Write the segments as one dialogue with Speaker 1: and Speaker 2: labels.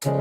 Speaker 1: What's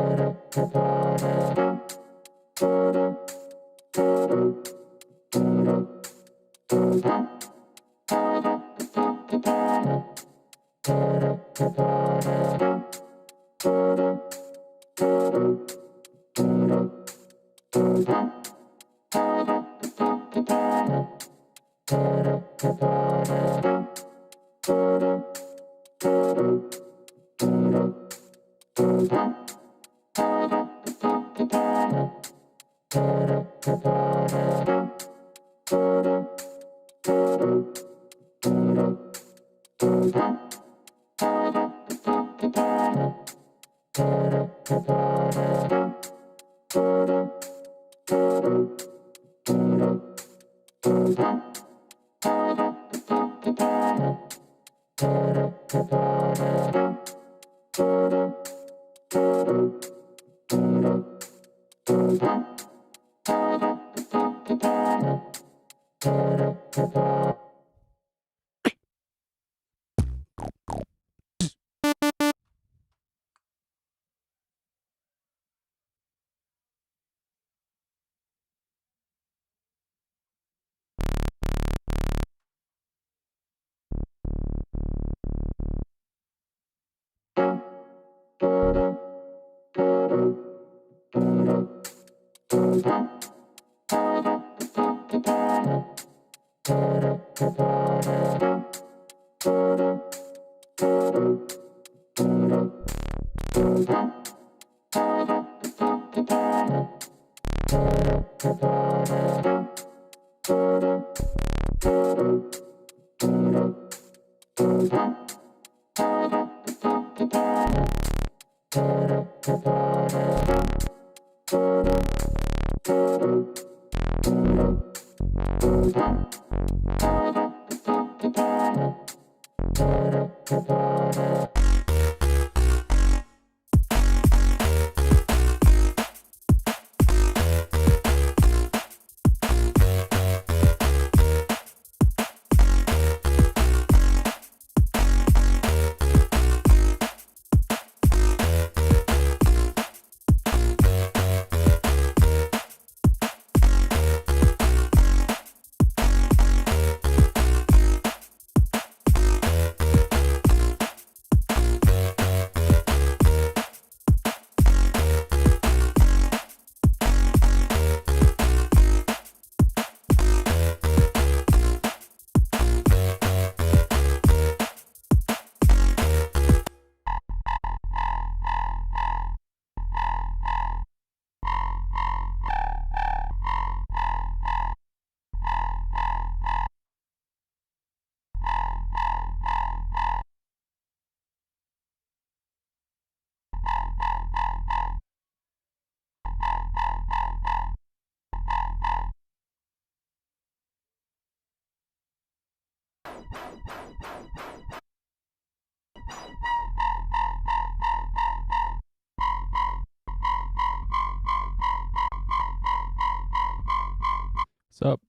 Speaker 1: up?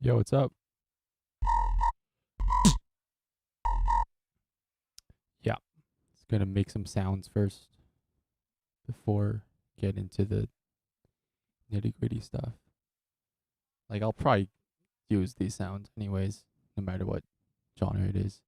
Speaker 1: Yo, what's up? Yeah, it's gonna make some sounds first before get into the nitty gritty stuff. Like I'll probably use these sounds anyways, no matter what genre it is.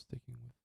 Speaker 1: sticking with.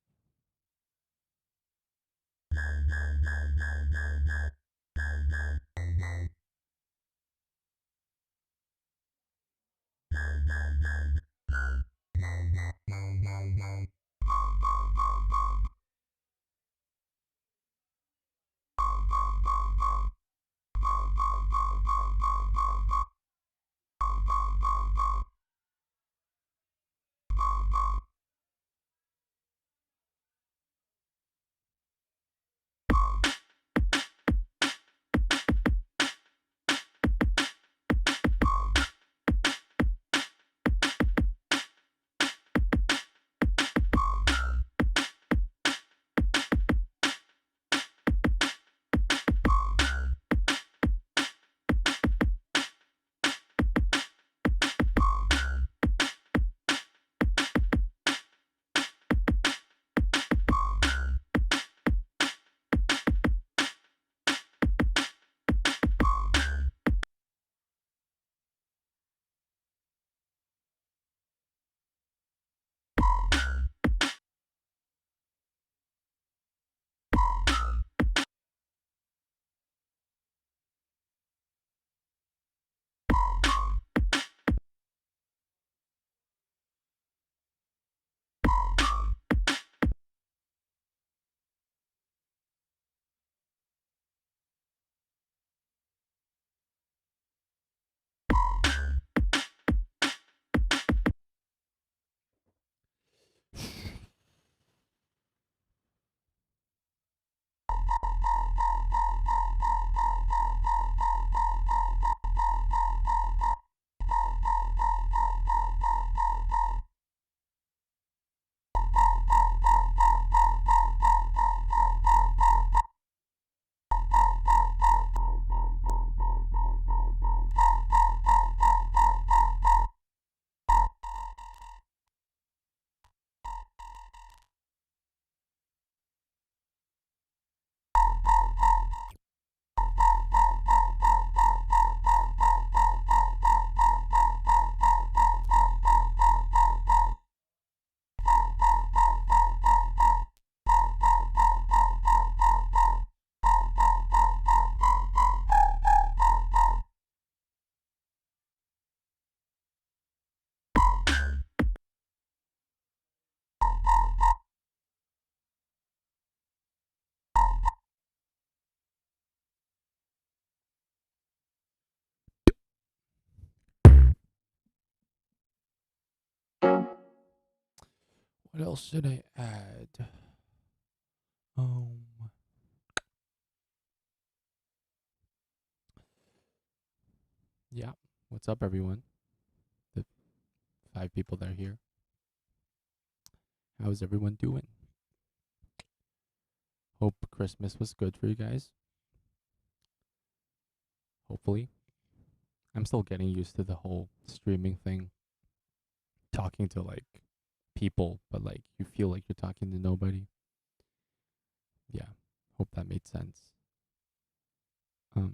Speaker 1: What else should I add? Um, yeah. What's up, everyone? The 5 people that are here. How's everyone doing? Hope Christmas was good for you guys. Hopefully. I'm still getting used to the whole streaming thing. Talking to like people, but like you feel like you're talking to nobody. Yeah. Hope that made sense. Yeah.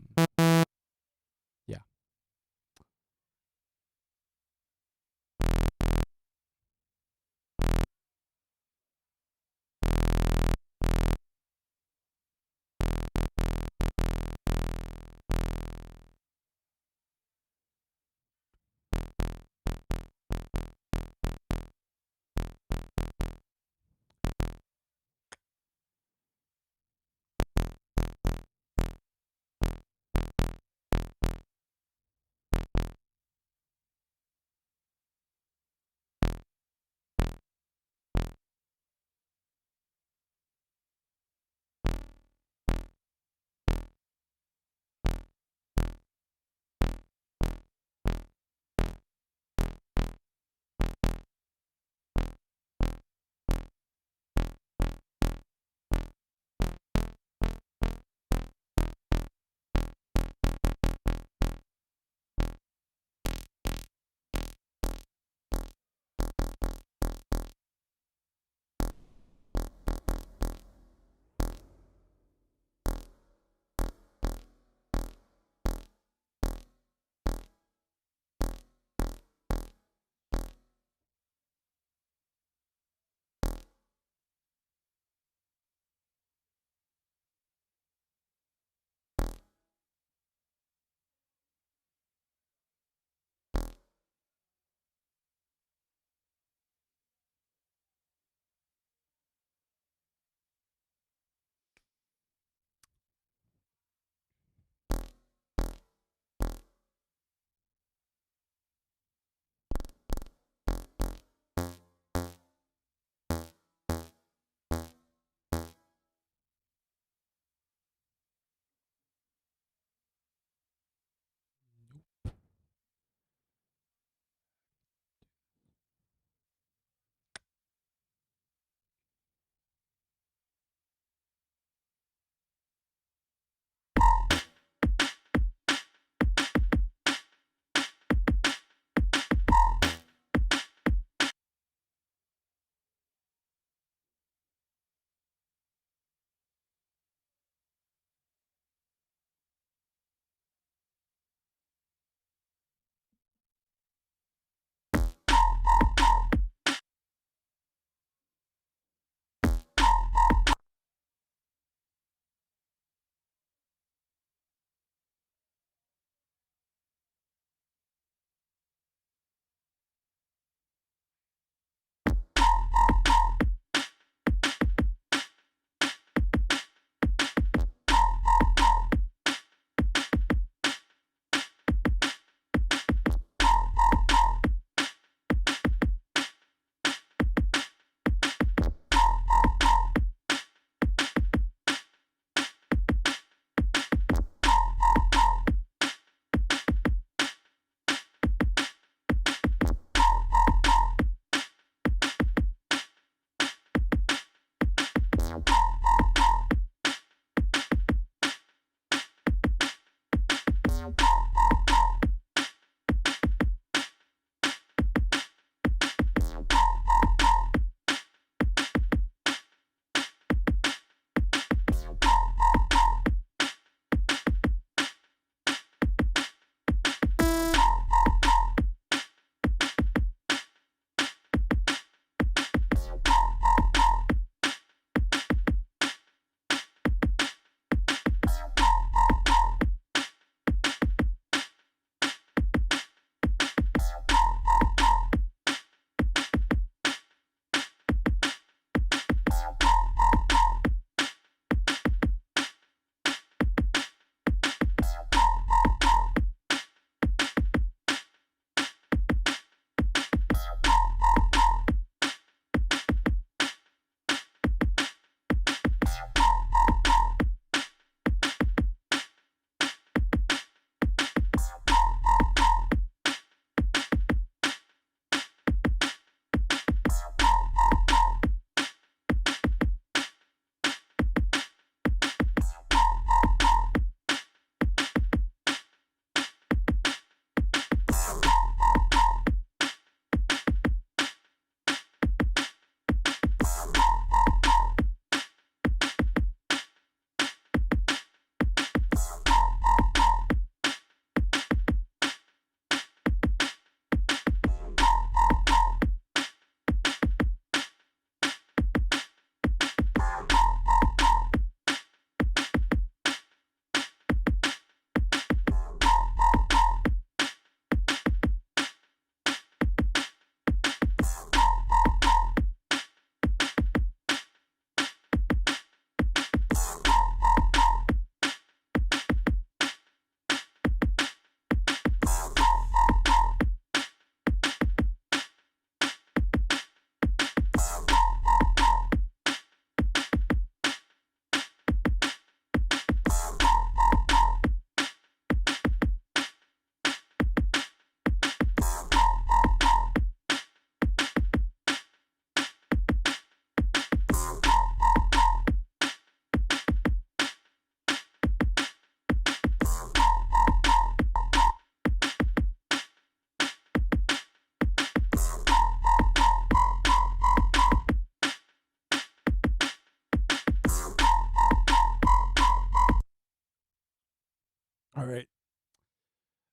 Speaker 1: All right.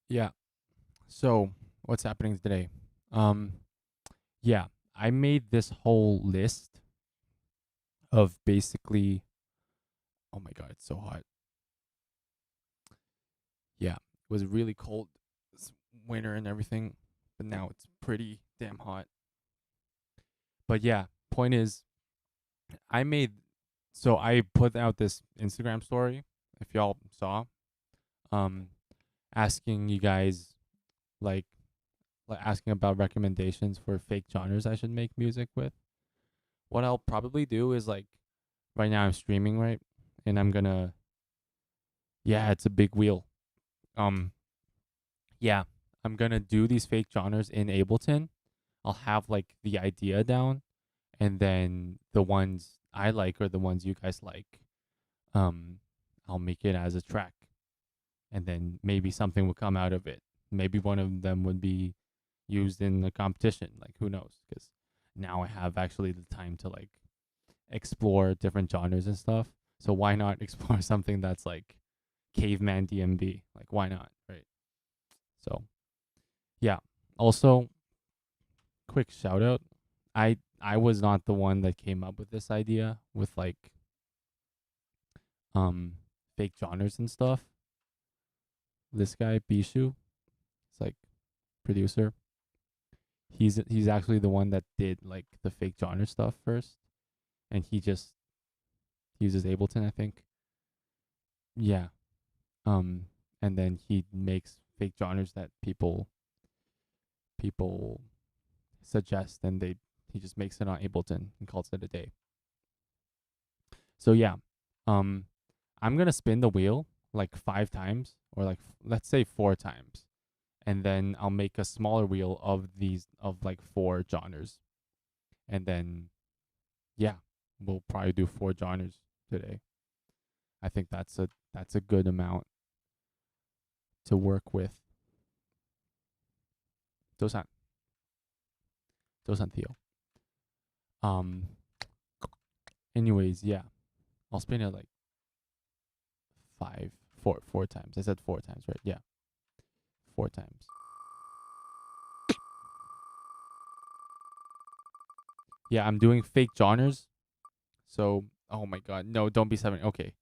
Speaker 1: Yeah. So what's happening today? Um, yeah, I made this whole list of basically. Oh my god, it's so hot. Yeah, it was really cold this winter and everything, but now it's pretty damn hot. But yeah, point is, I made. So I put out this Instagram story. If y'all saw, um, asking you guys like asking about recommendations for fake genres I should make music with. What I'll probably do is like right now I'm streaming, right? And I'm gonna yeah, it's a big wheel. Um yeah, I'm gonna do these fake genres in Ableton. I'll have like the idea down and then the ones I like or the ones you guys like, um I'll make it as a track and then maybe something will come out of it. Maybe one of them would be used in the competition, like who knows? Cuz now I have actually the time to like explore different genres and stuff. So why not explore something that's like caveman DMB? Like why not, right? So yeah. Also, quick shout out. I was not the one that came up with this idea with like um fake genres and stuff. This guy Bishu, it's like producer. He's actually the one that did like the fake genre stuff first, and he just uses Ableton, I think. Yeah. Um, and then he makes fake genres that people suggest, and he just makes it on Ableton and calls it a day. So yeah, um, I'm gonna spin the wheel like 5 times, or like let's say 4 times, and then I'll make a smaller wheel of these of like 4 genres, and then yeah, we'll probably do 4 genres today. I think that's a good amount to work with. Dosan. Dosan Theo. Um anyways, yeah. I'll spin it like four times. I said 4 times, right? Yeah. 4 times. Yeah, I'm doing fake genres. So, oh my god. No, don't be 7. Okay.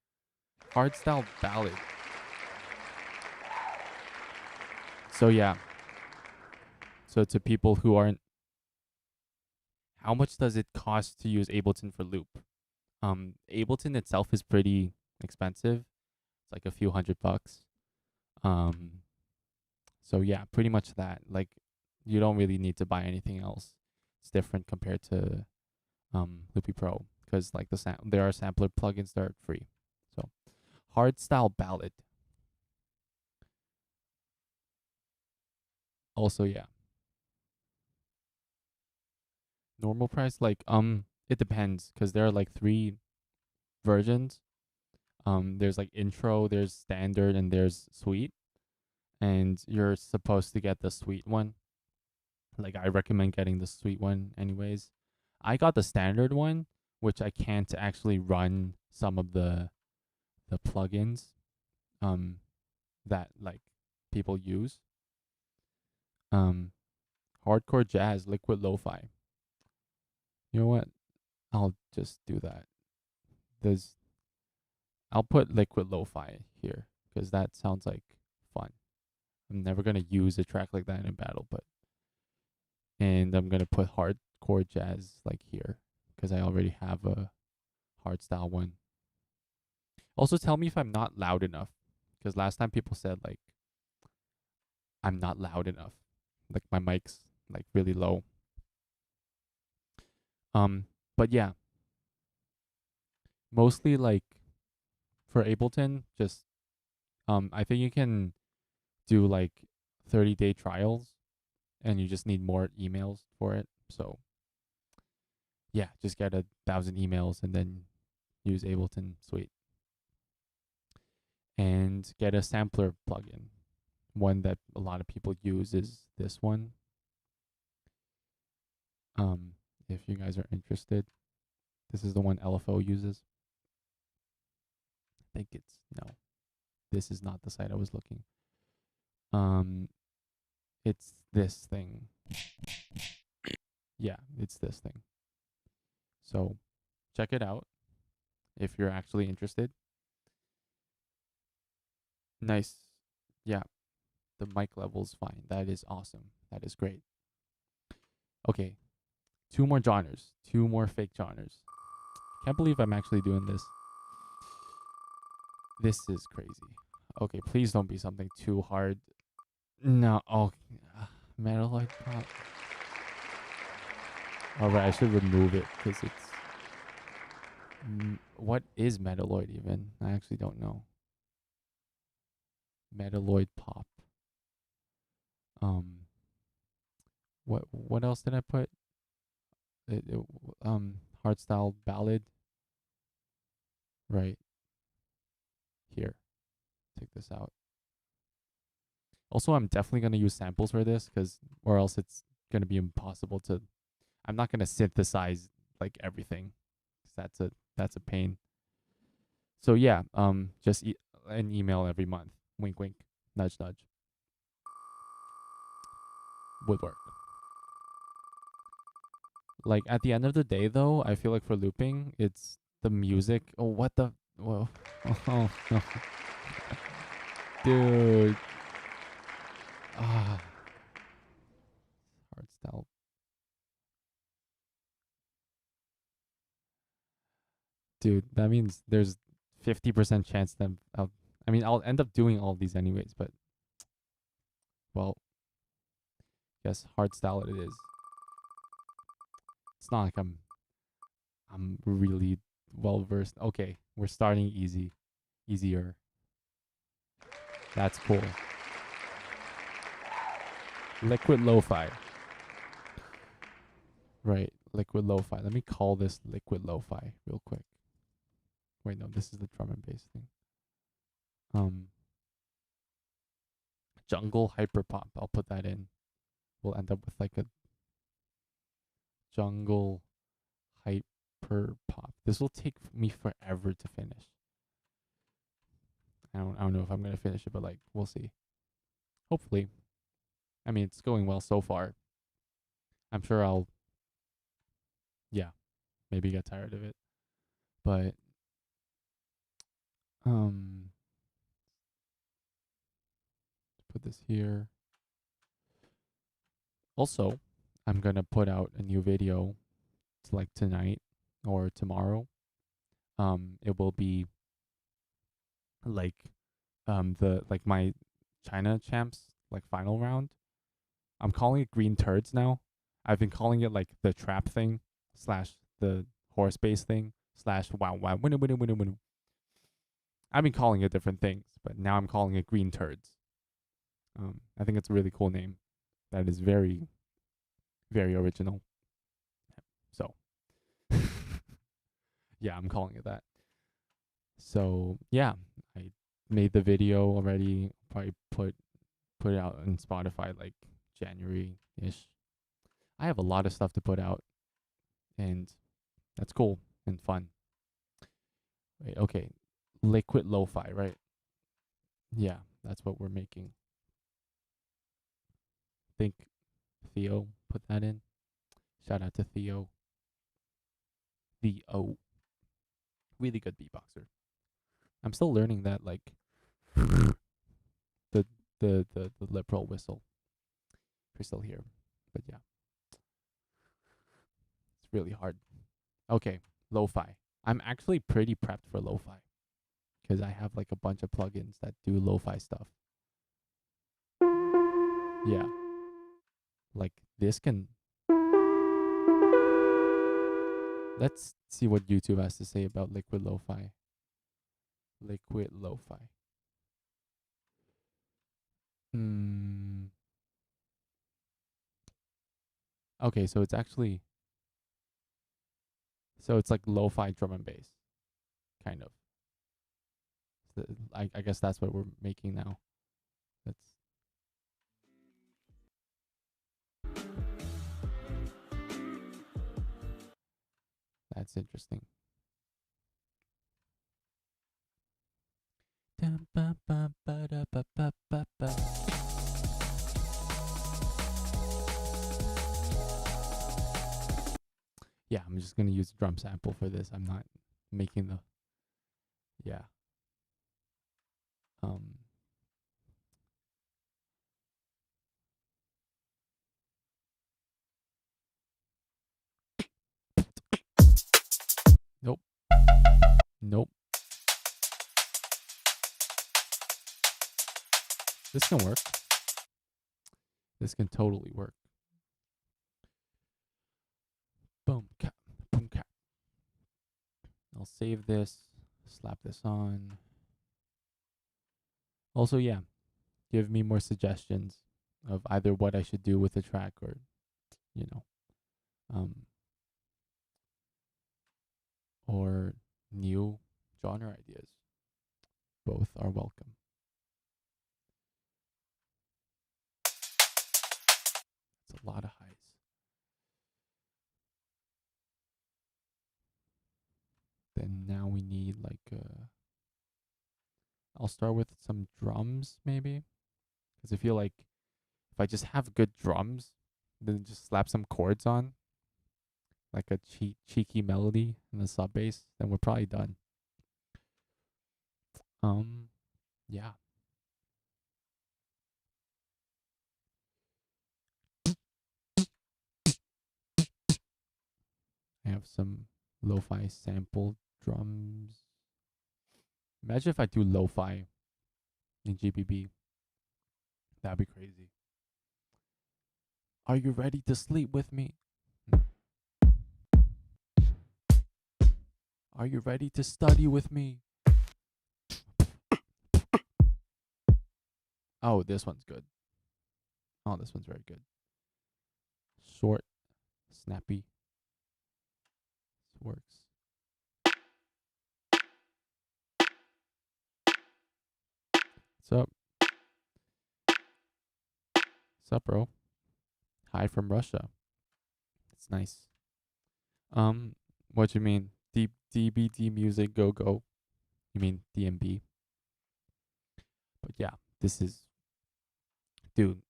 Speaker 1: Hardstyle ballad. So, yeah. So, to people who aren't, how much does it cost to use Ableton for loop? Ableton itself is pretty expensive. It's like a few $100. Um, so yeah, pretty much that. Like, you don't really need to buy anything else. It's different compared to Loopy Pro because like there are sampler plugins that are free. So, hardstyle ballad. Also, yeah, normal price. Like, it depends because there are like 3 versions. There's like intro, there's standard, and there's suite. And you're supposed to get the suite one. Like, I recommend getting the suite one, anyways. I got the standard one, which I can't actually run some of the plugins um that like people use. Um, hardcore jazz, liquid lo-fi. You know what? I'll just do that. There's I'll put liquid lo-fi here because that sounds like fun. I'm never gonna use a track like that in a battle, but and I'm gonna put hardcore jazz like here because I already have a hardstyle one. Also, tell me if I'm not loud enough because last time people said like I'm not loud enough, like my mic's like really low. But yeah, mostly like for Ableton, just I think you can do like 30-day trials and you just need more emails for it. So yeah, just get 1,000 emails and then use Ableton Suite and get a sampler plugin. One that a lot of people use is this one. If you guys are interested, this is the one LFO uses. I think it's no. This is not the site I was looking. Um, it's this thing. Yeah, it's this thing. So check it out if you're actually interested. Nice. Yeah, the mic level's fine. That is awesome. That is great. Okay, 2 more genres. 2 more fake genres. Can't believe I'm actually doing this. This is crazy. Okay, please don't be something too hard. No. Oh, Metaloid pop. Alright, I should remove it because it's. What is Metaloid even? I actually don't know. Metaloid pop. Um. What else did I put? Hardstyle ballad. Right here. Take this out. Also, I'm definitely gonna use samples for this because, or else it's gonna be impossible to. I'm not gonna synthesize like everything. 'Cause that's a pain. So yeah, just an email every month. Wink, wink, nudge, nudge. Would work. Like at the end of the day, though, I feel like for looping, it's the music. Oh, what the? Whoa. Oh no, dude. Ah, hardstyle. Dude, that means there's 50% chance that I mean, I'll end up doing all of these anyways, but well, guess hardstyle it is. It's not like I'm really well versed. Okay, we're starting easier. That's cool. Liquid lo-fi. Right, liquid lo-fi. Let me call this liquid lo-fi real quick. Wait, no, this is the drum and bass thing. Um Jungle hyperpop. I'll put that in. We'll end up with like a jungle hyperpop. This will take me forever to finish. I don't know if I'm gonna finish it, but like we'll see. Hopefully. I mean, it's going well so far. I'm sure I'll, yeah, maybe get tired of it. But put this here. Also, I'm gonna put out a new video like tonight or tomorrow. It will be like the like my China champs like final round. I'm calling it green turds now. I've been calling it like the trap thing slash the horse base thing slash wow wow winner winner winner winner. I've been calling it different things, but now I'm calling it green turds. I think it's a really cool name. That is very, very original. So, yeah, I'm calling it that. So yeah, I made the video already. Probably put it out on Spotify like January ish. I have a lot of stuff to put out, and that's cool and fun. Wait, okay, liquid lo-fi, right? Yeah, that's what we're making. Think Theo put that in. Shout out to Theo. Theo, really good beatboxer. I'm still learning that like the the liberal whistle. If you're still here, but yeah, it's really hard. Okay, lo-fi. I'm actually pretty prepped for lo-fi because I have like a bunch of plugins that do lo-fi stuff. Yeah, like this can. Let's see what YouTube has to say about liquid lo-fi. Liquid lo-fi. Hmm. Okay, so it's actually it's like lo-fi drum and bass, kind of. So I guess that's what we're making now. That's interesting. Yeah, I'm just gonna use a drum sample for this. I'm not making the yeah. Um Nope. Nope. This can work. This can totally work. Boom cap. Boom cap. I'll save this, slap this on. Also, yeah, give me more suggestions of either what I should do with the track or, you know, um, or new genre ideas. Both are welcome. It's a lot of highs. Then now we need like I'll start with some drums maybe, because I feel like if I just have good drums, then just slap some chords on, like a cheeky melody and a sub bass, then we're probably done. Yeah. I have some lo-fi sample drums. Imagine if I do lo-fi in GBB. That'd be crazy. Are you ready to sleep with me? Are you ready to study with me? Oh, this one's good. Oh, this one's very good. Short, snappy. This works. What's up? Sup, bro? Hi from Russia. It's nice. What you mean? DBD music go go. You mean DMB? But yeah, this is, dude.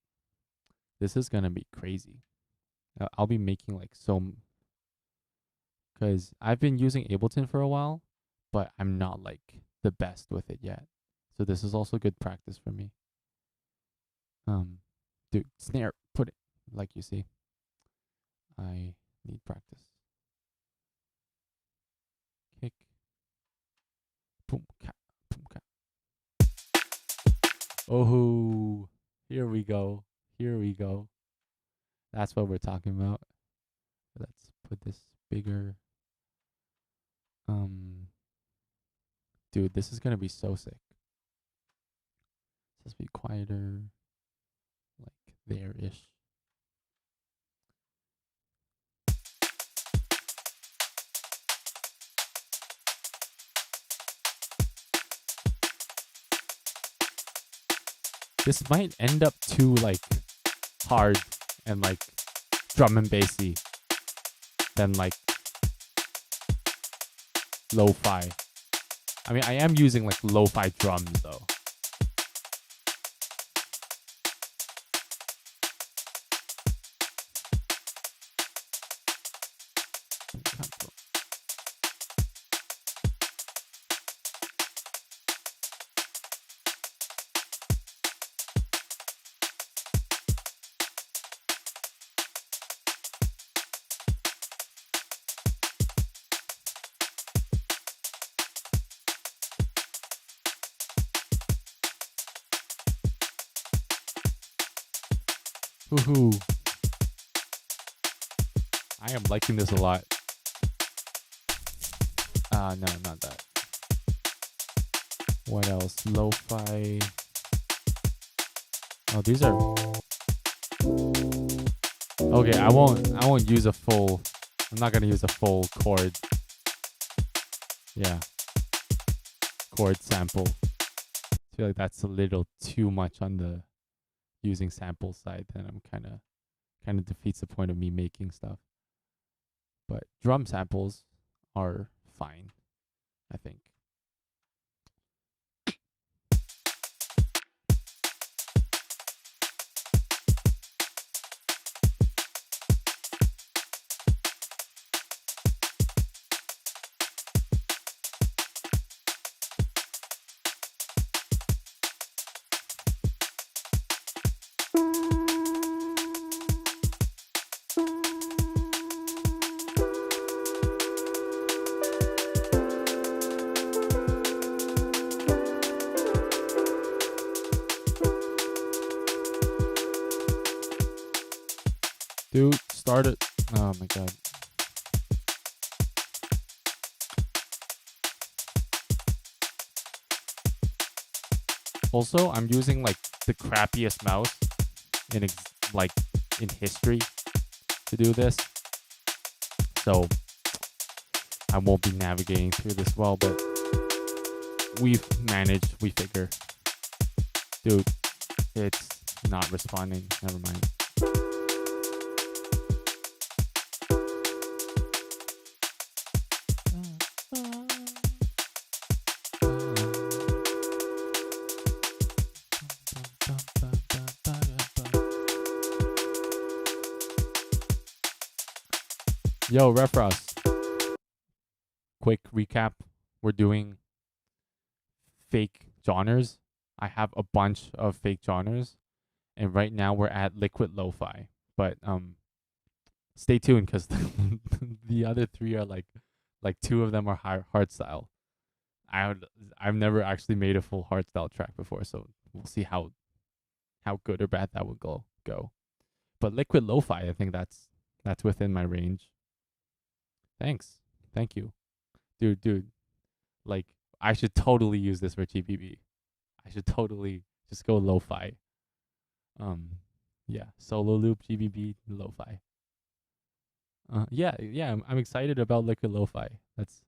Speaker 1: This is gonna be crazy. I'll be making like because I've been using Ableton for a while, but I'm not like the best with it yet. So this is also good practice for me. Dude, snare, put it like you see. I need practice. Kick, boom, cat, boom, cat. Oh, here we go. Here we go. That's what we're talking about. Let's put this bigger. Dude, this is gonna be so sick. Let's be quieter, like there-ish. This might end up too like hard and like drum and bassy than like lo-fi. I mean, I am using like lo-fi drums though. Woohoo. I am liking this a lot. No, not that. What else? Lo-fi. Oh, these are okay. I won't use a full. I'm not gonna use a full chord. Yeah, chord sample. I feel like that's a little too much on the using sample side. Then I'm kind of defeats the point of me making stuff. But drum samples are fine, I think. Dude, start it. Oh my god. Also, I'm using like the crappiest mouse in like in history to do this. So I won't be navigating through this well, but we've managed, we figure. Dude, it's not responding. Never mind. Yo, Refrost. Quick recap. We're doing fake genres. I have a bunch of fake genres. And right now we're at liquid lo-fi. But stay tuned because the other three are like two of them are hardstyle. I've never actually made a full hardstyle track before, so we'll see how good or bad that would go. But liquid lo-fi, I think that's within my range. Thanks. Thank you. Dude. Like, I should totally use this for TPB. I should totally just go lo-fi. Yeah, solo loop, GBB, lo-fi. Yeah, I'm excited about liquid lo-fi. That's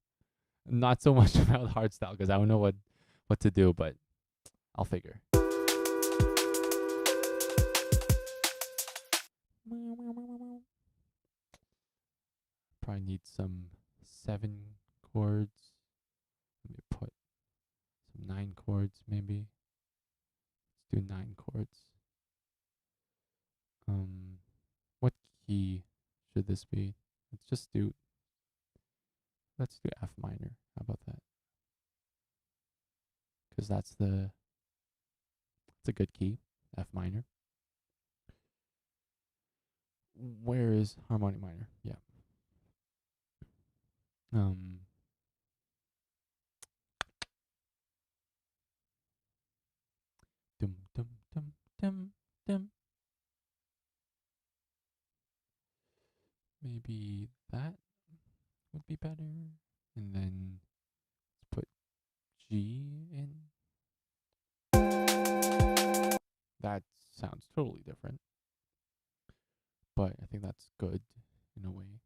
Speaker 1: not so much about hardstyle because I don't know what to do, but I'll figure. Probably need some 7 chords. Let me put some 9 chords maybe. Let's do 9 chords. What key should this be? Let's do F minor. How about that? Because it's a good key, F minor. Where is harmonic minor? Yeah. Dum dum dum dum dum. Maybe that would be better. And then let's put G in. That sounds totally different. But I think that's good in a way.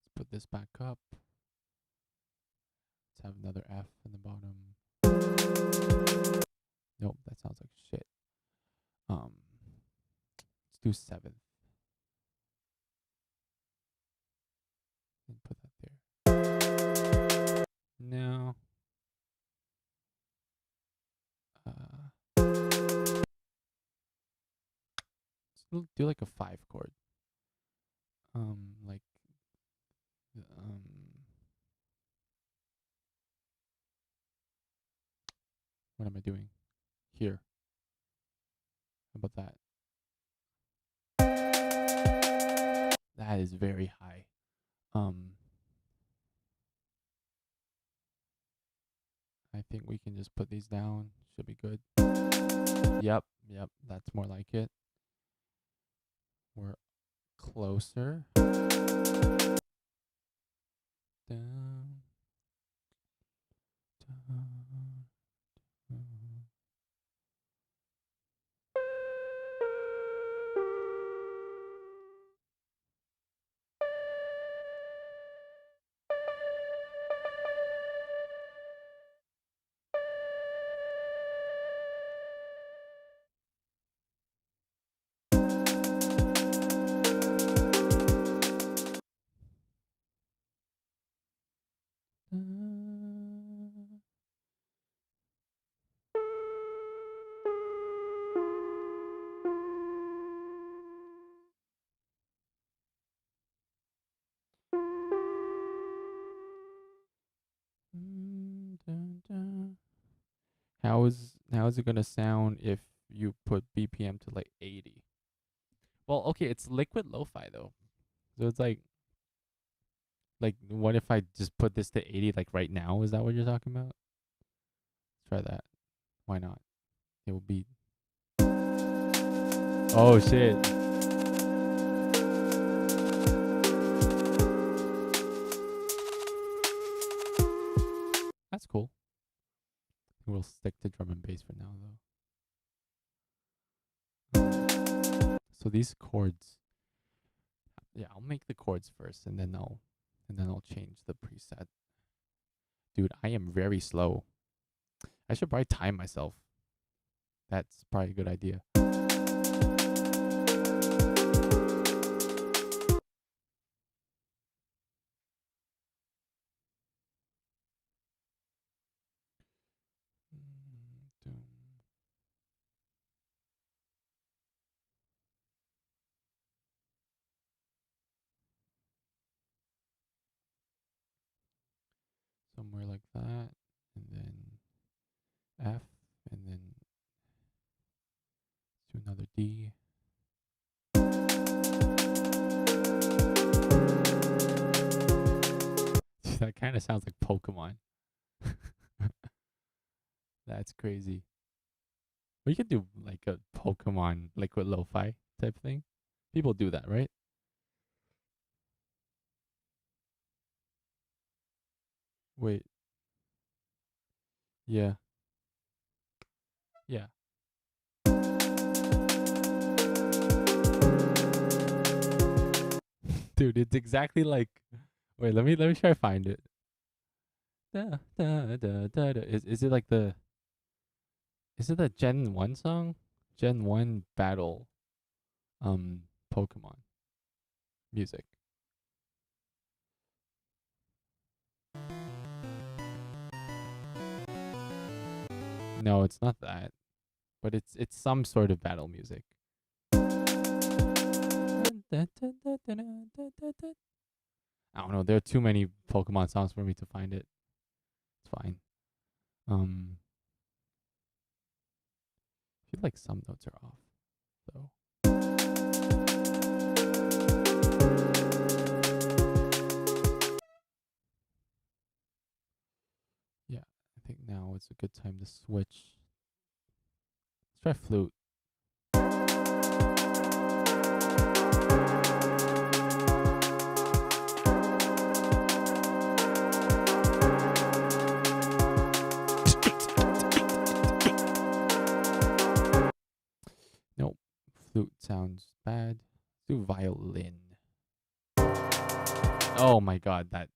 Speaker 1: Let's put this back up. Let's have another F in the bottom. Nope, that sounds like shit. Let's do 7th. And put that there. No. Let's do like a 5 chord. Like what am I doing? Here. How about that? That is very high. I think we can just put these down. Should be good. Yep, that's more like it. We're closer. Down. Down. How is it gonna sound if you put BPM to like 80? Well, okay, it's liquid lo-fi though, so it's like what if I just put this to 80 like right now? Is that what you're talking about? Let's try that. Why not? It will be. Oh shit. That's cool. We'll stick to drum and bass for now though. So these chords, yeah, I'll make the chords first and then I'll change the preset. Dude, I am very slow. I should probably time myself. That's probably a good idea. Somewhere like that, and then F, and then do another D. That kind of sounds like Pokemon. That's crazy. We could do like a Pokemon liquid lo-fi type thing. People do that, right? Wait. Yeah. Yeah. Dude, it's exactly like. Wait, let me try to find it. Da, da, da, da, da. Is it like the? Is it the Gen 1 song? Gen 1 battle Pokemon. music. No, it's not that. But it's some sort of battle music. I don't know. There are too many Pokemon songs for me to find it. It's fine. I feel like some notes are off, though. Yeah, I think now is a good time to switch. Let's try flute. Nope, flute sounds bad. Let's do violin. Oh my god, that.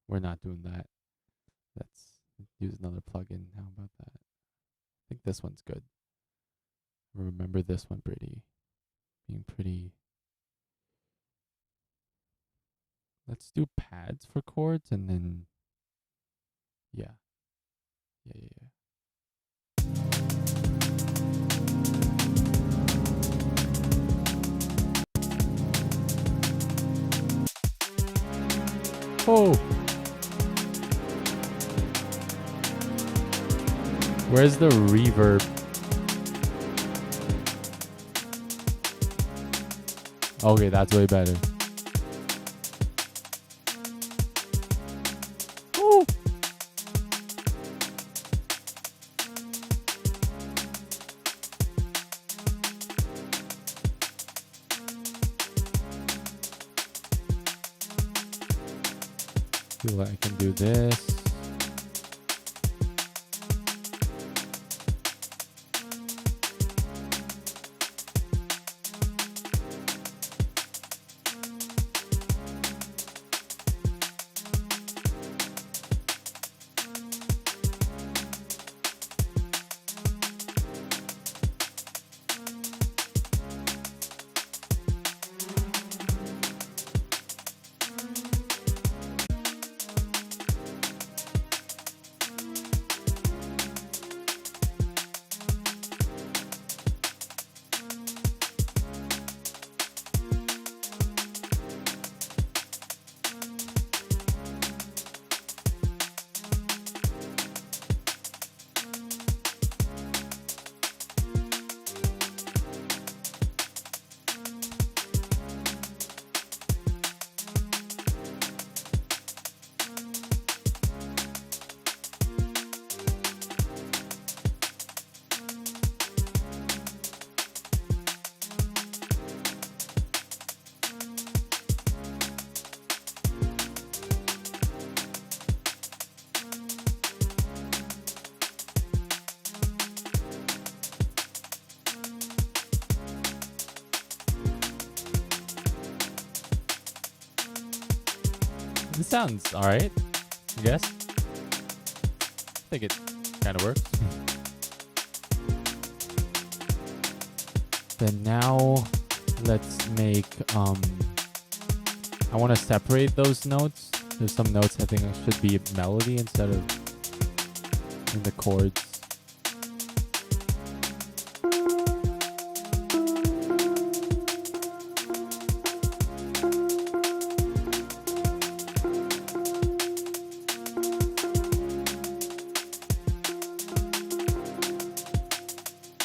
Speaker 1: We're not doing that. Let's use another plugin. How about that? I think this one's good. Remember this one being pretty. Let's do pads for chords and then. Yeah. Oh! Where's the reverb? Okay, that's way better. Oh! Feel like I can do this. This sounds alright, I guess. I think it kind of works. Then now, let's make, I want to separate those notes. There's some notes I think should be melody instead of in the chords.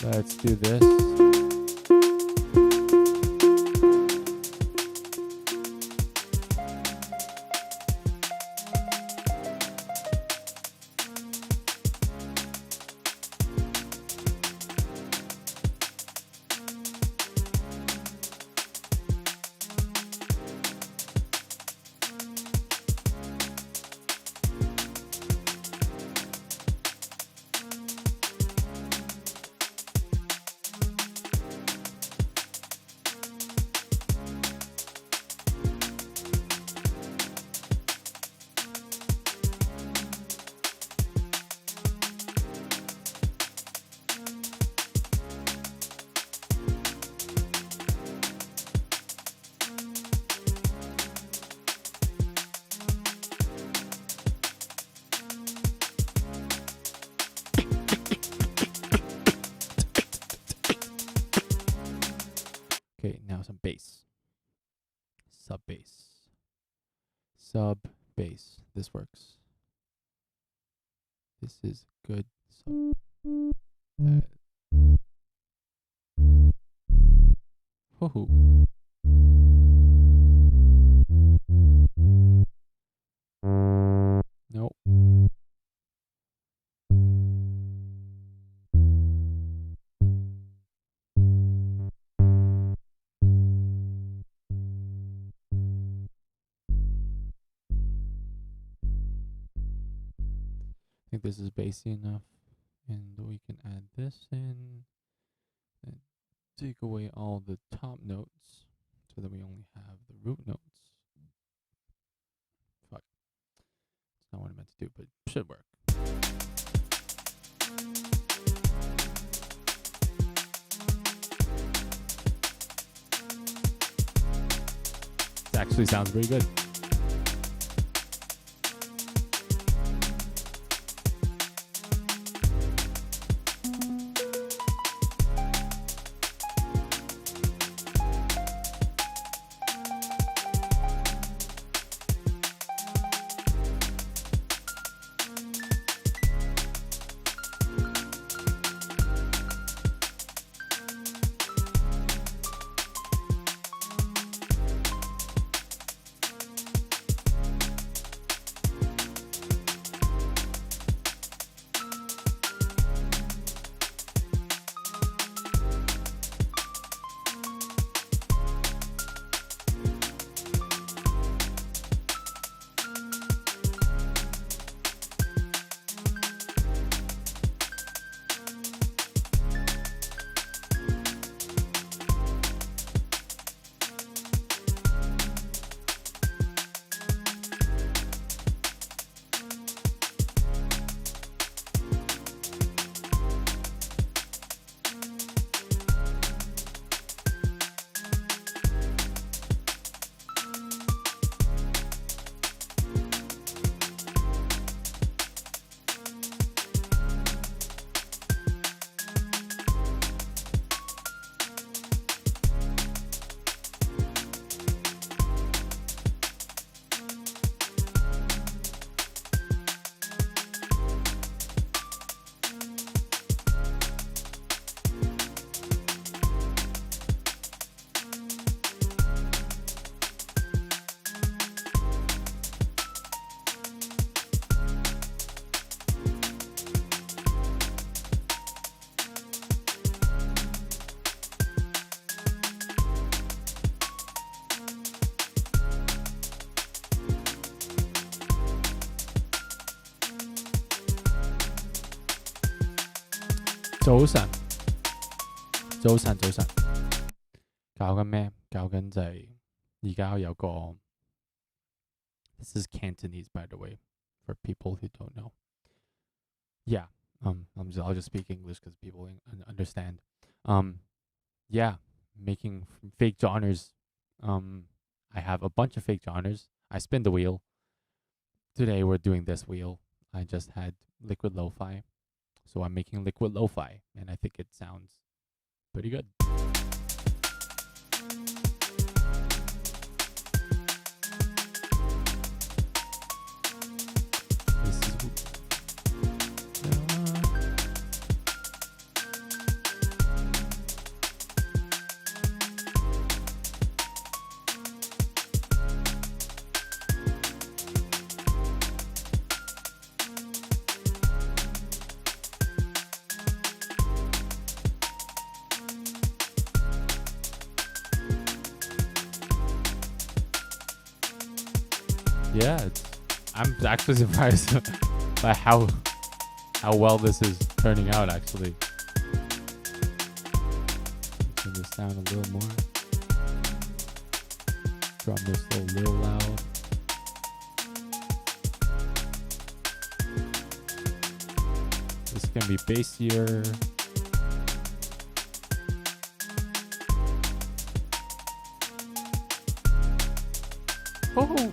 Speaker 1: Let's do this. Okay, now some bass. Sub bass. Sub bass. This works. This is good. That. Woohoo. Nope. I think this is bassy enough, and we can add this in and take away all the top notes so that we only have the root notes. Fuck. It's not what I meant to do, but it should work. It actually sounds pretty good.早晨，早晨，早晨，搞緊咩？搞緊就係而家有個 This is Cantonese, by the way, for people who don't know. Yeah, I'll just speak English because people understand. Yeah, making fake genres. I have a bunch of fake genres. I spin the wheel. Today we're doing this wheel. I just had liquid lo-fi. So I'm making liquid lo-fi, and I think it sounds pretty good. This is yeah, I'm actually surprised by how well this is turning out. Actually, turn this down a little more. Drum this a little loud. This can be bassier. Oh.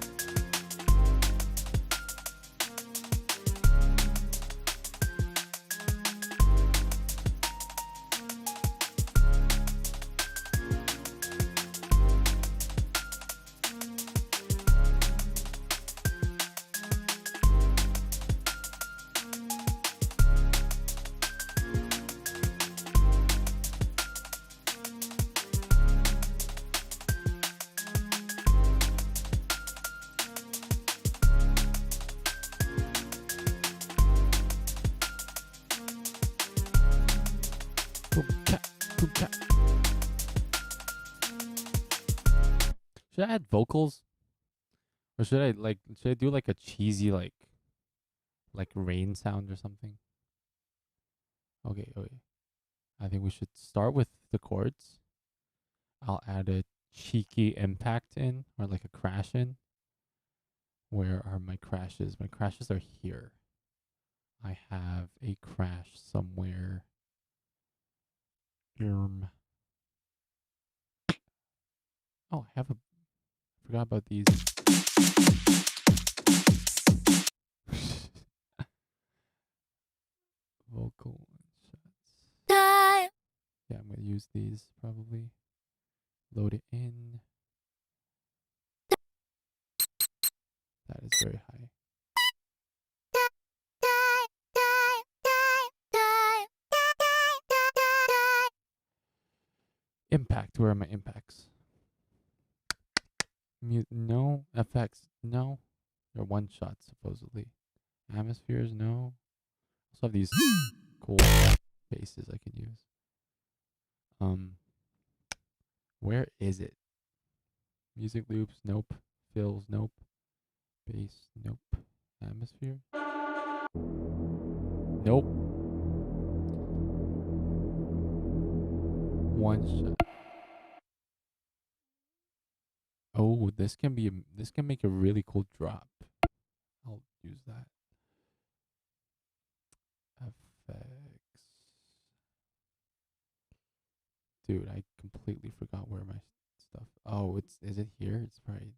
Speaker 1: Boom cat, boom cat. Should I add vocals? Or should I do like a cheesy like rain sound or something? Okay, okay. I think we should start with the chords. I'll add a cheeky impact in or like a crash in. Where are my crashes? My crashes are here. I have a crash somewhere. Oh, I have a. Forgot about these. Vocal shots. Yeah, I'm gonna use these probably. Load it in. That is very high. Impact. Where are my impacts? Mute. No. Effects. No. They're one shots supposedly. Atmospheres. No. Also have these cool faces I can use. Where is it? Music loops. Nope. Fills. Nope. Bass. Nope. Atmosphere. Nope. One shot. Oh, this can make a really cool drop. I'll use that. Effects. Dude, I completely forgot where my stuff. Oh, is it here? It's probably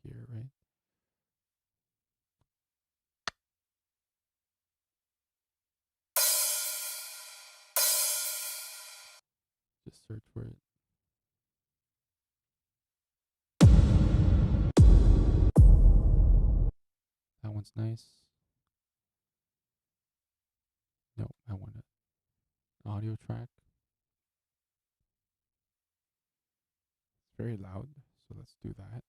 Speaker 1: here, right? Just search for it. That one's nice. No, I want an audio track. It's very loud, so let's do that.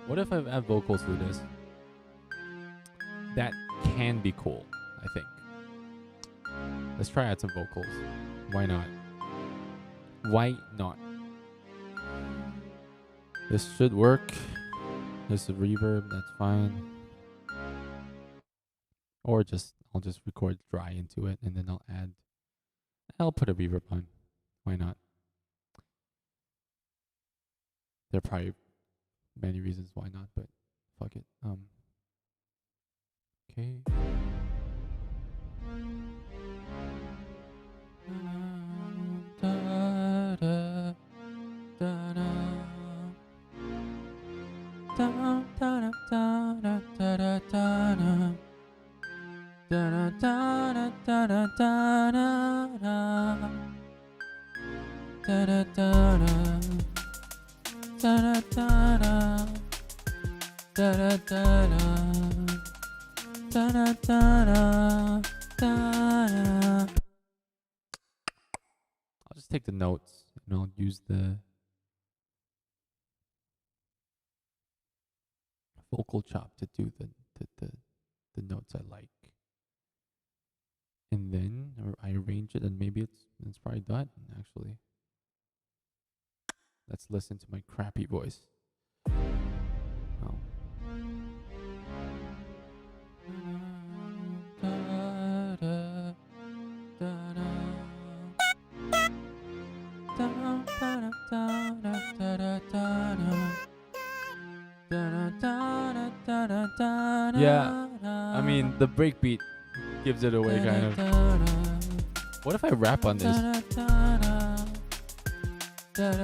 Speaker 1: What if I add vocals to this? That can be cool, I think. Let's try add some vocals. Why not? Why not? This should work. There's a reverb, that's fine. Or I'll just record dry into it and then I'll put a reverb on. Why not? There are probably many reasons why not, but fuck it. Okay. I'll just take the notes and I'll use the vocal chop to do the notes I like. And then I arrange it and maybe it's probably done actually. Let's listen to my crappy voice. Oh. Yeah, I mean the breakbeat gives it away kind of. What if I rap on this? Okay,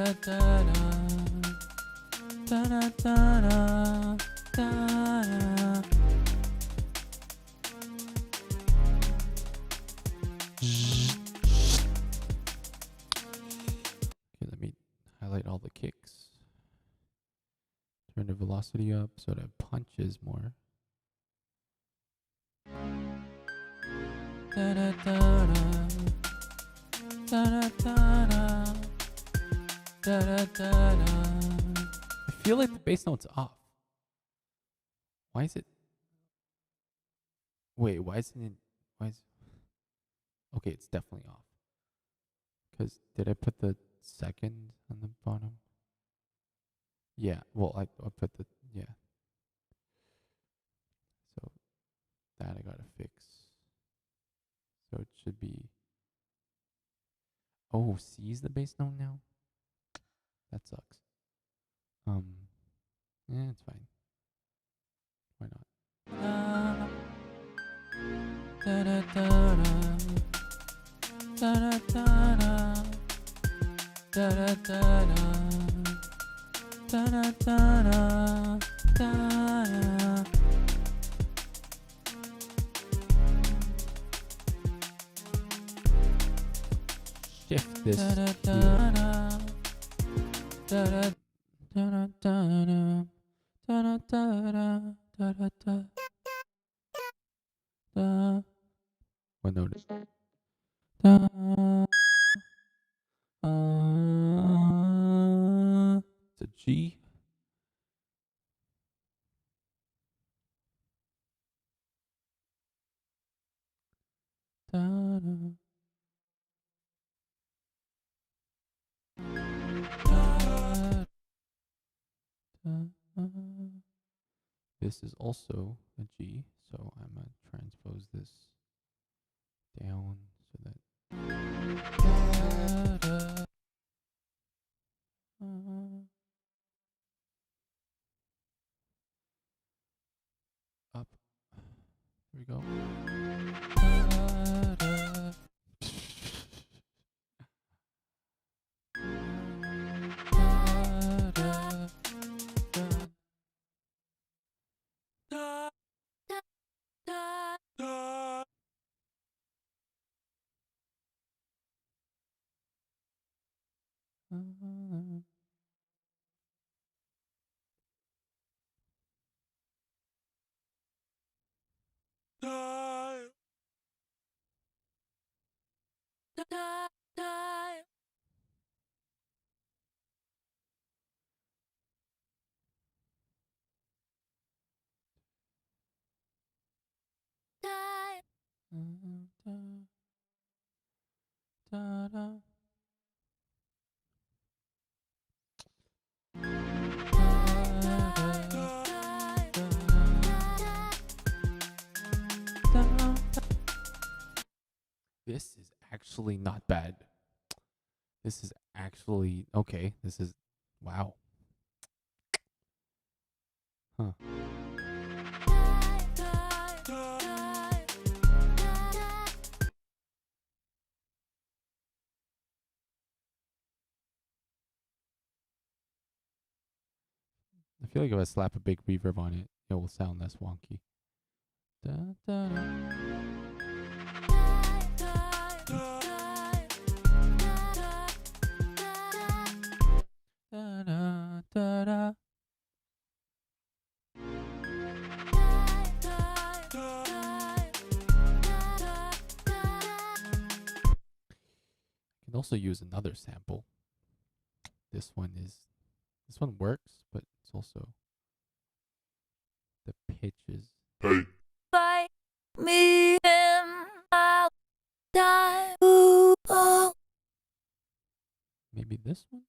Speaker 1: let me highlight all the kicks. Turn the velocity up so that it punches more. I feel like the bass note's off. Why is it? Wait, why isn't it? Why is? Okay, it's definitely off. Cause did I put the second on the bottom? Yeah. Well, I put the yeah. So that I gotta fix. So it should be. Oh, C's the bass note now. That sucks. Yeah, it's fine. Why not? Shift this what note is it's a G. This is also a G, so I'm gonna transpose this down so that up. Here we go. This is actually not bad. This is actually okay. This is wow. Huh. feel like if I slap a big reverb on it, it will sound less wonky. Da, da, da, da, da, da. I can also use another sample. This one works, but it's also the pitch is.
Speaker 2: Hey. By me and I'll die. Ooh, oh.
Speaker 1: Maybe this one?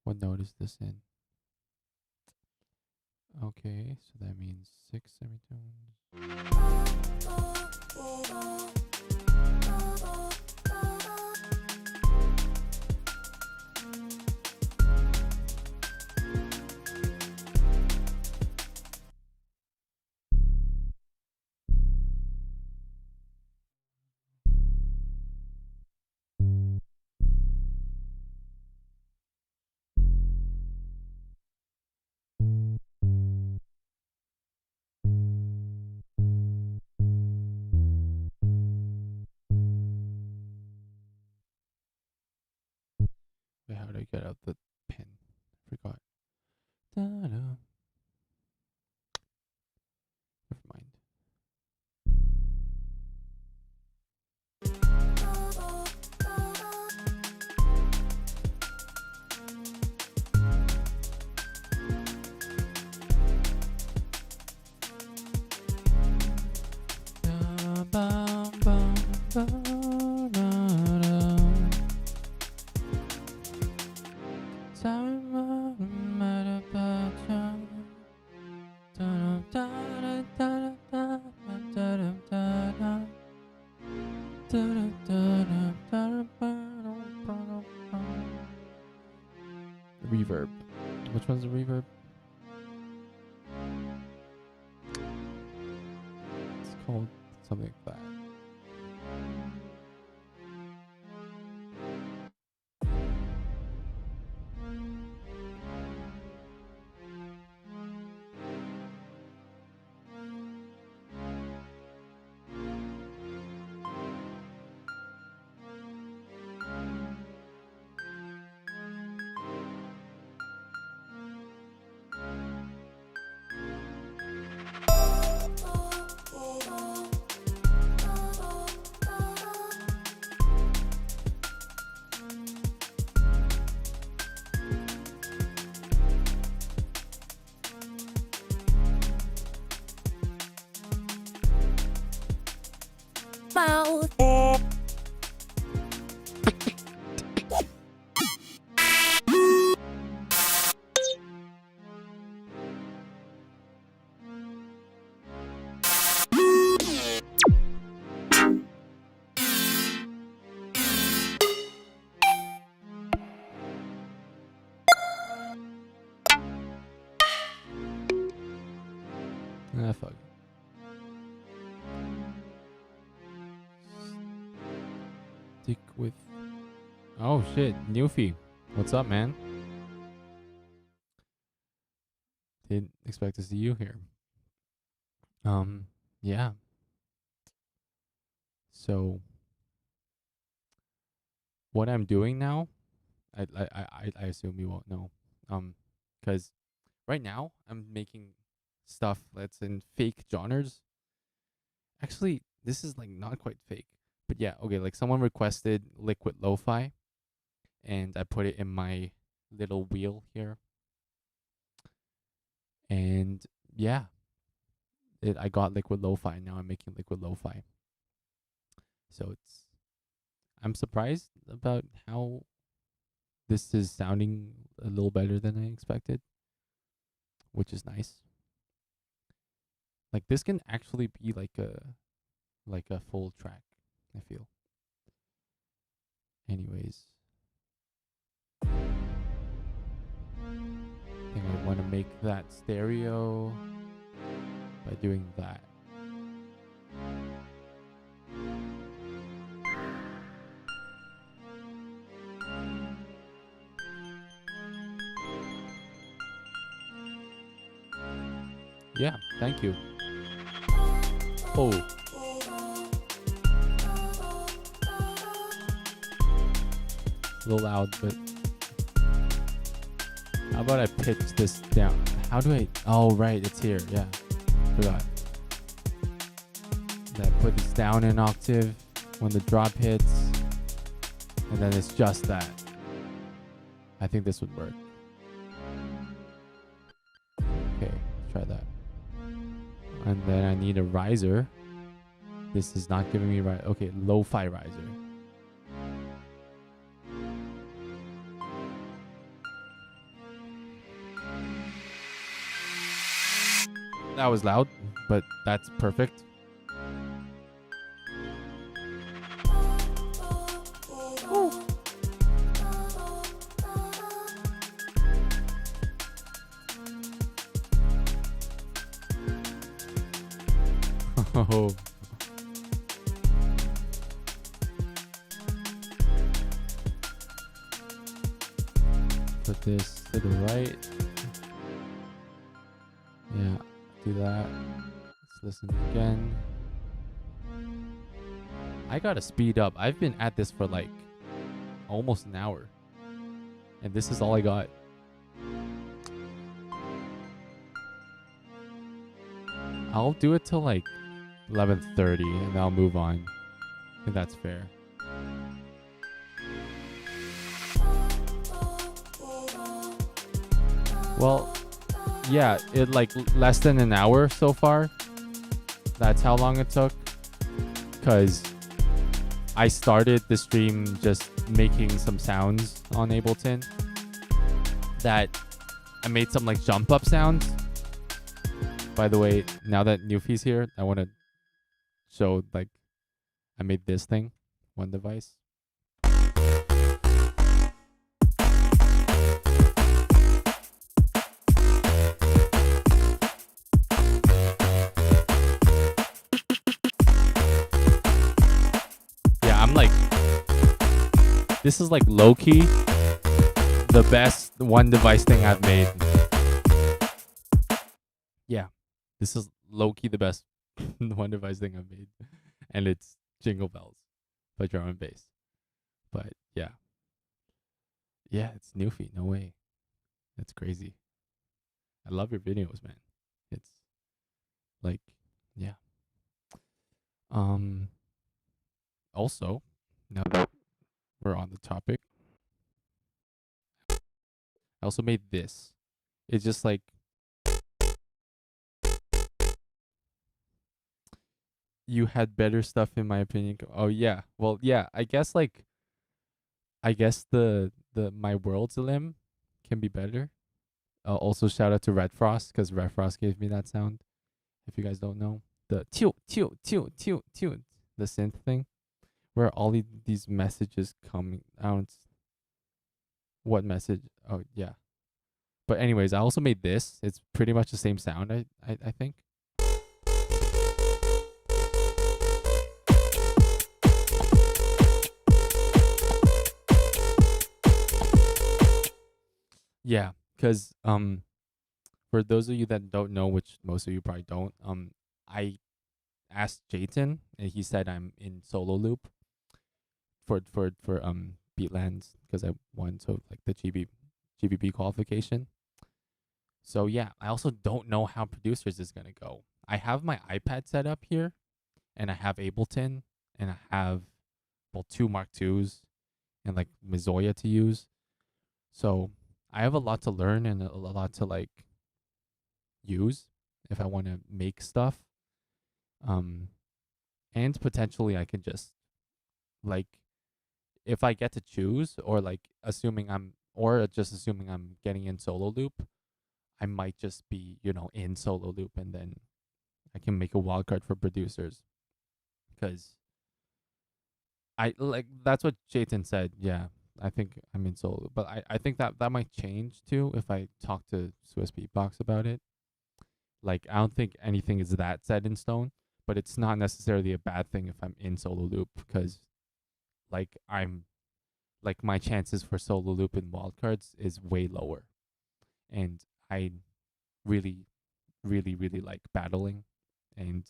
Speaker 1: What note is this in? Okay, so that means 6 semitones. Wait, how do I get out the pen? Forgot. Da-da. Never mind. Reverb. Which one's the reverb? It's called something like that.
Speaker 2: Mouth.
Speaker 1: Fuck. Stick with. Oh shit, Newfie. What's up, man? Didn't expect to see you here. Yeah. So what I'm doing now, I assume you won't know. Because right now I'm making stuff that's in fake genres. Actually, this is like not quite fake. But yeah, okay, like someone requested liquid lo-fi and I put it in my little wheel here. And yeah, I got liquid lo-fi. Now I'm making liquid lo-fi. So I'm surprised about how this is sounding a little better than I expected, which is nice. Like this can actually be like a full track, I feel. Anyways, I think I want to make that stereo by doing that. Yeah, thank you. Oh, a little loud, but how about I pitch this down? How do I? Oh, right, it's here. Yeah, forgot. Then I put this down an octave when the drop hits, and then it's just that. I think this would work. Okay, try that. And then I need a riser. This is not giving me right. Okay, lo-fi riser. That was loud, but that's perfect. Oh. Put this to the right. Yeah, do that. Let's listen again. I gotta speed up. I've been at this for like almost an hour. And this is all I got. I'll do it till like 11:30 and I'll move on. I think that's fair. Well, yeah, it like less than an hour so far. That's how long it took. Cause I started the stream just making some sounds on Ableton that I made some like jump up sounds. By the way, now that Newfie's here, I want to show like I made this thing, one device. Yeah, I'm like, this is like low key the best one device thing I've made. Yeah, this is low key the best one device thing I've made, and it's Jingle Bells by drum and bass. But yeah, it's Newfie. No way, that's crazy. I love your videos, man. It's like, yeah. Also, now that we're on the topic, I also made this. It's just like you had better stuff in my opinion. Oh yeah. Well, yeah, I guess the my world's limb can be better. Also shout out to Red Frost cuz Red Frost gave me that sound. If you guys don't know, the teal the synth thing where all these messages coming out. What message? Oh, yeah. But anyways, I also made this. It's pretty much the same sound, I think. Yeah, cuz for those of you that don't know, which most of you probably don't, I asked Jayton and he said I'm in solo loop for Beatlands because I won so like the GBB qualification. So yeah, I also don't know how producers is gonna go. I have my iPad set up here, and I have Ableton, and I have well 2 Mark IIs and like Mizoya to use. So I have a lot to learn and a lot to like use if I want to make stuff. And potentially I could just like if I get to choose or like assuming I'm getting in solo loop, I might just be, in solo loop and then I can make a wildcard for producers. Cause I like that's what Jayton said. Yeah. I think I'm in solo. But I think that might change too if I talk to Swiss Beatbox about it. Like I don't think anything is that set in stone, but it's not necessarily a bad thing if I'm in solo loop because like I'm like my chances for solo loop and wildcards is way lower. And I really really really like battling, and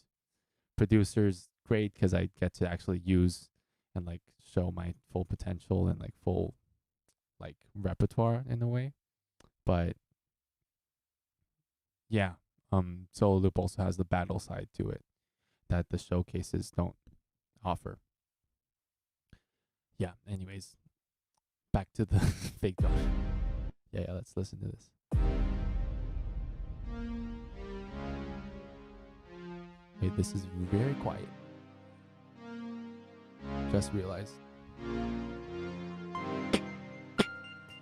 Speaker 1: producers great because I get to actually use and like show my full potential and like full like repertoire in a way. But yeah, Solo Loop also has the battle side to it that the showcases don't offer. Yeah. Anyways, back to the fake drum. Yeah. Let's listen to this. Wait, this is very quiet. Just realized.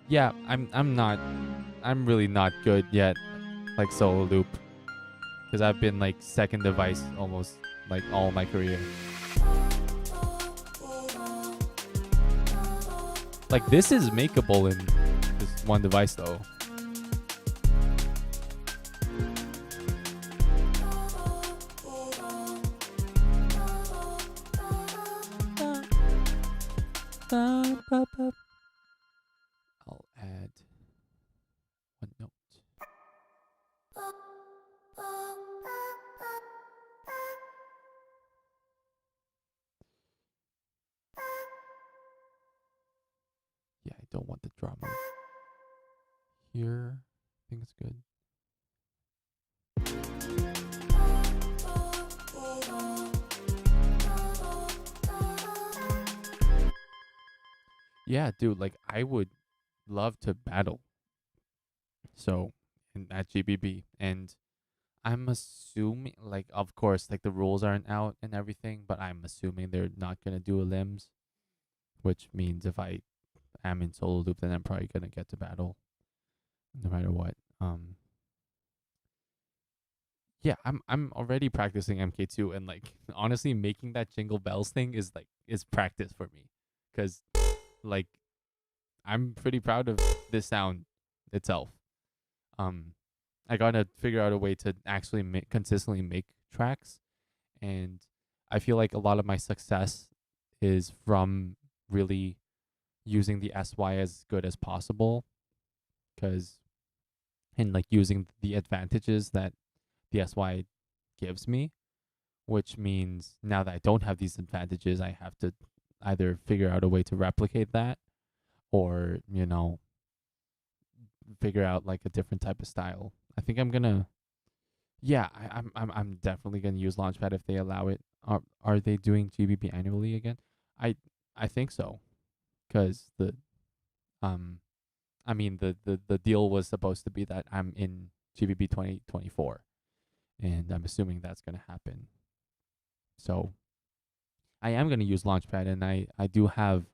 Speaker 1: Yeah, I'm really not good yet, like Solo Loop, because I've been like second device almost like all my career. Like this is makeable in just one device though. I'll add one note. Yeah, I don't want the drama here. I think it's good. Yeah, dude, like I would love to battle. So, at GBB, and I'm assuming, like, of course, like the rules aren't out and everything, but I'm assuming they're not gonna do a limbs, which means if I am in Solo Loop, then I'm probably gonna get to battle, no matter what. Yeah, I'm already practicing MK2, and like honestly, making that Jingle Bells thing is practice for me, cause like I'm pretty proud of this sound itself. Um, I gotta figure out a way to actually consistently make tracks, and I feel like a lot of my success is from really using the SY as good as possible, cause and like using the advantages that the SY gives me, which means now that I don't have these advantages, I have to either figure out a way to replicate that or, figure out like a different type of style. I think I'm gonna yeah, I'm definitely gonna use Launchpad if they allow it. Are they doing GBB annually again? I I think so, cause um the deal was supposed to be that I'm in GBB 2024, and I'm assuming that's gonna happen. So I am gonna use Launchpad, and I do have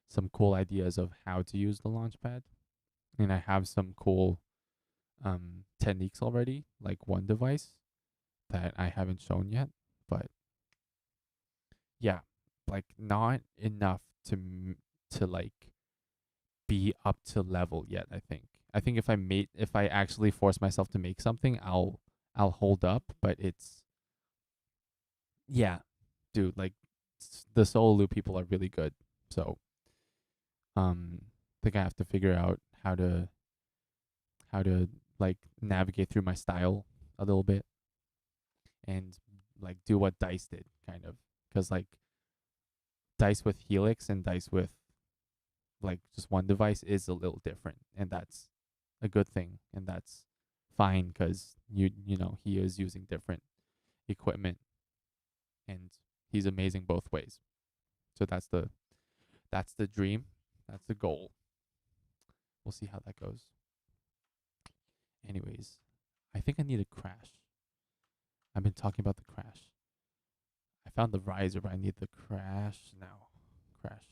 Speaker 1: some cool ideas of how to use the Launchpad, and I have some cool techniques already, like one device that I haven't shown yet, but yeah, like not enough to like be up to level yet. I think if I actually force myself to make something, I'll hold up. But it's yeah, dude, like the Solo Loop people are really good. So I think I have to figure out how to like navigate through my style a little bit and like do what Dice did, kind of, because like Dice with Helix and Dice with like just one device is a little different, and that's a good thing, and that's fine because he is using different equipment, and he's amazing both ways. So that's the dream, that's the goal. We'll see how that goes. Anyways, I think I need a crash. I've been talking about the crash. I found the riser, but I need the crash now. Crash.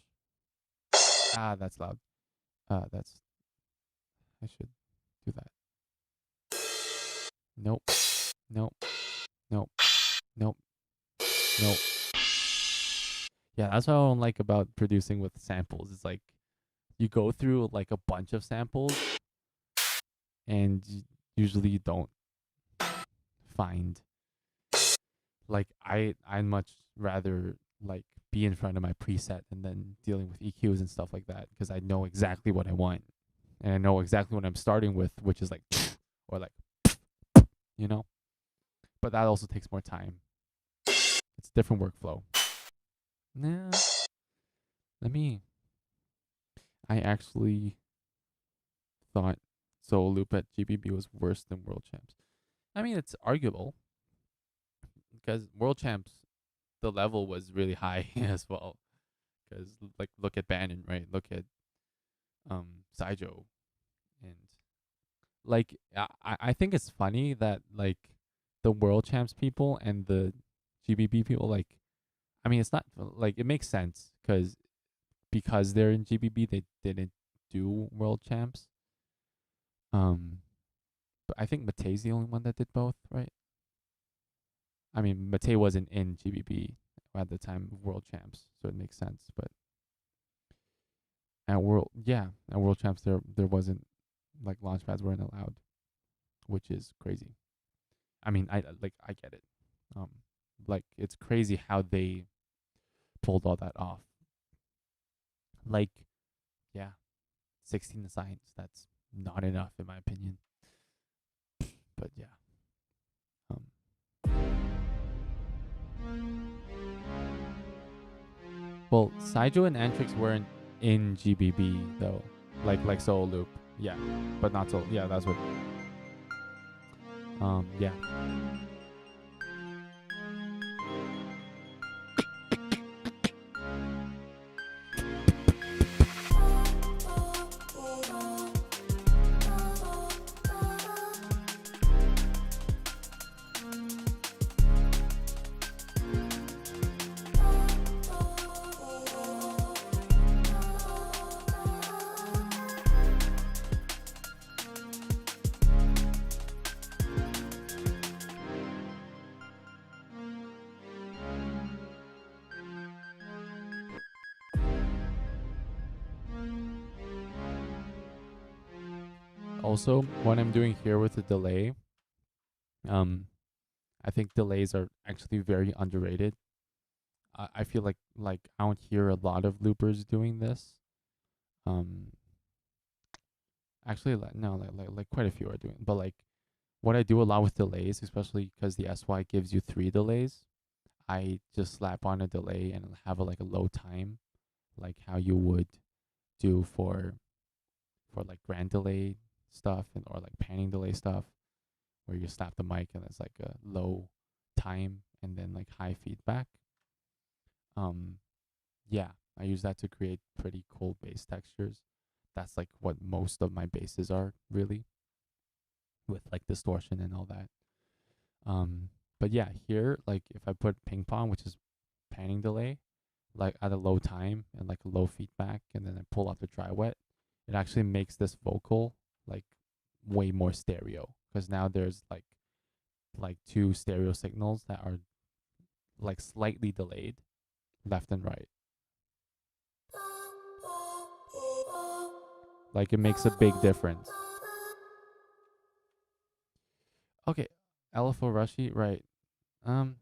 Speaker 1: Ah, that's loud. That's I should do that. Nope. Nope. Nope. Nope. Nope. Yeah, that's what I don't like about producing with samples. It's like you go through like a bunch of samples, and usually you don't find like I'd much rather like be in front of my preset and then dealing with EQs and stuff like that, because I know exactly what I want, and I know exactly what I'm starting with, which is like or like you know. but that also takes more time. It's a different workflow. Nah, let me. I actually thought Solo Loop at GBB was worse than World Champs. I mean, it's arguable because World Champs, the level was really high as well. Because like, look at Bannon, right? Look at Saijo, and like I think it's funny that like the World Champs people and the GBB people, like, I mean, it's not like, it makes sense because they're in GBB, they didn't do World Champs. But I think Mate's the only one that did both, right? I mean, Mate wasn't in GBB at the time of World Champs, so it makes sense. But at World Champs, there wasn't, like, launch pads weren't allowed, which is crazy. I mean, I get it. Like, it's crazy how they pulled all that off. Like, yeah, 16 assigns. That's not enough in my opinion. But yeah. Well, Saijo and Antrix weren't in GBB though, like Solo Loop. Yeah, but not Solo. Yeah, that's what. Yeah. Also, what I'm doing here with the delay, I think delays are actually very underrated. I feel like I don't hear a lot of loopers doing this. Um, Actually, no, like quite a few are doing, but like what I do a lot with delays, especially because the SY gives you 3 delays, I just slap on a delay and have like a low time, like how you would do for like grand delay stuff and or like panning delay stuff, where you slap the mic and it's like a low time and then like high feedback. Yeah, I use that to create pretty cool bass textures. That's like what most of my basses are, really, with like distortion and all that. But yeah, here, like if I put ping pong, which is panning delay, like at a low time and like a low feedback, and then I pull out the dry wet, it actually makes this vocal like way more stereo, because now there's like 2 stereo signals that are like slightly delayed, left and right. Like, it makes a big difference. Okay, LFO Rushy, right? Um,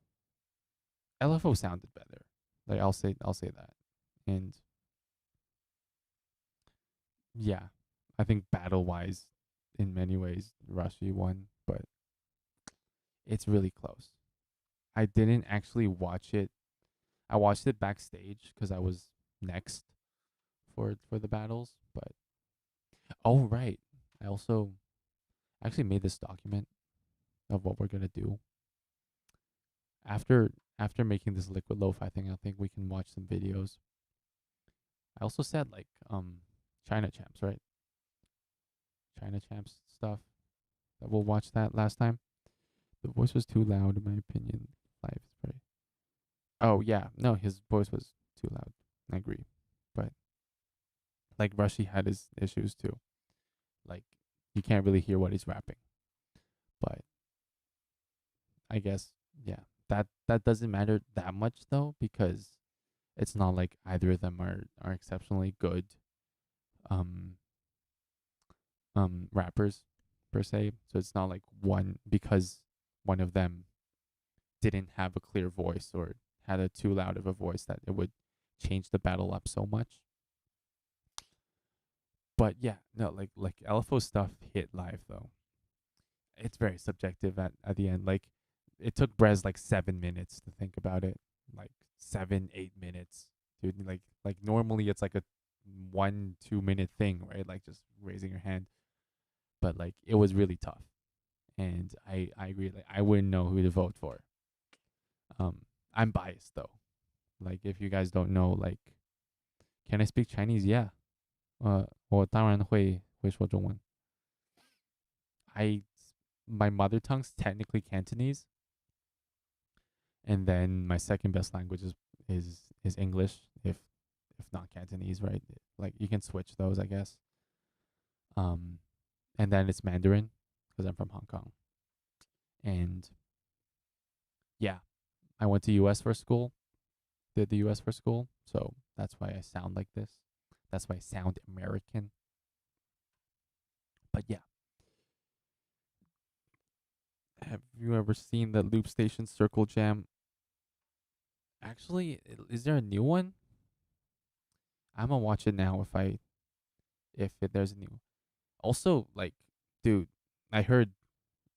Speaker 1: LFO sounded better. Like, I'll say that. And yeah, I think battle wise, in many ways, Rushy won, but it's really close. I didn't actually watch it. I watched it backstage because I was next for the battles. But oh right, I also actually made this document of what we're gonna do after making this liquid lo-fi thing. I think we can watch some videos. I also said like China Champs, right? China Champs stuff. That we'll watch that last time. The voice was too loud in my opinion. Live is very. Oh yeah, no, his voice was too loud. I agree, but like Rushy had his issues too. Like, you can't really hear what he's rapping. But I guess yeah, that doesn't matter that much though, because it's not like either of them are exceptionally good um rappers per se. So it's not like one, because one of them didn't have a clear voice or had a too loud of a voice, that it would change the battle up so much. But yeah, no, like LFO stuff hit live though. It's very subjective at the end. Like it took Brez like 7 minutes to think about it, like 7, 8 minutes, dude. Like normally it's like a 1, 2 minute thing, right? Like just raising your hand, but like it was really tough, and I agree. Like I wouldn't know who to vote for. I'm biased though. Like if you guys don't know, like, can I speak Chinese? Yeah. 我当然会说中文. My mother tongue's technically Cantonese, and then my second best language is English, if not Cantonese, right? Like you can switch those, I guess. And then it's Mandarin because I'm from Hong Kong, and yeah, I went to U.S. for school, did the U.S. for school, so that's why I sound like this. That's why I sound American. But yeah. Have you ever seen the Loop Station Circle Jam? Actually, is there a new one? I'm gonna watch it now if there's a new. Also, like, dude, I heard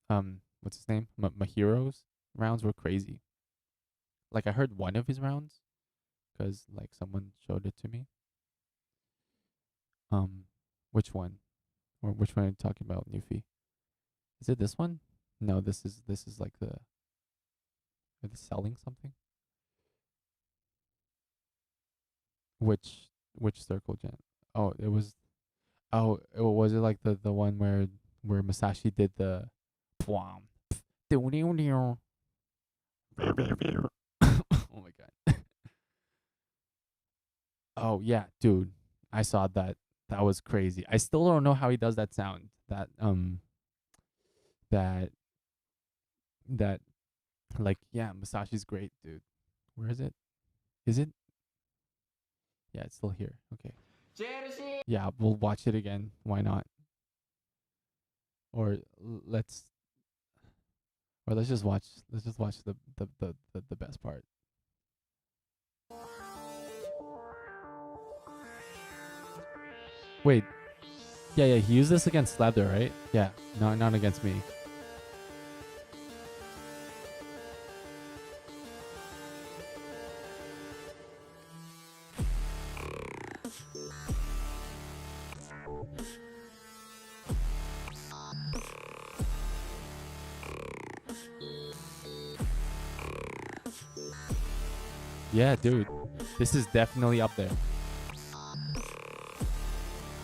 Speaker 1: what's his name? Mahiro's rounds were crazy. Like I heard one of his rounds, cause like someone showed it to me. Which one? Or which one are you talking about, Newfie? Is it this one? No, this is like are they selling something? Which circle jam? Oh, it was. Oh, was it like the one where Masashi did the, oh my god. Oh yeah, dude, I saw that. That was crazy. I still don't know how he does that sound. That like, yeah, Masashi's great, dude. Where is it? Is it? Yeah, it's still here. Okay. Yeah, we'll watch it again. Why not? Or let's just watch the best part. Wait. Yeah, he used this against Slather, right? Yeah, not against me. Yeah, dude. This is definitely up there.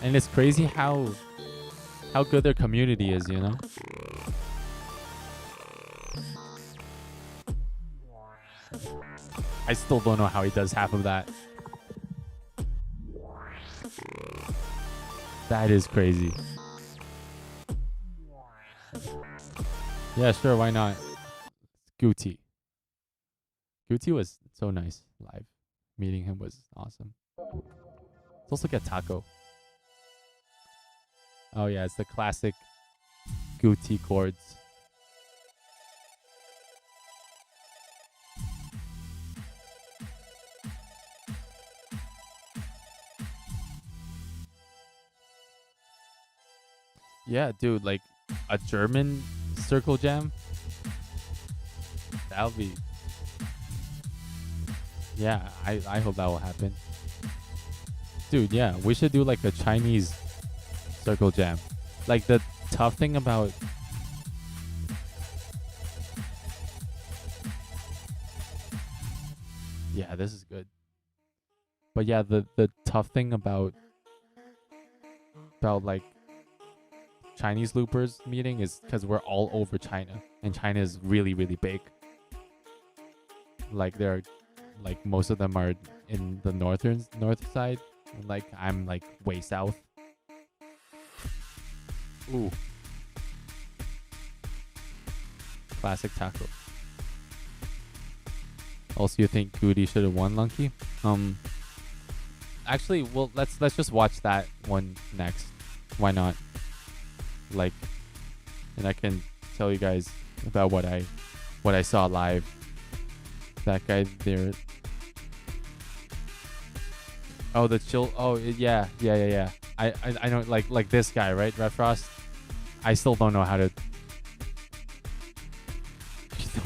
Speaker 1: And it's crazy how good their community is, you know? I still don't know how he does half of that. That is crazy. Yeah, sure, why not? Gucci. Gucci was so nice live. Meeting him was awesome. Let's also get Taco. Oh yeah, it's the classic Gucci chords. Yeah, dude, like a German circle jam. That'll be. Yeah, I hope that will happen. Dude, yeah, we should do like a Chinese circle jam. Like the tough thing about yeah, this is good. But yeah, the tough thing about like Chinese loopers meeting is because we're all over China, and China is really big. Like they're like most of them are in the north side, and like I'm like way south. Ooh. Classic Taco. Also, you think Goody should have won, Lunky? Actually, well, let's just watch that one next. Why not? Like, and I can tell you guys about what I saw live. That guy there. Oh, the chill. Oh, yeah. I know, like this guy, right, Red Frost. I still don't know how to.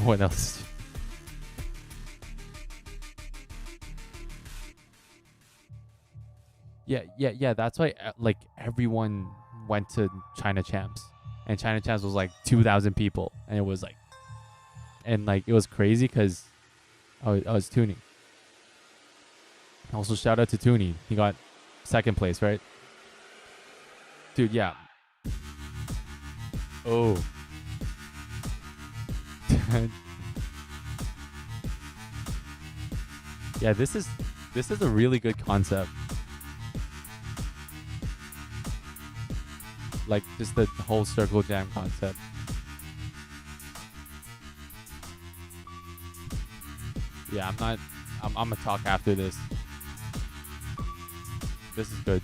Speaker 1: What else? Yeah. That's why like everyone went to China Champs, and China Champs was like 2,000 people, and it was like, it was crazy because I was tuning. Also, shout out to Toonie. He got second place, right? Dude, yeah. Oh. Yeah, this is a really good concept. Like just the whole circle jam concept. Yeah, I'm gonna talk after this. This is good.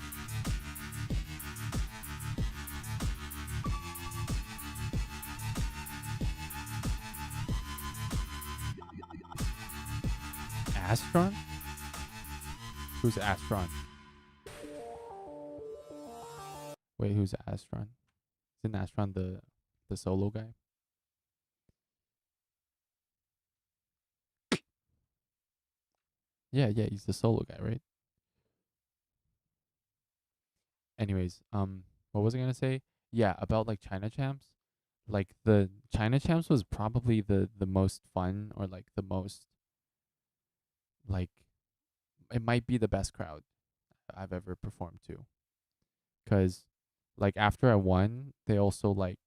Speaker 1: Astron? Who's Astron? Wait, who's Astron? Isn't Astron the solo guy? Yeah, he's the solo guy, right? Anyways, what was I gonna say? Yeah, about like China Champs. Like the China Champs was probably the most fun, or like the most, like, it might be the best crowd I've ever performed to. Cause like after I won, they also like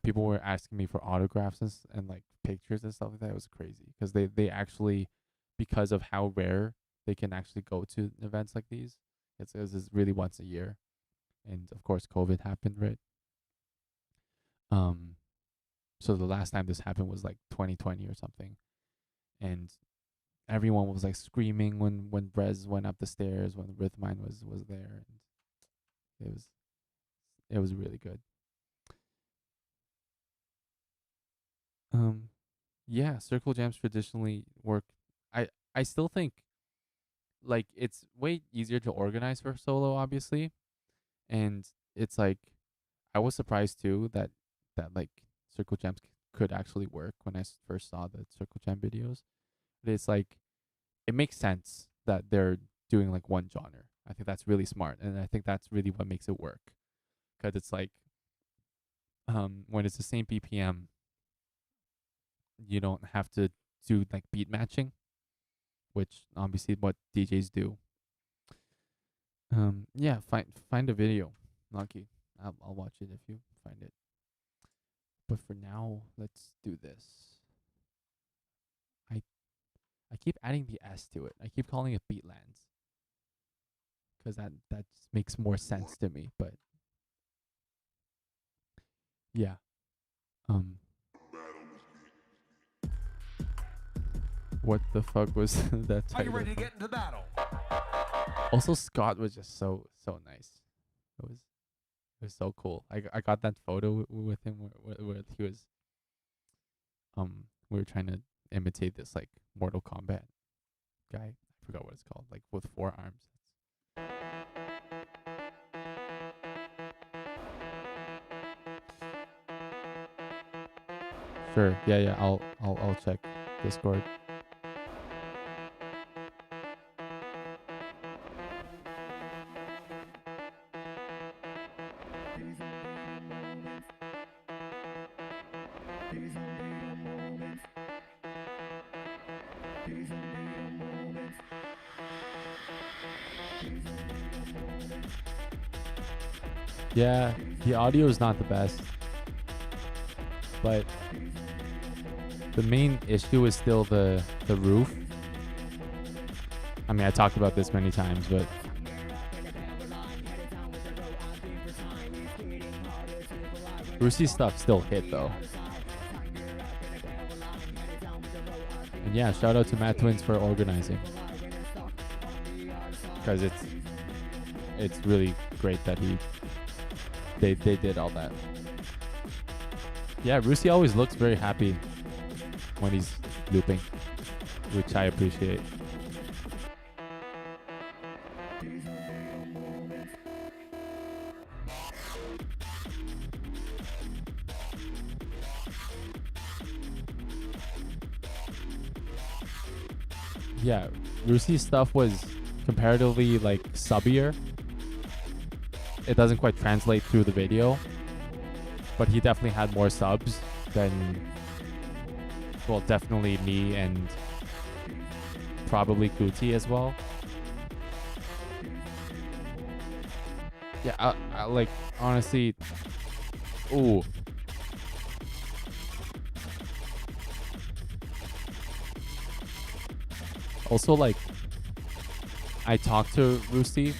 Speaker 1: people were asking me for autographs and like pictures and stuff like that. It was crazy because they actually, because of how rare they can actually go to events like these, it's really once a year, and of course COVID happened, right? Um, so the last time this happened was like 2020 or something, and everyone was like screaming when Brez went up the stairs, when Rhythmine was there, and it was really good. Yeah, circle jams traditionally work. I still think like it's way easier to organize for solo, obviously, and it's like I was surprised too that like circle jams could actually work when I first saw the circle jam videos. But it's like it makes sense that they're doing like one genre. I think that's really smart, and I think that's really what makes it work. Because it's like when it's the same BPM, you don't have to do like beat matching, which obviously what DJs do. Yeah, find a video, Lucky. I'll watch it if you find it. But for now, let's do this. I keep adding the S to it. I keep calling it Beatlands because that just makes more sense to me. But yeah, um, what the fuck was that title?
Speaker 3: Are you ready to get into battle?
Speaker 1: Also, Scott was just so nice. It was so cool. I got that photo with him where he was we were trying to imitate this like Mortal Kombat guy. I forgot what it's called, like with 4 arms. Sure. Yeah. I'll check Discord. Yeah, the audio is not the best, but the main issue is still the roof. I mean, I talked about this many times, but Brucey's stuff still hit though. And yeah, shout out to Matt Twins for organizing, because it's really great that they did all that. Yeah, Brucey always looks very happy when he's looping, which I appreciate. yeah, Rusi's stuff was comparatively like subbier. It doesn't quite translate through the video, but he definitely had more subs than, well, definitely me and probably Guti as well. Yeah, I like, honestly, ooh. Also, like, I talked to Rusi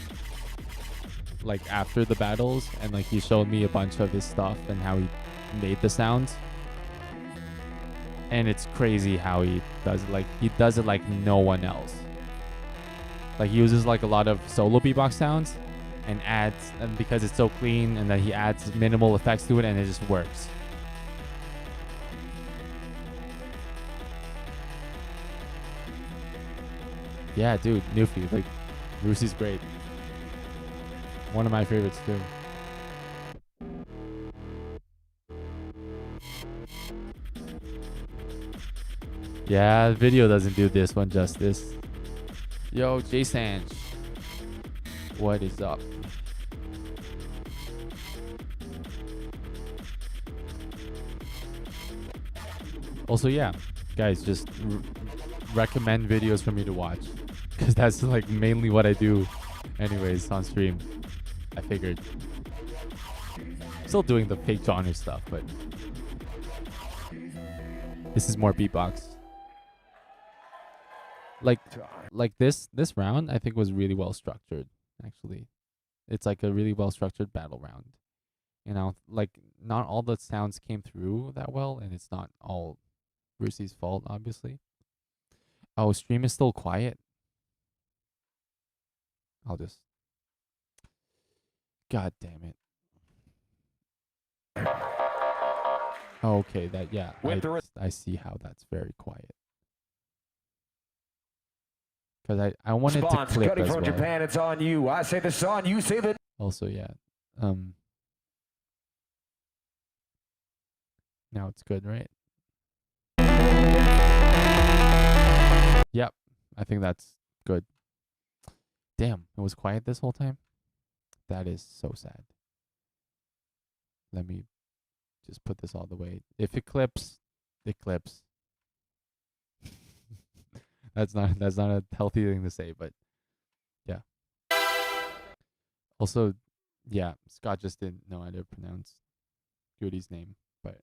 Speaker 1: like after the battles, and like he showed me a bunch of his stuff and how he made the sounds. And it's crazy how he does it. Like, he does it like no one else. Like, he uses like a lot of solo beatbox sounds and adds, and because it's so clean, and then he adds minimal effects to it, and it just works. Yeah, dude, Newfie, like, Rusi's great. One of my favorites too. Yeah, the video doesn't do this one justice. Yo, J-Sanch. What is up? Also, yeah, guys, just recommend videos for me to watch, because that's like mainly what I do anyways on stream. I figured. Still doing the fake genre stuff, but this is more beatbox. Like this round, I think was really well structured. Actually, it's like a really well structured battle round. You know, like not all the sounds came through that well, and it's not all Rusi's fault, obviously. Oh, stream is still quiet. I'll just. God damn it. Oh, okay, that, yeah, I see how that's very quiet. Because I wanted to clip as well.
Speaker 3: Japan, it's on you. I say the song, you say the.
Speaker 1: Also, yeah. Now it's good, right? Yep, I think that's good. Damn, it was quiet this whole time. That is so sad. Let me just put this all the way. If it clips, it clips. That's not a healthy thing to say, but yeah. Also, yeah, Scott just didn't know how to pronounce Goody's name, but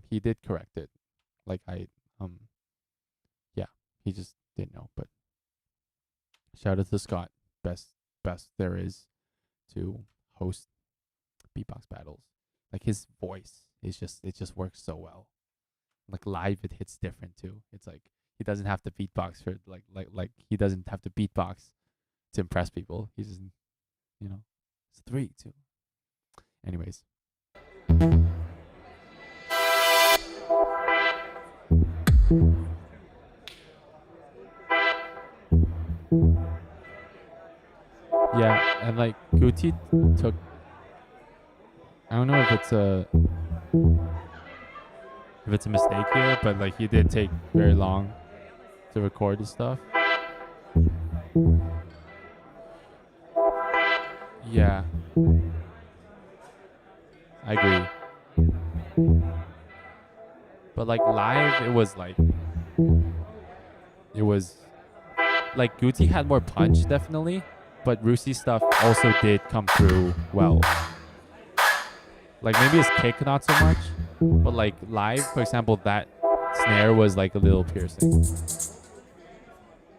Speaker 1: he did correct it. Like yeah, he just didn't know. But shout out to Scott, best there is to host beatbox battles. Like, his voice is it just works so well. Like, live it hits different too. It's like he doesn't have to beatbox for like he doesn't have to beatbox to impress people. He's just, you know, it's 3, 2. Anyways. Yeah, and like Guti took, I don't know if it's a mistake here, but like he did take very long to record his stuff. Yeah, I agree. But like live, it was like Guti had more punch, definitely, but Rusi's stuff also did come through well. Like, maybe his kick not so much, but like live, for example, that snare was like a little piercing.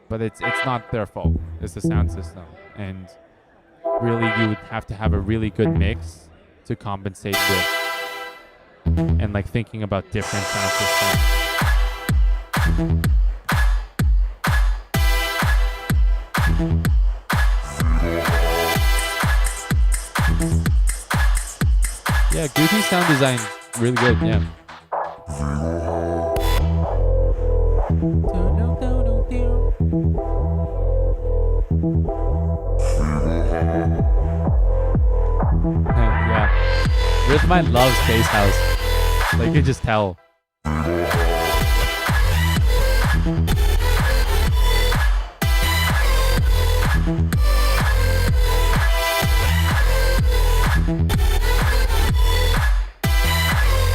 Speaker 1: But it's not their fault. It's the sound system, and really you would have to have a really good mix to compensate with, and like thinking about different sound systems. Yeah, Goofy sound design really good, yeah. Yeah. Rhythmine loves bass house. Like, you can just tell.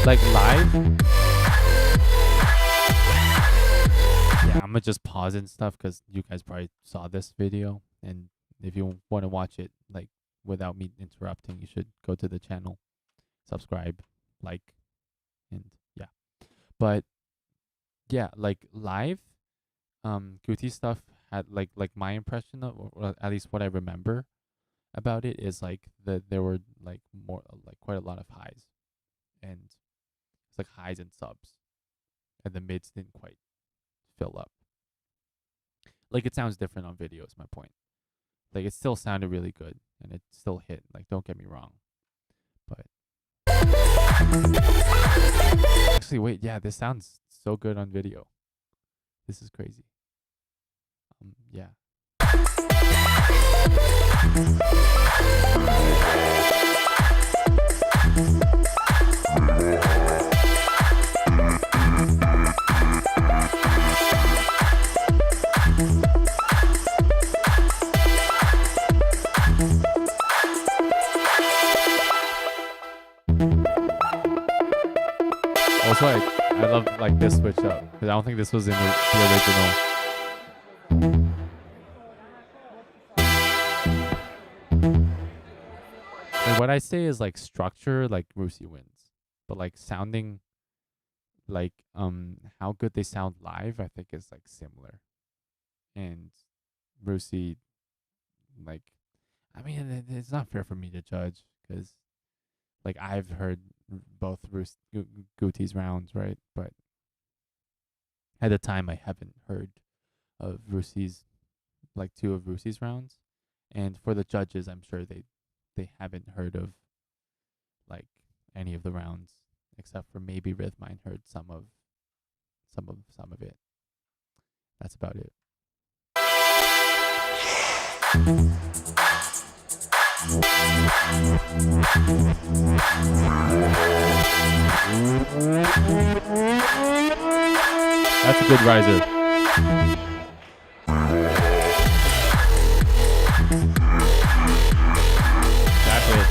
Speaker 1: Like live. Yeah, I'm gonna just pause and stuff because you guys probably saw this video, and if you want to watch it like without me interrupting, you should go to the channel, subscribe, like, and yeah. But yeah, like live, Gucci stuff had like my impression of, or at least what I remember about it is like there were like more like quite a lot of highs, and it's like highs and subs, and the mids didn't quite fill up. Like it sounds different on video is my point. Like it still sounded really good and it still hit. Like don't get me wrong. But actually wait, yeah, this sounds so good on video. This is crazy. Yeah. Also, I love like this switch up because I don't think this was in the original. And what I say is like structure, like Rusi wins, but like sounding, like how good they sound live, I think is like similar. And Rusi, like, I mean, it's not fair for me to judge because, like, I've heard both Guti's rounds, right? But at the time, I haven't heard of Rusi's, like, 2 of Rusi's rounds. And for the judges, I'm sure they haven't heard of, like, any of the rounds except for maybe Rhythmine heard some of it. That's about it. That's a good riser. That's it.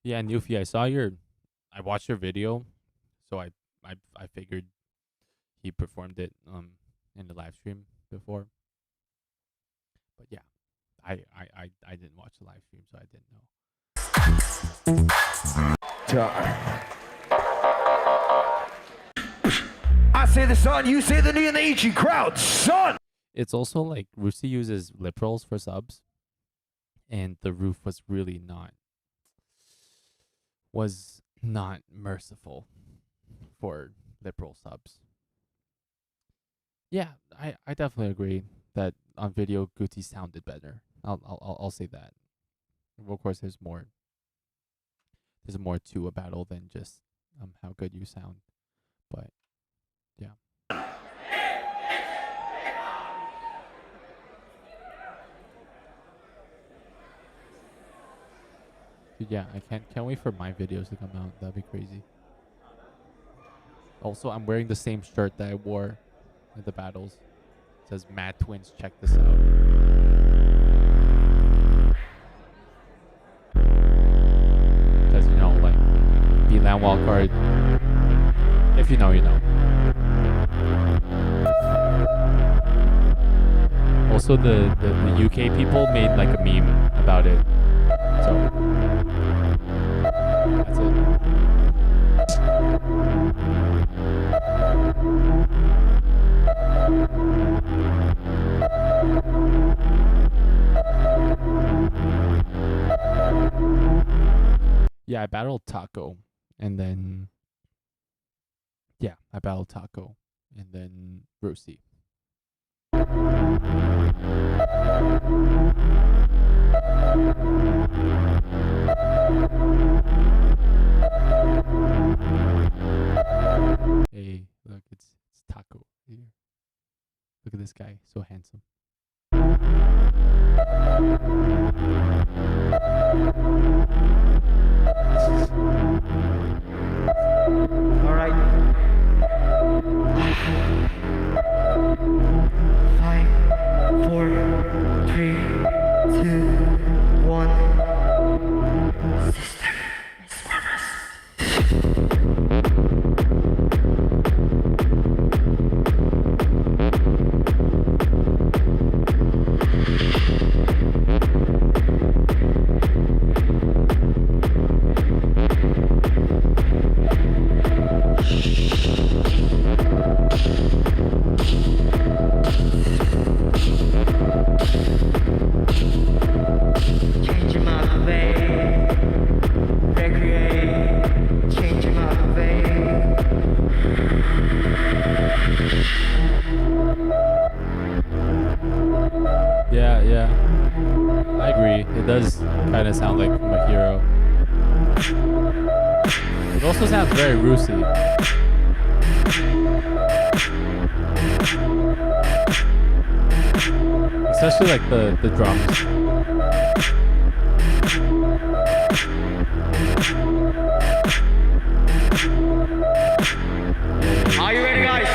Speaker 1: Yeah, Newfie, I watched your video, so I figured he performed it in the live stream before. But yeah, I didn't watch the live stream, so I didn't know.
Speaker 3: I say the son, you say the knee in the Ichi crowd, son!
Speaker 1: It's also like Rusi uses lip rolls for subs, and the roof was not merciful for lip roll subs. Yeah, I definitely agree that on video Guti sounded better. I'll say that. Well, of course, there's more to a battle than just how good you sound, but yeah. Dude, yeah, I can't wait for my videos to come out. That'd be crazy. Also, I'm wearing the same shirt that I wore at the battles. It says Mad Twins, check this out. Because, you know, like, VLAN wildcard. If you know, you know. Also, the UK people made like a meme about it. So, that's it. Yeah, I battled Taco, and then I battled Taco, and then Rusi. Hey, look, it's Taco here. Look at this guy, so handsome. does kind of sound like Mahiro. It also sounds very Roosy. Especially like the drums.
Speaker 3: Are you ready, guys?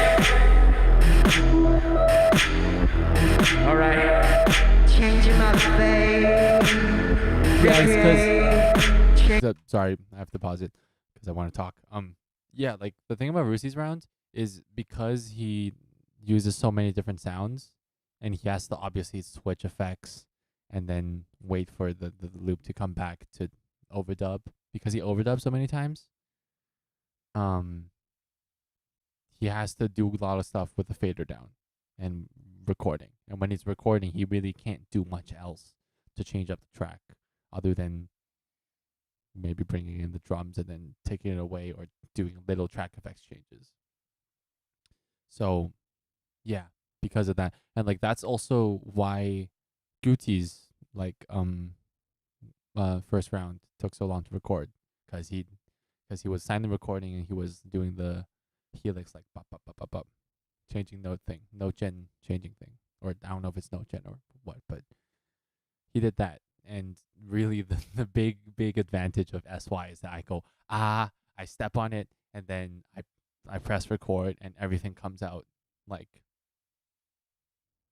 Speaker 3: All right. Changing my face.
Speaker 1: Sorry, I have to pause it because I want to talk. Yeah, like the thing about Roosy's round is because he uses so many different sounds, and he has to obviously switch effects and then wait for the loop to come back to overdub because he overdubs so many times. He has to do a lot of stuff with the fader down and recording. And when he's recording, he really can't do much else to change up the track other than maybe bringing in the drums and then taking it away or doing little track effects changes. So, yeah, because of that. And like that's also why Guti's like first round took so long to record because he was silent recording and he was doing the helix like bop, bop, bop, bop, bop, changing note gen changing thing, or I don't know if it's note gen or what, but he did that. And really the big advantage of SY is that I go I step on it and then I press record and everything comes out like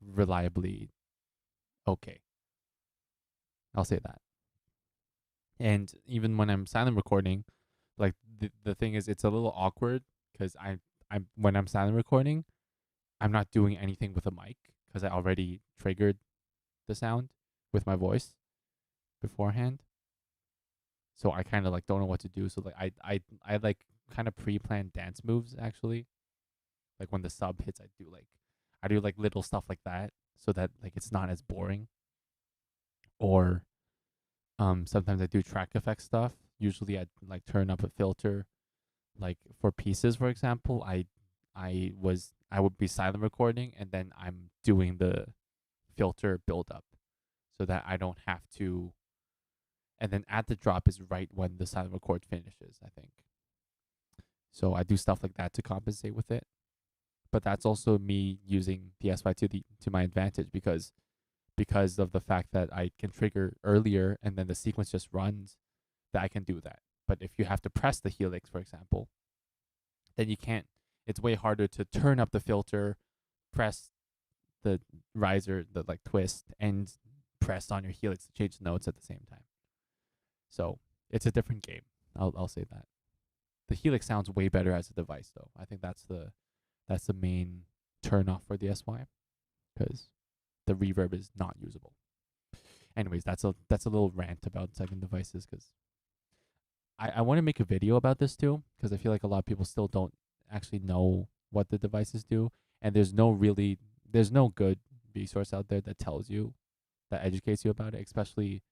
Speaker 1: reliably okay. I'll say that. And even when I'm silent recording, like the thing is it's a little awkward because I'm when I'm silent recording, I'm not doing anything with a mic because I already triggered the sound with my voice beforehand. So I kind of like don't know what to do. So like I like kind of pre-planned dance moves actually. Like when the sub hits, I do like little stuff like that so that like it's not as boring. Or sometimes I do track effect stuff. Usually I like turn up a filter. Like for pieces, for example, I would be silent recording and then I'm doing the filter build up so that I don't have to. And then at the drop is right when the silent record finishes, I think. So I do stuff like that to compensate with it. But that's also me using the SY to my advantage because of the fact that I can trigger earlier and then the sequence just runs, that I can do that. But if you have to press the helix, for example, then you can't. It's way harder to turn up the filter, press the riser, the like twist, and press on your helix to change notes at the same time. So it's a different game. I'll say that. The helix sounds way better as a device, though. I think that's the main turn off for the SY, because the reverb is not usable. Anyways, that's a little rant about second devices, because I want to make a video about this too, because I feel like a lot of people still don't actually know what the devices do, and there's no good resource out there that tells you, that educates you about it. Especially,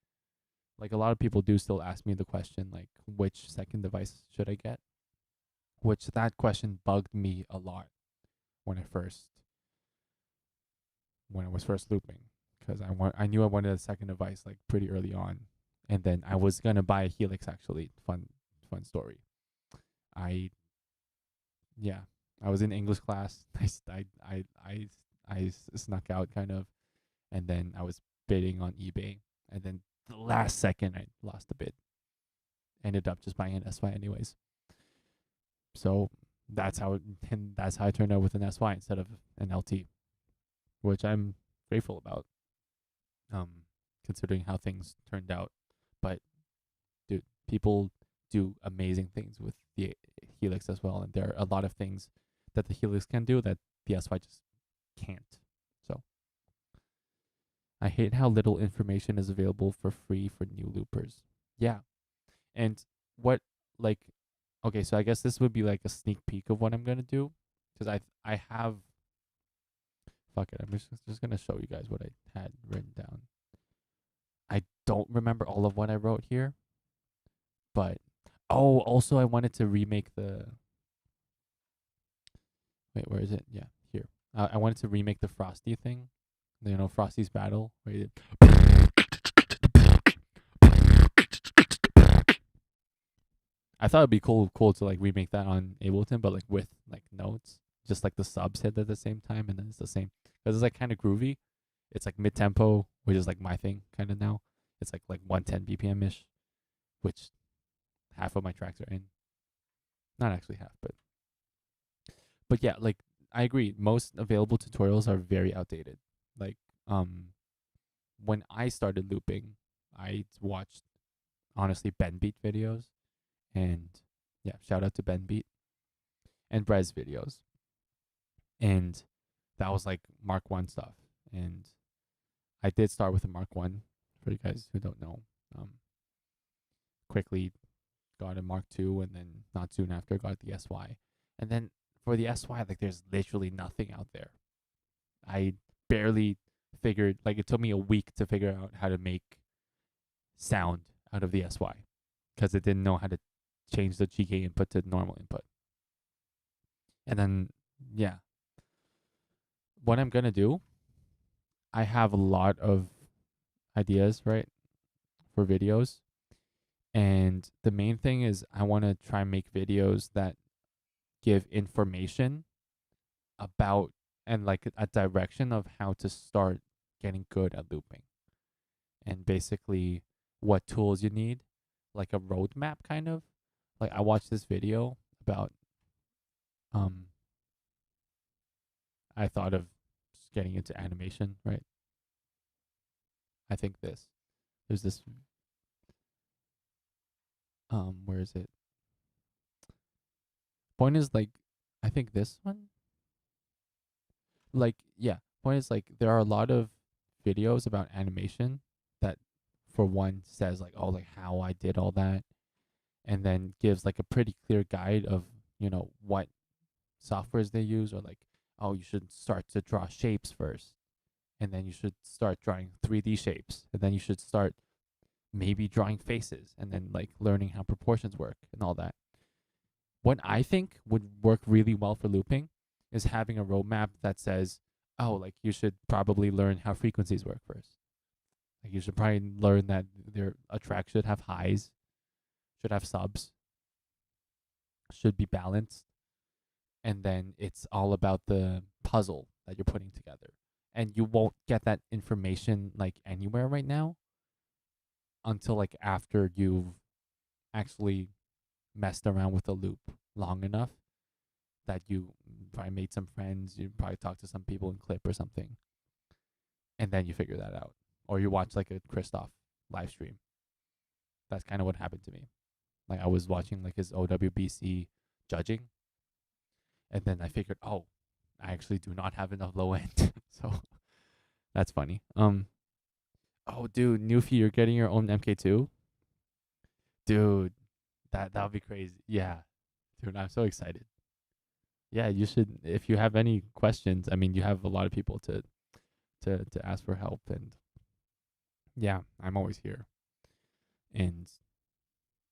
Speaker 1: like a lot of people do still ask me the question like, which second device should I get? Which that question bugged me a lot when I was first looping, because I knew I wanted a second device like pretty early on, and then I was gonna buy a Helix actually. Fun story. I was in English class. I snuck out kind of, and then I was bidding on eBay, and then the last second I lost the bid. Ended up just buying an SY anyways. So that's how I turned out with an SY instead of an LT, which I'm grateful about, considering how things turned out. But dude, people do amazing things with the Helix as well, and there are a lot of things that the Helix can do that the SY just can't. So I hate how little information is available for free for new loopers. Yeah. And what, like, okay, so I guess this would be like a sneak peek of what I'm gonna do, because I have, fuck it, I'm just gonna show you guys what I had written down. I don't remember all of what I wrote here, but also I wanted to remake the, wait, where is it? Yeah, here. I wanted to remake the Frosty thing, Frosty's battle, where he did I thought it'd be cool to like remake that on Ableton, but like with like notes, just like the subs hit at the same time, and then it's the same because it's like kind of groovy. It's like mid tempo, which is like my thing kind of now. It's like 110 BPM ish, which half of my tracks are in. Not actually half, but yeah, like I agree. Most available tutorials are very outdated. Like when I started looping, I watched honestly Ben Beat videos, and yeah, shout out to Ben Beat and Brez videos, and that was like Mark One stuff. And I did start with a Mark One for you guys who don't know. Quickly got a Mark Two, and then not soon after got the SY, and then for the SY, like there's literally nothing out there. I barely figured, like it took me a week to figure out how to make sound out of the SY because it didn't know how to change the GK input to normal input. And then, yeah, what I'm going to do, I have a lot of ideas, right, for videos. And the main thing is I want to try and make videos that give information about and like a direction of how to start getting good at looping, and basically what tools you need, like a roadmap kind of. Like I watched this video about I thought of just getting into animation, right? I think there's this where is it? Point is like I think this one. Like yeah, point is like there are a lot of videos about animation that for one says like, oh, like how I did all that, and then gives like a pretty clear guide of, what softwares they use, or like, oh, you should start to draw shapes first, and then you should start drawing 3D shapes, and then you should start maybe drawing faces, and then like learning how proportions work and all that. What I think would work really well for looping is having a roadmap that says, oh, like you should probably learn how frequencies work first. Like you should probably learn that a track should have highs, should have subs, should be balanced, and then it's all about the puzzle that you're putting together. And you won't get that information like anywhere right now until like after you've actually messed around with the loop long enough that you probably made some friends, you probably talked to some people in Clip or something, and then you figure that out. Or you watch like a Christoph live stream. That's kind of what happened to me. Like I was watching like his OWBC judging, and then I figured, oh, I actually do not have enough low end. So that's funny. Oh dude, Newfie, you're getting your own MK2? Dude, that would be crazy. Yeah. Dude, I'm so excited. Yeah, you should, if you have any questions, I mean you have a lot of people to ask for help, and yeah, I'm always here. And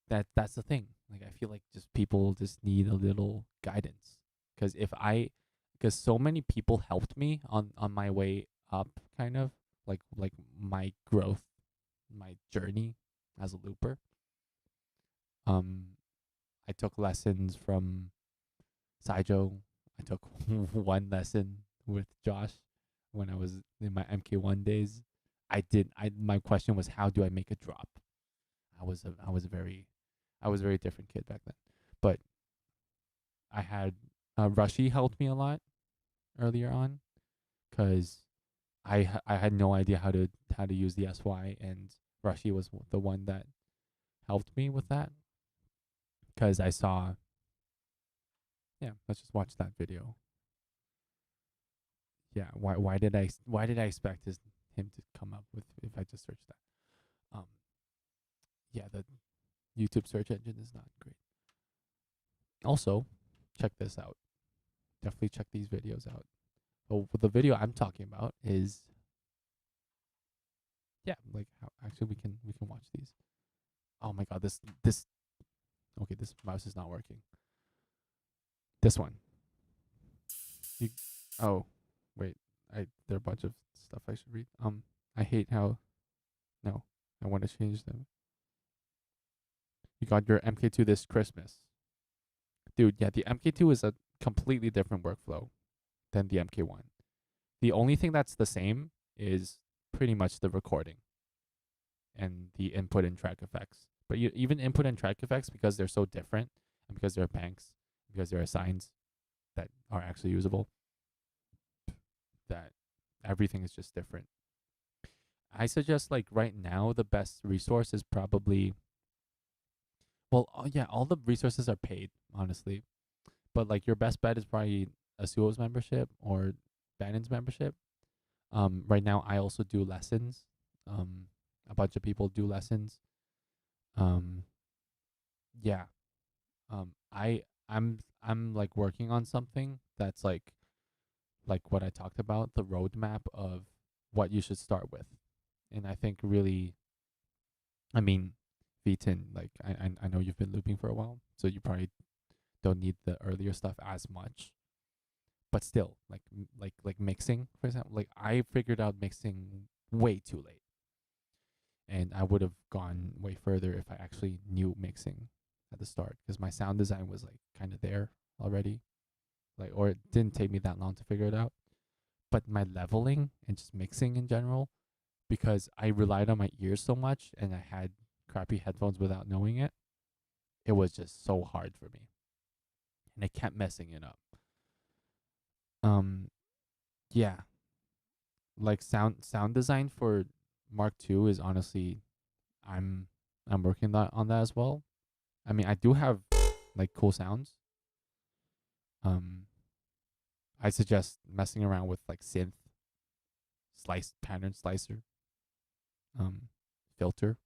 Speaker 1: that's the thing. Like I feel like just people just need a little guidance. Because so many people helped me on my way up, kind of like my growth, my journey as a looper. I took lessons from Saijo. I took one lesson with Josh when I was in my MK1 days. My question was, how do I make a drop? I was a very different kid back then. But I had Rushy helped me a lot earlier on, because I had no idea how to use the SY, and Rushy was the one that helped me with that, because I saw. Yeah, let's just watch that video. Yeah, why did I expect him to come up with, if I just search that? Yeah, the YouTube search engine is not great. Also, check this out. Definitely check these videos out. So the video I'm talking about is, yeah, like how actually we can watch these. Oh my god, this okay, this mouse is not working. This one. Oh, wait. There are a bunch of stuff I should read. I hate how. No, I want to change them. You got your MK2 this Christmas. Dude, yeah, the MK2 is a completely different workflow than the MK1. The only thing that's the same is pretty much the recording and the input and track effects. But even input and track effects, because they're so different and because they're banks, because there are signs that are actually usable, that everything is just different. I suggest, like, right now, the best resource is probably, well, yeah, all the resources are paid, honestly. But like your best bet is probably Asuo's membership or Bannon's membership. Right now I also do lessons. A bunch of people do lessons. Um, yeah. I'm like working on something that's like what I talked about, the roadmap of what you should start with. And I think really, I mean, V10, like I know you've been looping for a while, so you probably don't need the earlier stuff as much. But still, like mixing, for example, like I figured out mixing way too late, and I would have gone way further if I actually knew mixing at the start, because my sound design was like kind of there already, like, or it didn't take me that long to figure it out. But my leveling and just mixing in general, because I relied on my ears so much and I had crappy headphones without knowing it, it was just so hard for me, and I kept messing it up. Um, yeah, like sound design for Mark II is honestly, I'm I'm working on that as well. I mean, I do have like cool sounds. Um, I suggest messing around with like synth, slice pattern slicer, um, filter,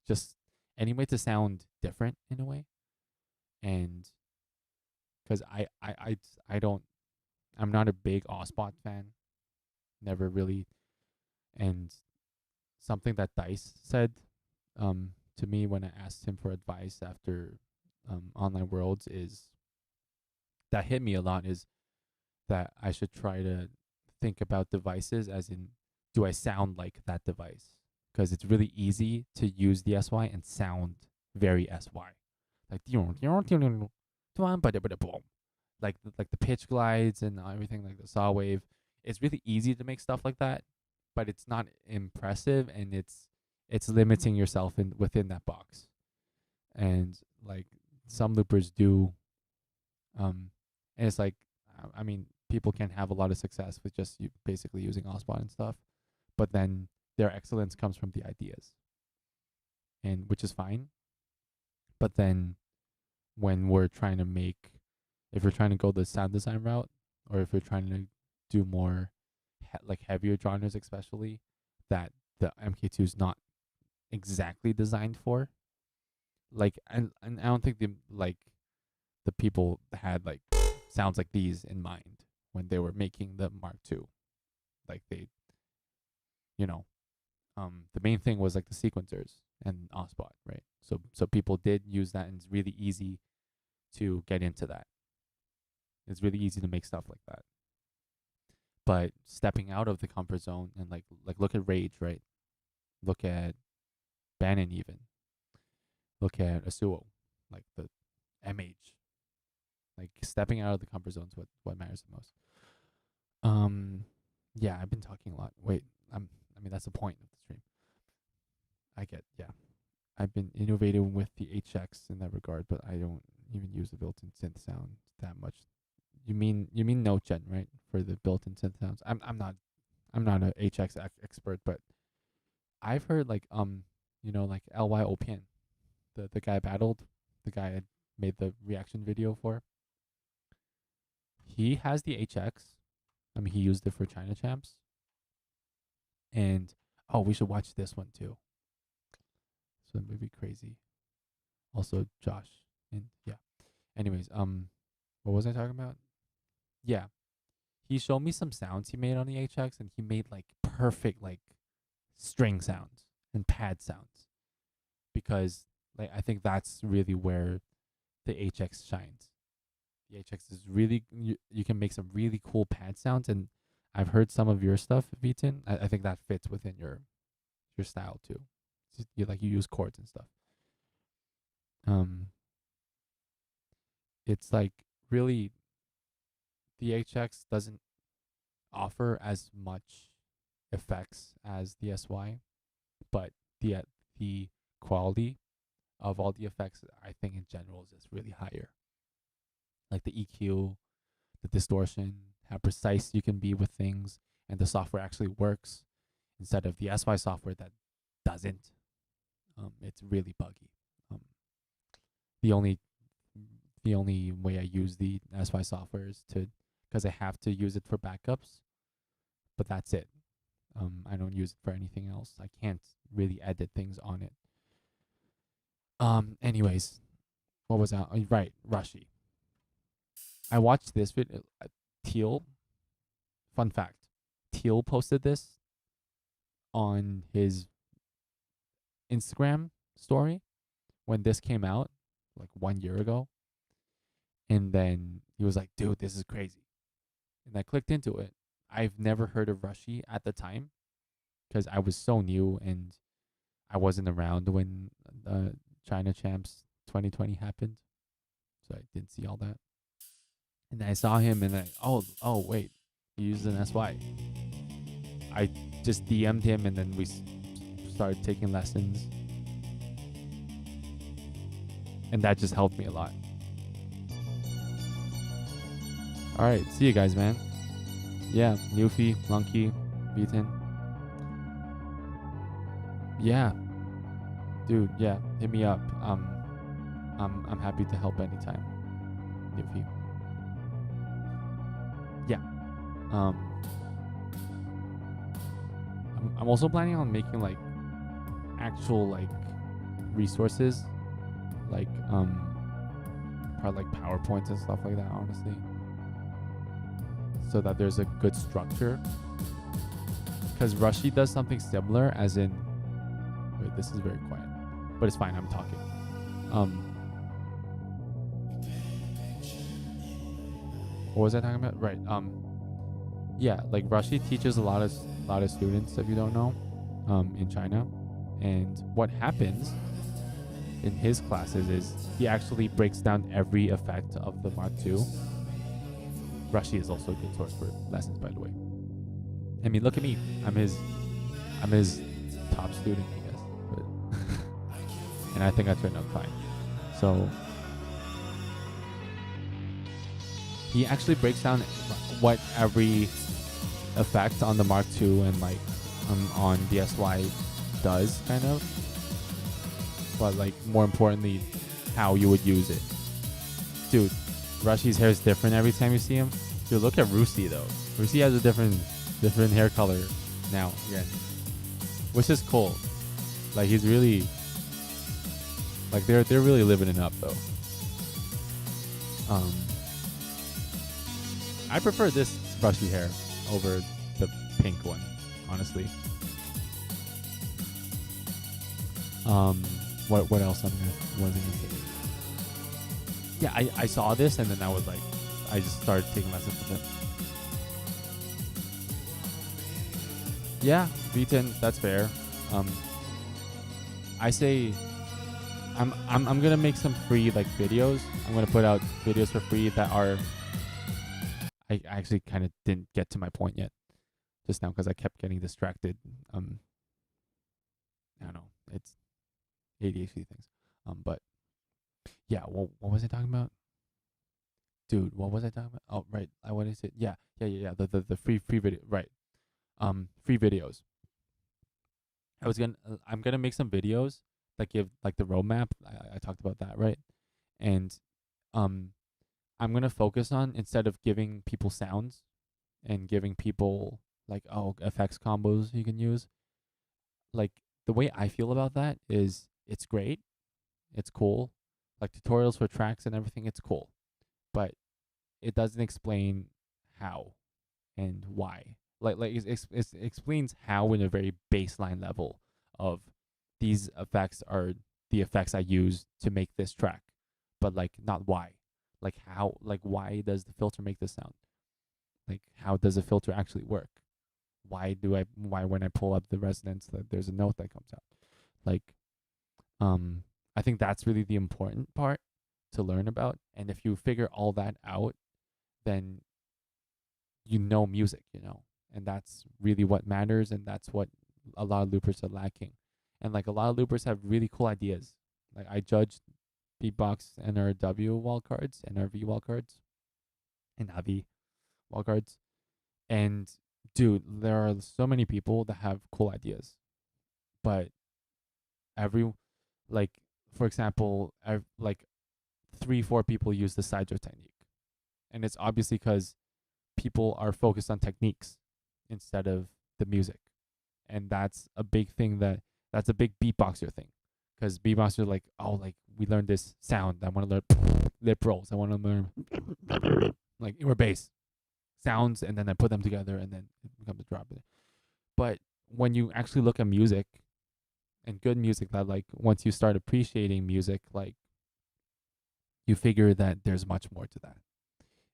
Speaker 1: just any way to sound different in a way. And because I don't, I'm not a big Osbot fan, never really. And something that Dice said to me when I asked him for advice after Online Worlds is that hit me a lot, is that I should try to think about devices as in, do I sound like that device? Because it's really easy to use the SY and sound very SY, like like the pitch glides and everything, like the saw wave. It's really easy to make stuff like that, but it's not impressive, and it's limiting yourself in within that box. And like some loopers do, and it's like, I mean, people can have a lot of success with just basically using Osbot and stuff, but then their excellence comes from the ideas, and which is fine. But then when we're trying to make, if we're trying to go the sound design route, or if we're trying to do more like heavier genres, especially that the MK2 is not exactly designed for, like, and I don't think the people had like sounds like these in mind when they were making the Mark II. Like they, you know, the main thing was like the sequencers and Osbot, right? So people did use that, and it's really easy to get into that. It's really easy to make stuff like that. But stepping out of the comfort zone and like look at Rage, right? Look at Bannon, even look at Asuo, like the MH. Like stepping out of the comfort zone is what matters the most. Yeah, I've been talking a lot. Wait, I mean that's the point of the stream. I get, yeah. I've been innovating with the HX in that regard, but I don't even use the built-in synth sound that much. You mean NoteGen, right? For the built-in synth sounds. I'm not a HX expert, but I've heard like like LYOPN, the guy I battled, the guy I made the reaction video for. He has the HX. I mean, he used it for China Champs. And oh, we should watch this one too. So it would be crazy. Also, Josh, and yeah. Anyways, what was I talking about? Yeah, he showed me some sounds he made on the HX, and he made like perfect like string sounds and pad sounds, because like I think that's really where the HX shines. The HX is really, you can make some really cool pad sounds, and I've heard some of your stuff, Vitin. I think that fits within your style too. You use chords and stuff. Um, it's like really the HX doesn't offer as much effects as the SY, but the quality of all the effects, I think in general, is just really higher. Like the EQ, the distortion, how precise you can be with things, and the software actually works instead of the SY software that doesn't. It's really buggy. Um, the only the only way I use the SY software is to because I have to use it for backups, but that's it. I don't use it for anything else. I can't really edit things on it. Anyways, what was that? Right, Rushy. I watched this video. Teal. Fun fact: Teal posted this on his Instagram story when this came out, like 1 year ago. And then he was like, "Dude, this is crazy." And I clicked into it. I've never heard of Rushy at the time because I was so new and I wasn't around when China Champs 2020 happened, so I didn't see all that. And I saw him, and oh wait, he used an SY. I just DM'd him, and then we started taking lessons, and that just helped me a lot. All right, see you guys, man. Yeah, Newfie, Monkey, Beaton. Yeah, dude. Yeah, hit me up. I'm happy to help anytime. Newfie. Yeah. Um, I'm also planning on making like actual like resources, like probably like PowerPoints and stuff like that. Honestly, so that there's a good structure. Because Rushy does something similar, as in, wait, this is very quiet, but it's fine. I'm talking. What was I talking about? Right. Yeah, like Rushy teaches a lot of students, if you don't know, in China, and what happens in his classes is he actually breaks down every effect of the Mark II. Rushy is also a good source for lessons, by the way. I mean, look at me. I'm his top student, I guess, but and I think I turned out fine. So he actually breaks down what every effect on the Mark II and like on the SY does, kind of, but like more importantly, how you would use it. Dude, Rushy's hair is different every time you see him. Dude, look at Rusi though. Rusi has a different hair color now again, which is cool. Like he's really like they're really living it up though. I prefer this Rushy hair over the pink one, honestly. What else was I gonna say? Yeah, I saw this and then I was like, I just started taking lessons with it. Yeah, Beaton, that's fair. I say I'm gonna make some free like videos. I'm gonna put out videos for free that are. I actually kind of didn't get to my point yet, just now because I kept getting distracted. I don't know. It's ADHD things. But yeah. What was I talking about? Dude, what was I talking about? Oh, right. I wanted to say yeah. The free video, right? Free videos. I'm gonna make some videos that give like the roadmap. I talked about that, right? And I'm gonna focus on, instead of giving people sounds and giving people like effects combos you can use. Like the way I feel about that is it's great, it's cool, like tutorials for tracks and everything. It's cool, but it doesn't explain how and why. Like it explains how in a very baseline level of these effects are the effects I use to make this track, but like not why. Like how, like why does the filter make this sound? Like how does a filter actually work? Why when I pull up the resonance that there's a note that comes out? Like I think that's really the important part to learn about. And if you figure all that out, then you know music, and that's really what matters. And that's what a lot of loopers are lacking. And like a lot of loopers have really cool ideas. Like I judged Beatbox NRW wildcards, NRV wildcards, and Avi wildcards. And dude, there are so many people that have cool ideas, but every like for example, like 3-4 people use the Sidro technique, and it's obviously because people are focused on techniques instead of the music, and that's a big thing. That's a big beatboxer thing, because beatboxers are like, oh, like we learned this sound. I want to learn lip rolls. I want to learn like or bass sounds, and then I put them together, and then it becomes a drop. But when you actually look at music, and good music, that like once you start appreciating music, like you figure that there's much more to that.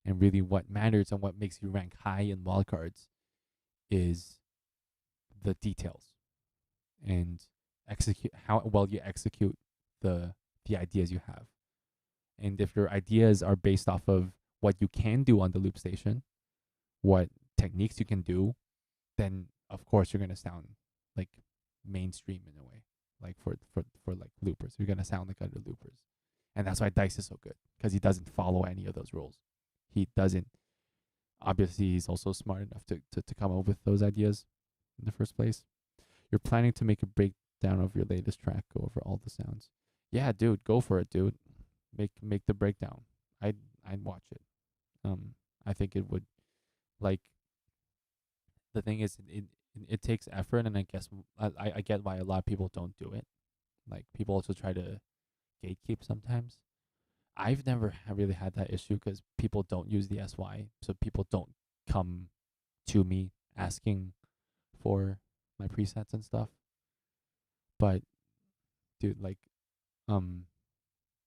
Speaker 1: And really what matters and what makes you rank high in wildcards is the details and how well you execute the ideas you have. And if your ideas are based off of what you can do on the loop station, what techniques you can do, then of course you're gonna sound like mainstream in a way, like for like loopers. You're gonna sound like other loopers, and that's why Dice is so good, because he doesn't follow any of those rules. He doesn't. Obviously, he's also smart enough to come up with those ideas in the first place. You're planning to make a breakdown of your latest track, go over all the sounds. Yeah, dude, go for it, dude. Make the breakdown. I'd watch it. I think it would, like, the thing is, it takes effort, and I guess I get why a lot of people don't do it. Like, people also try to gatekeep sometimes. I've never really had that issue because people don't use the SY, so people don't come to me asking for my presets and stuff. But dude, like,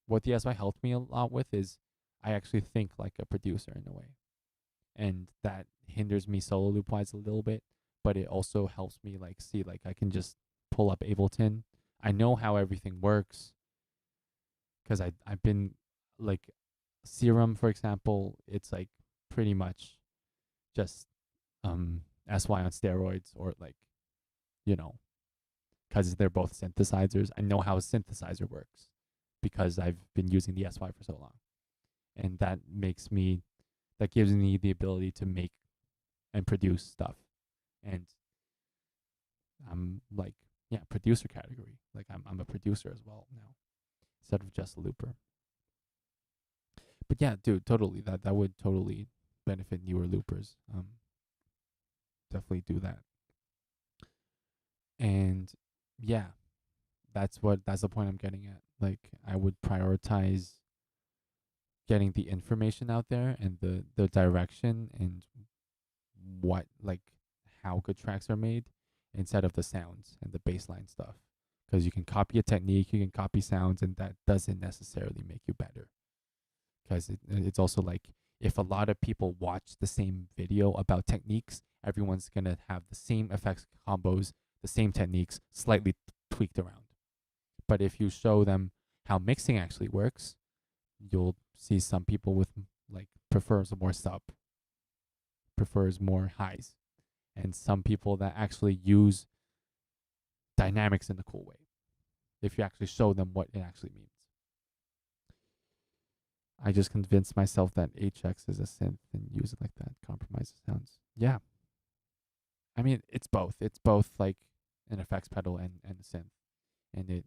Speaker 1: what the SY helped me a lot with is I actually think like a producer in a way, and that hinders me solo loop wise a little bit, but it also helps me like see, like, I can just pull up Ableton. I know how everything works because I've been, like, Serum, for example, it's like pretty much just SY on steroids, or like, because they're both synthesizers. I know how a synthesizer works because I've been using the SY for so long, and that gives me the ability to make and produce stuff. And I'm like, yeah, producer category. Like I'm a producer as well now, instead of just a looper. But yeah, dude, totally. That would totally benefit newer loopers. Definitely do that. And yeah, that's the point I'm getting at. Like, I would prioritize getting the information out there and the direction and what, like, how good tracks are made, instead of the sounds and the baseline stuff. Because you can copy a technique, you can copy sounds, and that doesn't necessarily make you better. Because it's also like, if a lot of people watch the same video about techniques, everyone's going to have the same effects combos, the same techniques, slightly tweaked around. But if you show them how mixing actually works, you'll see some people with, like, prefers more sub, prefers more highs, and some people that actually use dynamics in a cool way, if you actually show them what it actually means. I just convinced myself that HX is a synth and use it like that. Compromises sounds. Yeah. I mean, it's both. It's both like an effects pedal and a synth. And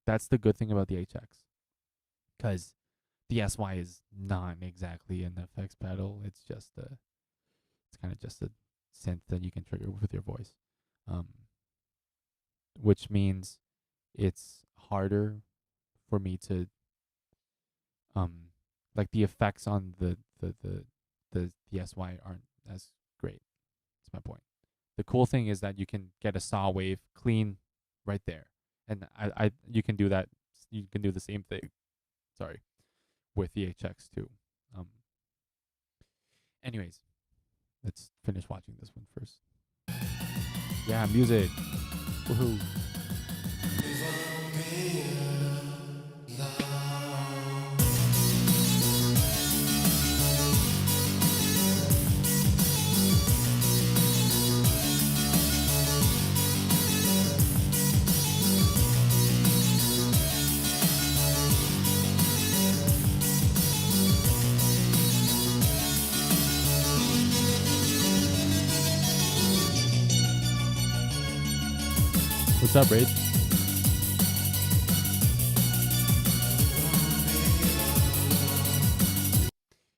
Speaker 1: that's the good thing about the HX. Because the SY is not exactly an effects pedal. It's kind of just a synth that you can trigger with your voice. Which means it's harder for me to like, the effects on the SY aren't as great. That's my point. The cool thing is that you can get a saw wave clean right there, and you can do that. You can do the same thing. Sorry, with the HX too. Anyways, let's finish watching this one first. Yeah, music. Woohoo. What's up, Raid?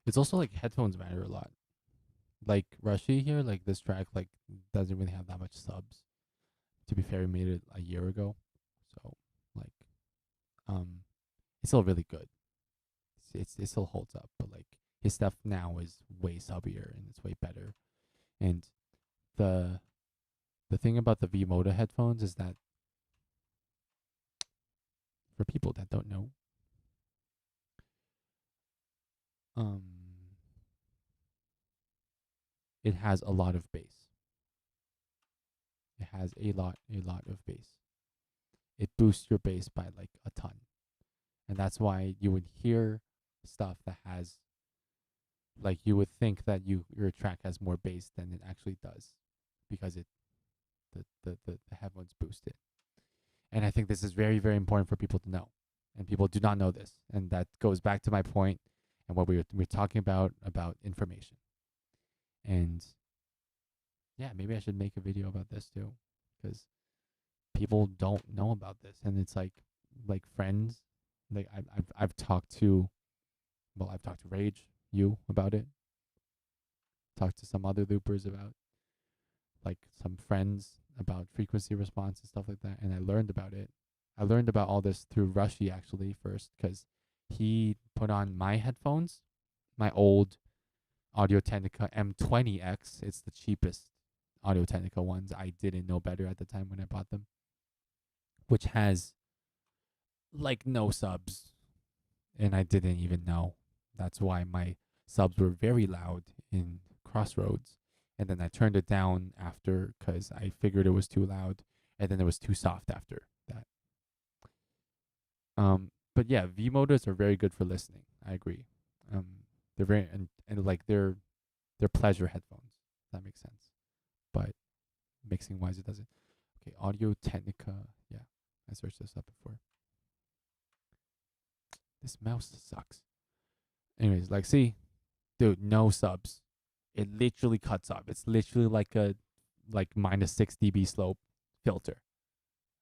Speaker 1: It's also like headphones matter a lot. Like Rushy here, like this track, like doesn't really have that much subs. To be fair, he made it a year ago, so like, it's still really good. It still holds up, but like his stuff now is way subbier and it's way better. And the thing about the V Moda headphones is that for people that don't know, um, it has a lot of bass. It has a lot of bass. It boosts your bass by like a ton. And that's why you would hear stuff that has, like, you would think that your track has more bass than it actually does, because the headphones boost it. And I think this is very, very important for people to know. And people do not know this. And that goes back to my point and what we're talking about information. And yeah, maybe I should make a video about this too, because people don't know about this. And it's like friends, like I've talked to Rage, you, about it. Talked to some other loopers about, like, some friends about frequency response and stuff like that, and I learned about it. I learned about all this through Rushy actually first, because he put on my headphones, my old Audio Technica M20X. It's the cheapest Audio Technica ones. I didn't know better at the time when I bought them, which has like no subs, and I didn't even know. That's why my subs were very loud in Crossroads, and then I turned it down after because I figured it was too loud, and then it was too soft after that. But yeah, V Modas are very good for listening. I agree. They're very and like they're pleasure headphones. If that makes sense. But mixing wise, it doesn't. Okay, Audio Technica. Yeah, I searched this up before. This mouse sucks. Anyways, like, see, dude, no subs. It literally cuts off. It's literally like a minus 6 dB slope filter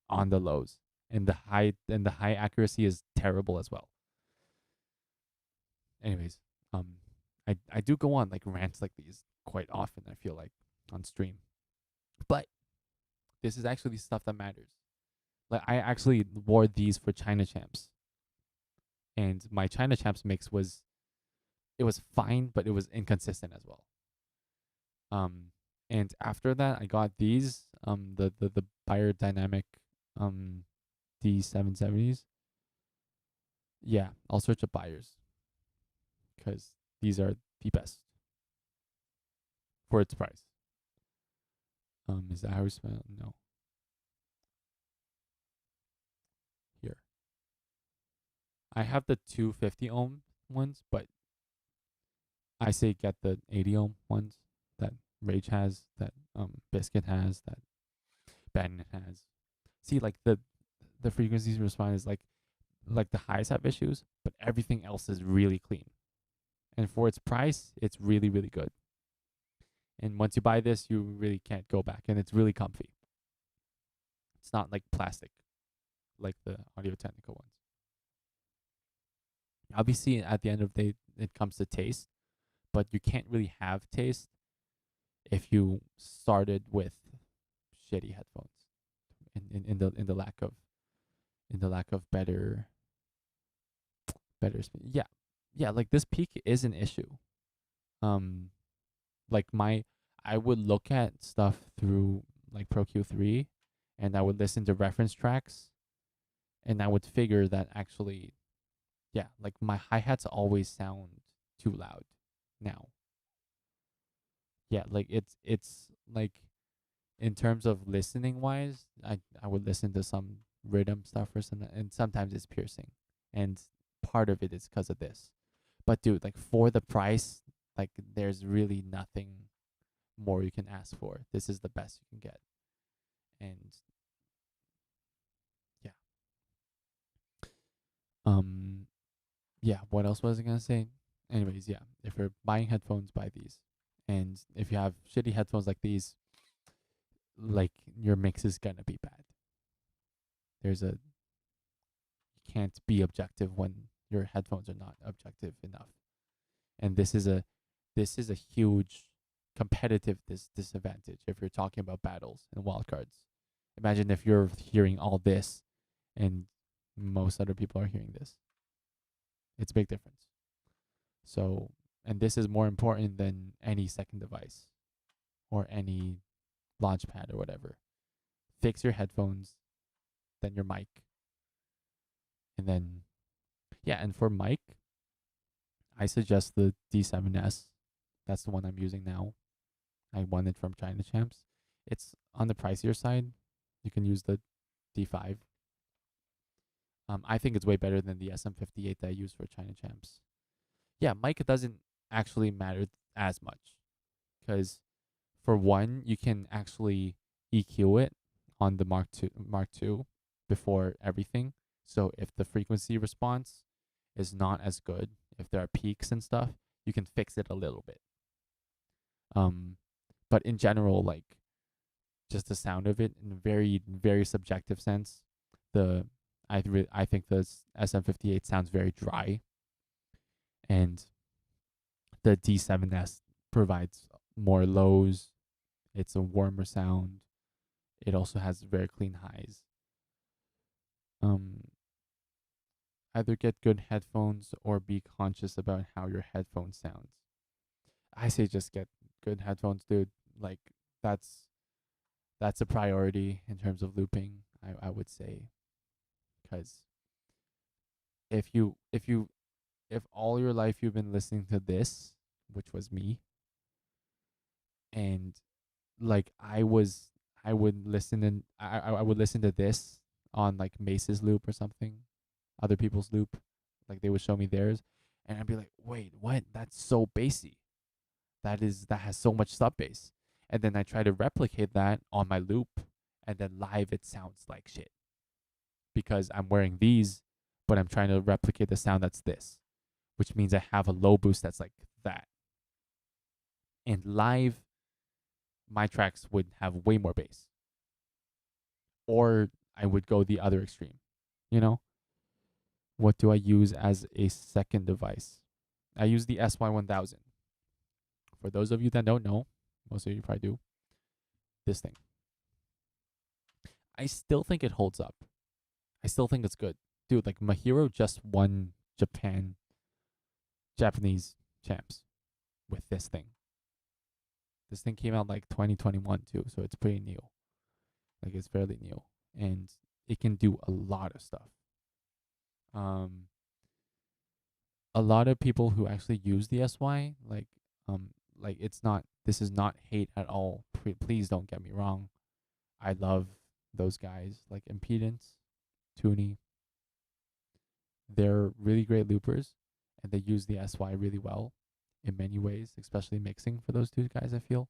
Speaker 1: on the lows, and the high accuracy is terrible as well. Anyways, I do go on like rants like these quite often, I feel like, on stream, but this is actually stuff that matters. Like, I actually wore these for China Champs, and my China Champs mix was fine, but it was inconsistent as well. And after that, I got these, the Biodynamic D770s. Yeah, I'll search up buyers, because these are the best for its price. Is that how we spell? No. Here, I have the 250 ohm ones, but I say get the 80 ohm ones that Rage has, that Biscuit has, that Ben has. See, like the frequencies respond is like the highs have issues, but everything else is really clean. And for its price, it's really, really good. And once you buy this, you really can't go back, and it's really comfy. It's not like plastic, like the Audio Technica ones. Obviously, at the end of the day, it comes to taste, but you can't really have taste if you started with shitty headphones, in the lack of better. Yeah, like this peak is an issue. Like I would look at stuff through like Pro Q3, and I would listen to reference tracks, and I would figure that actually, yeah, like my hi-hats always sound too loud now. Yeah, like it's like, in terms of listening wise, I would listen to some rhythm stuff or something, and sometimes it's piercing, and part of it is because of this. But dude, like, for the price, like, there's really nothing more you can ask for. This is the best you can get. And yeah. Yeah, what else was I gonna say? Anyways, yeah, if you're buying headphones, buy these. And if you have shitty headphones like these, like, your mix is gonna be bad. there's a you can't be objective when your headphones are not objective enough. And this is a huge competitive disadvantage if you're talking about battles and wildcards. Imagine if you're hearing all this and most other people are hearing this. It's a big difference. So, and this is more important than any second device or any launchpad or whatever. Fix your headphones, then your mic. And then, yeah, and for mic, I suggest the D7S. That's the one I'm using now. I won it from China Champs. It's on the pricier side. You can use the D5. I think it's way better than the SM58 that I use for China Champs. Yeah, mic doesn't actually matter as much because for one, you can actually EQ it on the Mark II before everything. So if the frequency response is not as good, if there are peaks and stuff, you can fix it a little bit. But in general, like just the sound of it in a very, very subjective sense, I think the SM58 sounds very dry, and the D7S provides more lows. It's a warmer sound. It also has very clean highs. Either get good headphones or be conscious about how your headphone sounds. I say just get good headphones, dude. Like that's a priority in terms of looping, I would say. Because if all your life you've been listening to this, which was me, and like I would listen to this on like Mace's loop or something, other people's loop, like they would show me theirs, and I'd be like, wait, what? That's so bassy. That has so much sub bass. And then I try to replicate that on my loop, and then live it sounds like shit. Because I'm wearing these, but I'm trying to replicate the sound that's this, which means I have a low boost that's like that. And live, my tracks would have way more bass. Or I would go the other extreme, you know? What do I use as a second device? I use the SY1000. For those of you that don't know, most of you probably do, this thing. I still think it holds up. I still think it's good. Dude, like Mahiro just won Japanese champs with this thing. This thing came out like 2021 too, so it's pretty new. Like it's fairly new. And it can do a lot of stuff. A lot of people who actually use the SY, like this is not hate at all. Please don't get me wrong. I love those guys like Impedance, Toonie. They're really great loopers, and they use the SY really well in many ways, especially mixing for those two guys, I feel.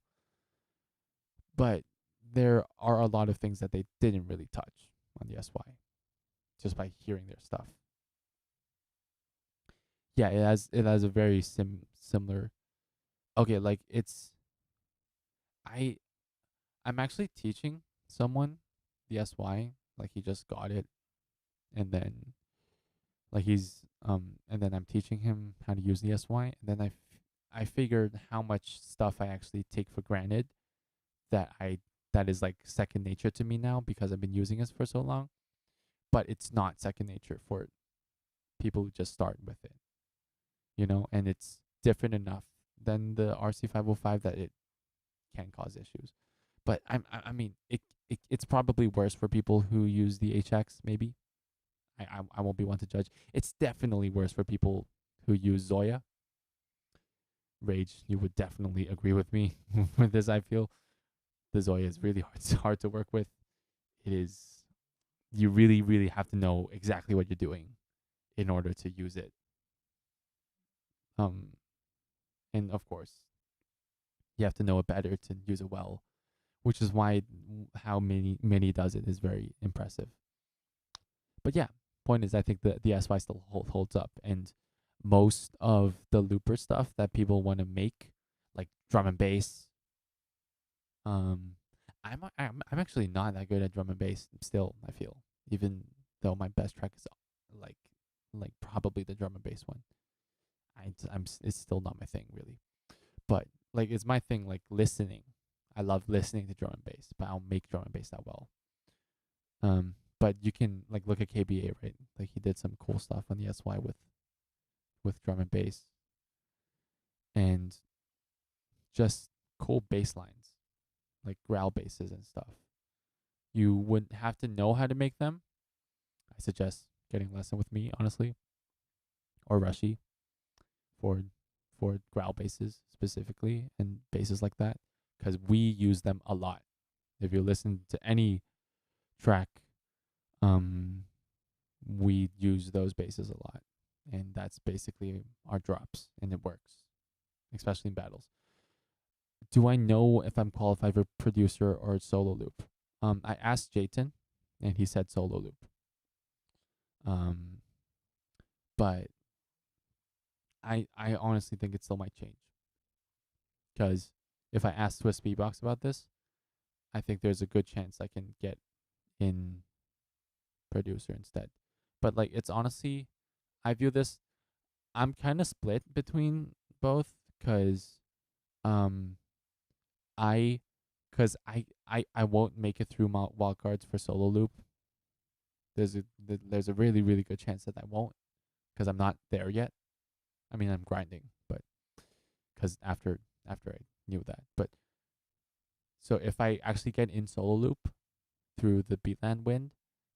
Speaker 1: But there are a lot of things that they didn't really touch on the SY just by hearing their stuff. Yeah, it has a very similar. Okay, like I'm actually teaching someone the SY, like he just got it, and then like and then I'm teaching him how to use the SY, and then I figured how much stuff I actually take for granted that is like second nature to me now because I've been using it for so long, but it's not second nature for people who just start with it, you know, and it's different enough than the RC505 that it can cause issues. But I mean it's probably worse for people who use the HX maybe. I won't be one to judge. It's definitely worse for people who use Zoya. Rage, you would definitely agree with me with this. I feel the Zoya is really hard to work with. It is. You really, really have to know exactly what you're doing in order to use it. And of course, you have to know it better to use it well, which is why how many does it is very impressive. But yeah, point is, I think the SY still holds up, and most of the looper stuff that people want to make, like drum and bass. I'm actually not that good at drum and bass still. I feel even though my best track is like probably the drum and bass one. It's still not my thing really, but like it's my thing like listening. I love listening to drum and bass, but I don't make drum and bass that well. But you can like look at KBA, right? Like he did some cool stuff on the SY with drum and bass, and just cool bass lines, like growl basses and stuff. You wouldn't have to know how to make them. I suggest getting a lesson with me, honestly, or Rushy for growl basses specifically and basses like that, because we use them a lot. If you listen to any track, we use those basses a lot, and that's basically our drops, and it works, especially in battles. Do I know if I'm qualified for producer or solo loop? I asked Jayton, and he said solo loop. But I honestly think it still might change, because if I ask Swiss Beatbox about this, I think there's a good chance I can get in producer instead. But like it's honestly, I view this, I'm kind of split between both, because I won't make it through my wildcards for solo loop. There's a really really good chance that I won't, because I'm not there yet. I mean, I'm grinding, but because after I knew that. But so if I actually get in solo loop through the Beatland win,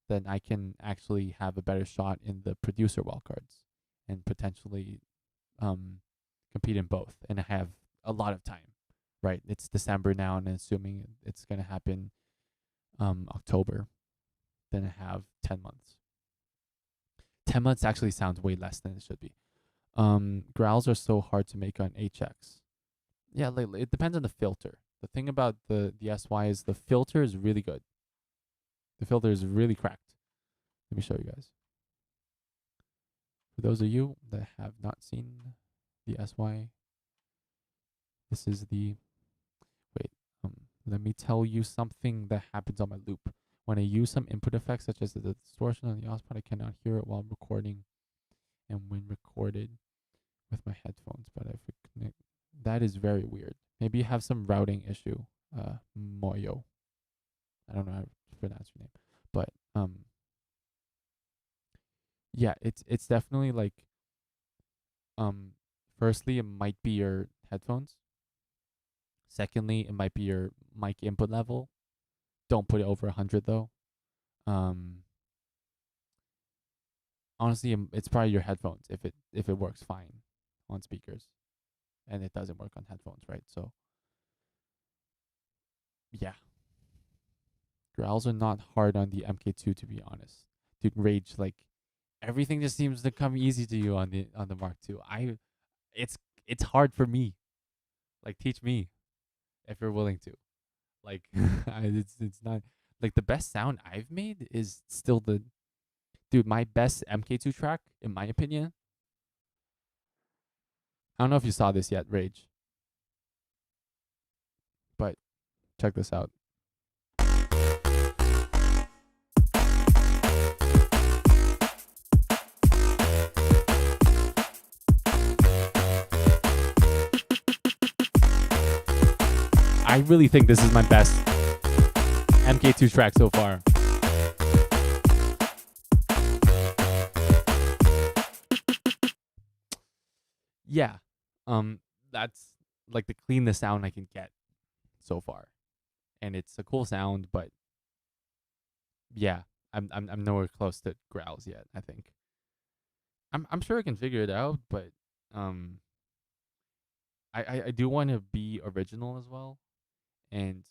Speaker 1: then I can actually have a better shot in the producer wildcards and potentially compete in both. And I have a lot of time, right? It's December now, and assuming it's gonna happen October, then I have 10 months. 10 months actually sounds way less than it should be. Growls are so hard to make on HX. Yeah, like, it depends on the filter. The thing about the SY is the filter is really good. The filter is really cracked. Let me show you guys. For those of you that have not seen the SY, this is the, let me tell you something that happens on my loop. When I use some input effects such as the distortion on the output, I cannot hear it while recording and when recorded with my headphones, but if it connect, that is very weird. Maybe you have some routing issue, Moyo. I don't know how to pronounce your name, but yeah, it's definitely like, firstly, it might be your headphones. Secondly, it might be your mic input level. Don't put it over 100 though. Honestly, it's probably your headphones if it works fine on speakers, and it doesn't work on headphones, right? So yeah, growls are not hard on the MK2, to be honest. Dude, Rage, like everything just seems to come easy to you on the Mark II. It's hard for me. Like, teach me if you're willing to. Like it's not like the best sound I've made is still the dude, my best MK2 track, in my opinion. I don't know if you saw this yet, Rage. But check this out. I really think this is my best MK2 track so far. Yeah. That's like the cleanest sound I can get so far. And it's a cool sound, but yeah, I'm nowhere close to growls yet, I think. I'm sure I can figure it out, but I do want to be original as well. And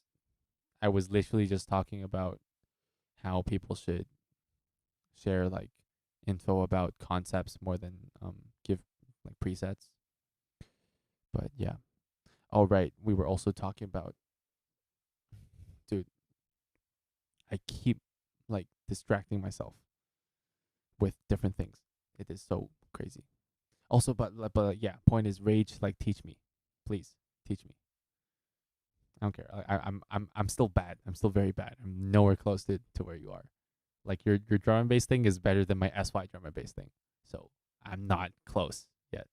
Speaker 1: I was literally just talking about how people should share like info about concepts more than give like presets. But yeah. Oh right, we were also talking about, dude, I keep like distracting myself with different things. It is so crazy. Also, but yeah, point is, Rage, like, teach me, please teach me. I don't care. I'm still bad. I'm still very bad. I'm nowhere close to where you are. Like your drum and bass thing is better than my SY drum and bass thing. So I'm not close yet.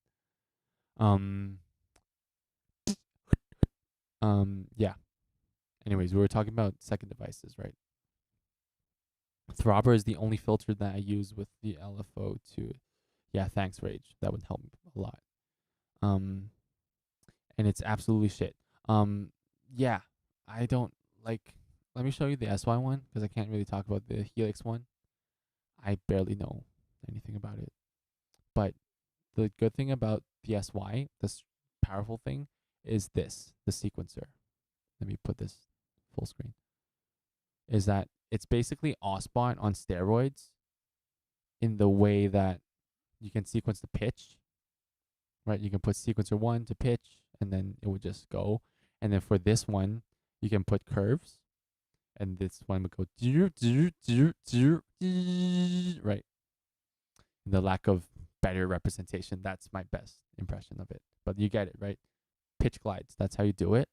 Speaker 1: Yeah. Anyways, we were talking about second devices, right? Throbber is the only filter that I use with the LFO to, yeah, thanks Rage. That would help me a lot. And it's absolutely shit. Yeah, I don't like. Let me show you the SY one because I can't really talk about the Helix one. I barely know anything about it. But the good thing about the SY, this powerful thing, is this, the sequencer. Let me put this full screen. Is that it's basically Osbot on steroids in the way that you can sequence the pitch, right? You can put sequencer 1 to pitch, and then it would just go. And then for this one, you can put curves, and this one would go right. And the lack of better representation, that's my best impression of it. But you get it, right? Pitch glides, that's how you do it.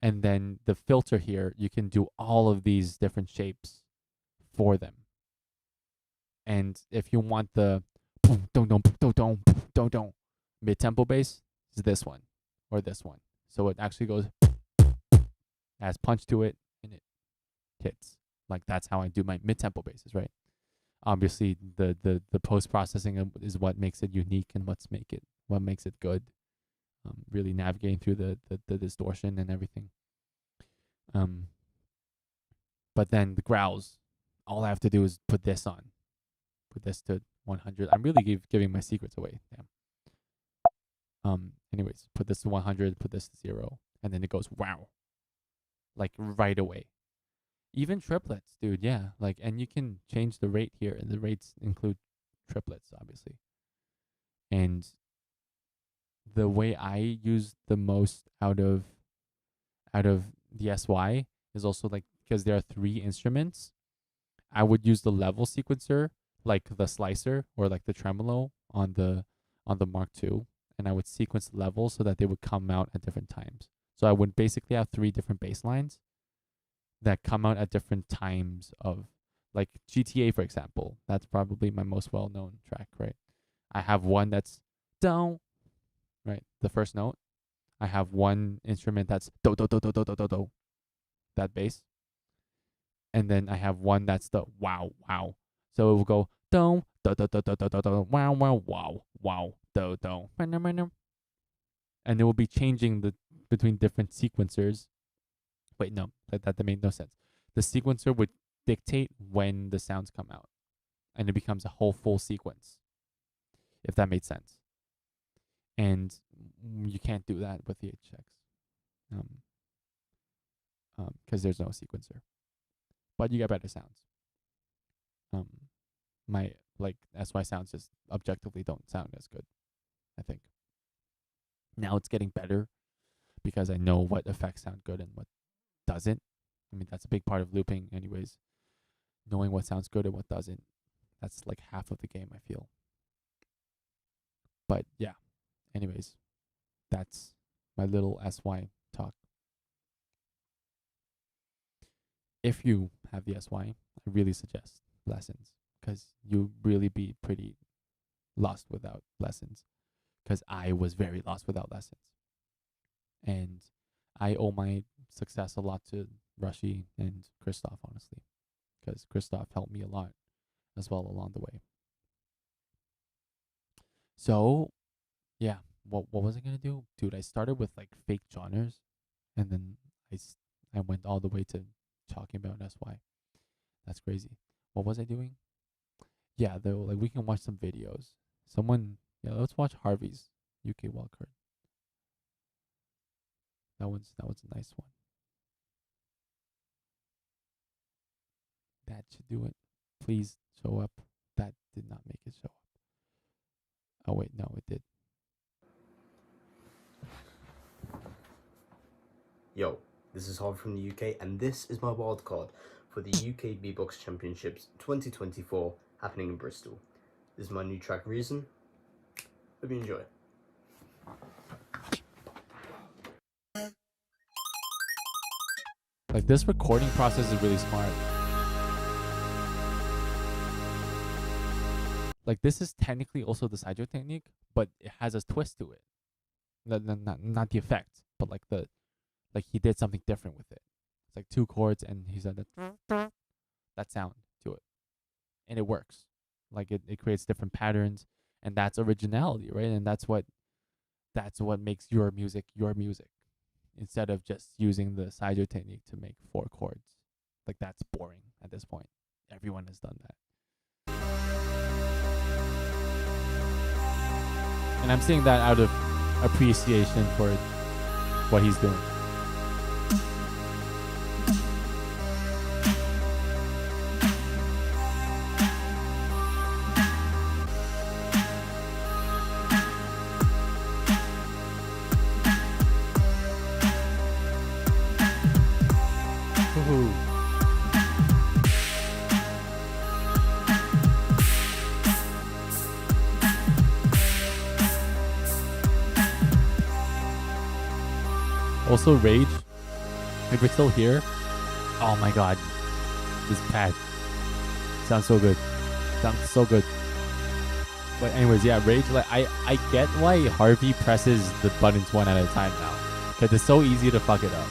Speaker 1: And then the filter here, you can do all of these different shapes for them. And if you want the mid-tempo bass, is this one or this one. So it actually goes, has punch to it, and it hits. Like that's how I do my mid-tempo basses, right? Obviously, the post-processing is what makes it unique and what makes it good. Really navigating through the distortion and everything. But then the growls, all I have to do is put this on. Put this to 100. I'm really giving my secrets away. Damn. Anyways, put this to 100, put this to 0, and then it goes wow. Like right away. Even triplets, dude, yeah. Like, and you can change the rate here, and the rates include triplets, obviously. And the way I use the most out of the SY is also like, because there are 3 instruments, I would use the level sequencer, like the slicer or like the tremolo on the Mark II, and I would sequence levels so that they would come out at different times. So I would basically have 3 different bass lines that come out at different times of, like GTA, for example. That's probably my most well-known track, right? I have one that's down, right? The first note. I have one instrument that's do do do do do do do do, that bass. And then I have one that's the wow wow. So it will go do do do do do do do do wow wow wow wow do do. And it will be changing between different sequencers. Wait, no, that made no sense. The sequencer would dictate when the sounds come out, and it becomes a whole full sequence, if that made sense. And you can't do that with the HX, because there's no sequencer. But you get better sounds. My like SY sounds just objectively don't sound as good, I think. Now it's getting better because I know what effects sound good and what doesn't. I mean, that's a big part of looping anyways. Knowing what sounds good and what doesn't. That's like half of the game, I feel. But yeah. Anyways, that's my little SY talk. If you have the SY, I really suggest lessons, because you'll really be pretty lost without lessons, because I was very lost without lessons. And I owe my success a lot to Rushy and Christoph, honestly, because Christoph helped me a lot as well along the way. So, yeah, what was I gonna do, dude? I started with like fake genres, and then I went all the way to talking about SY. That's crazy. What was I doing? Yeah, though, like we can watch some videos. Let's watch Harvey's UK wildcard. That was a nice one. That should do it. Please show up. That did not make it show up. Oh wait, no, it did.
Speaker 4: Yo, this is Harvey from the UK, and this is my wildcard for the UK Beatbox Championships 2024 happening in Bristol. This is my new track, Reason. Hope you enjoy.
Speaker 1: Like, this recording process is really smart. Like this is technically also the Saijo technique, but it has a twist to it. Not the effect, but like he did something different with it. It's like 2 chords and he said that sound to it. And it works. Like it creates different patterns, and that's originality, right? And that's what makes your music instead of just using the Saijo technique to make 4 chords. Like that's boring at this point. Everyone has done that. And I'm saying that out of appreciation for what he's doing. Woohoo. Also, Rage, if we're still here, oh my god, this pad sounds so good. Sounds so good. But anyways, yeah, Rage, like I get why Harvey presses the buttons one at a time now, because it's so easy to fuck it up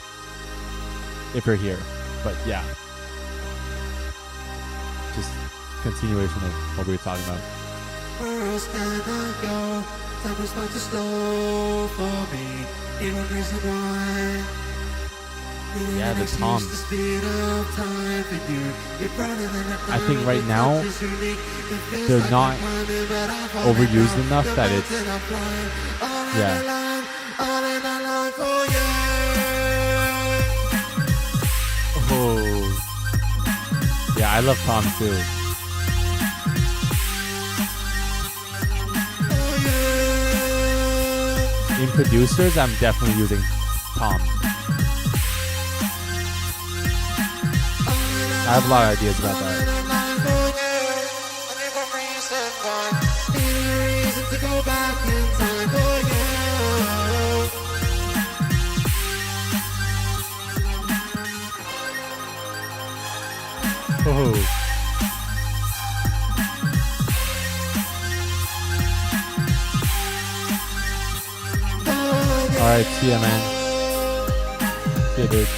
Speaker 1: if you're here. But yeah, just continuation of what we were talking about.
Speaker 5: Where else can I go? Time was about to slow for me. Ain't one reason why.
Speaker 1: Yeah, the toms. I think right now they're not overused enough that it's yeah. Oh yeah, I love Tom too. In producers, I'm definitely using Tom. I have a lot of ideas about that. Oh. Alright, see ya, man. See ya, dude.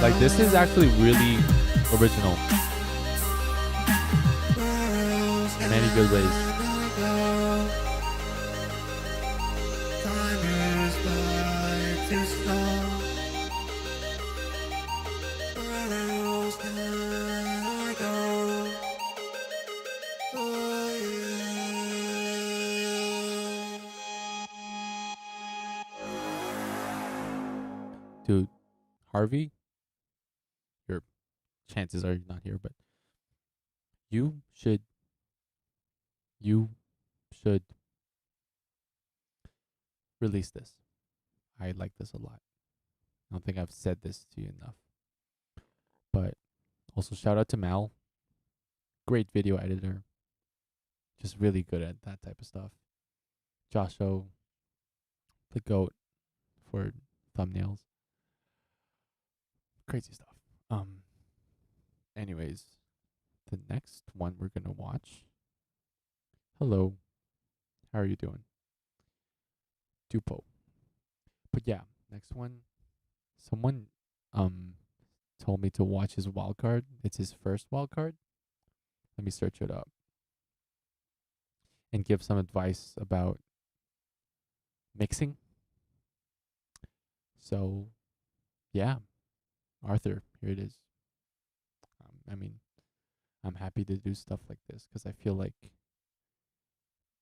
Speaker 1: Like, this is actually really original in many good ways. Dude, Harvey, your chances are you're not here, but you should release this. I like this a lot. I don't think I've said this to you enough. But also shout out to Mal. Great video editor. Just really good at that type of stuff. Josho, the GOAT for thumbnails. Crazy stuff. Anyways, the next one we're gonna watch. Hello. How are you doing? Dupo. But yeah, next one. Someone told me to watch his wildcard. It's his first wildcard. Let me search it up. And give some advice about mixing. So yeah. Arthur, here it is. I mean, I'm happy to do stuff like this because I feel like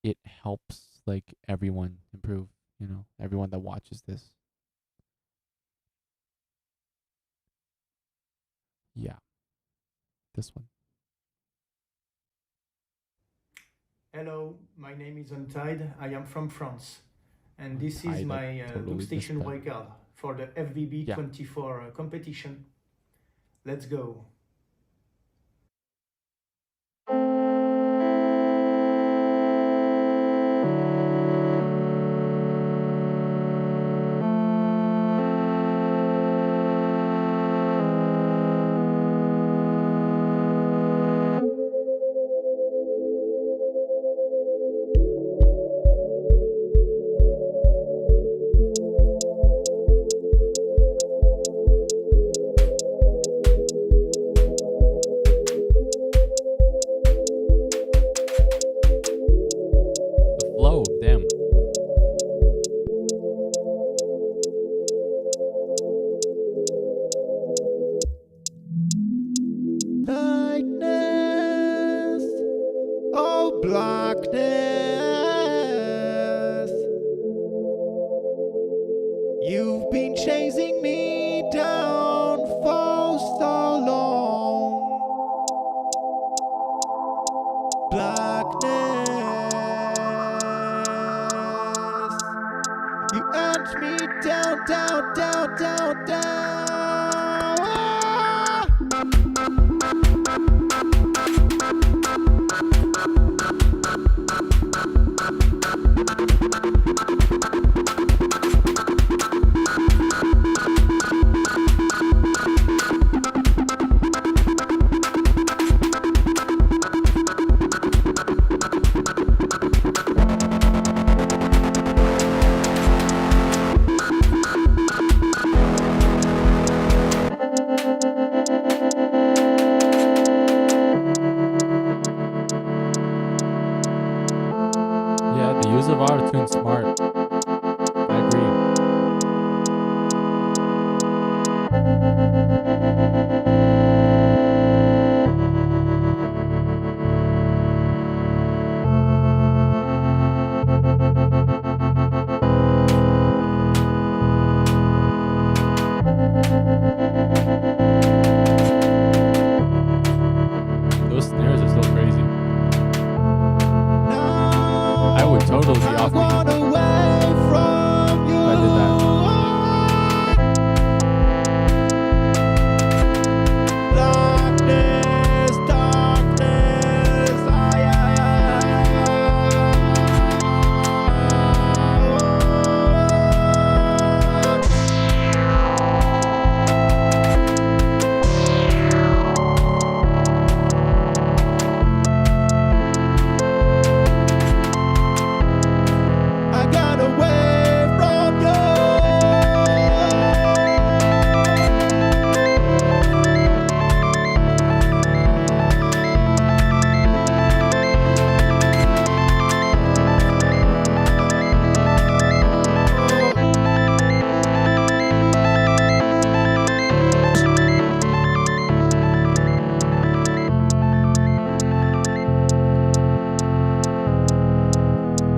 Speaker 1: it helps like everyone improve, you know, everyone that watches this. Yeah. This one.
Speaker 6: Hello, my name is Untide. I am from France. And this
Speaker 1: Untide,
Speaker 6: is
Speaker 1: I
Speaker 6: my
Speaker 1: totally
Speaker 6: Loop Station
Speaker 1: missed that.
Speaker 6: record for the FVB
Speaker 1: Yeah.
Speaker 6: 24 competition. Let's go.
Speaker 5: push me down, down, down, down, down. Ah!
Speaker 1: Yeah, the use of autotune smart. I agree. Those snares are so crazy. I would totally be off beat
Speaker 5: Run away from you.
Speaker 1: if I did
Speaker 5: Darkness, darkness, ay, ay, I got away from you.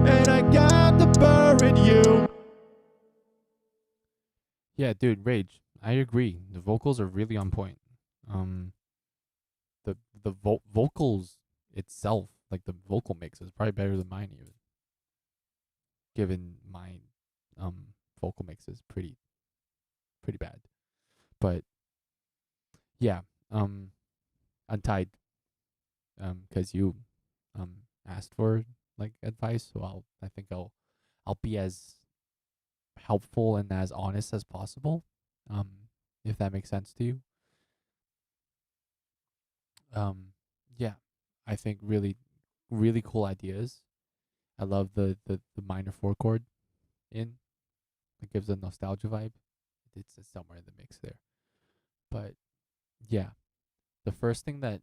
Speaker 5: And I got to bury you.
Speaker 1: Yeah, dude, Rage. I agree. The vocals are really on point. Um, the vocals itself, like the vocal mix, is probably better than mine even. Given my vocal mix is pretty bad, but yeah, Untied, because you asked for like advice, so I think I'll be as helpful and as honest as possible, if that makes sense to you. Yeah, I think really cool ideas. I love the minor four chord in. It gives a nostalgia vibe. It's somewhere in the mix there. But yeah, the first thing that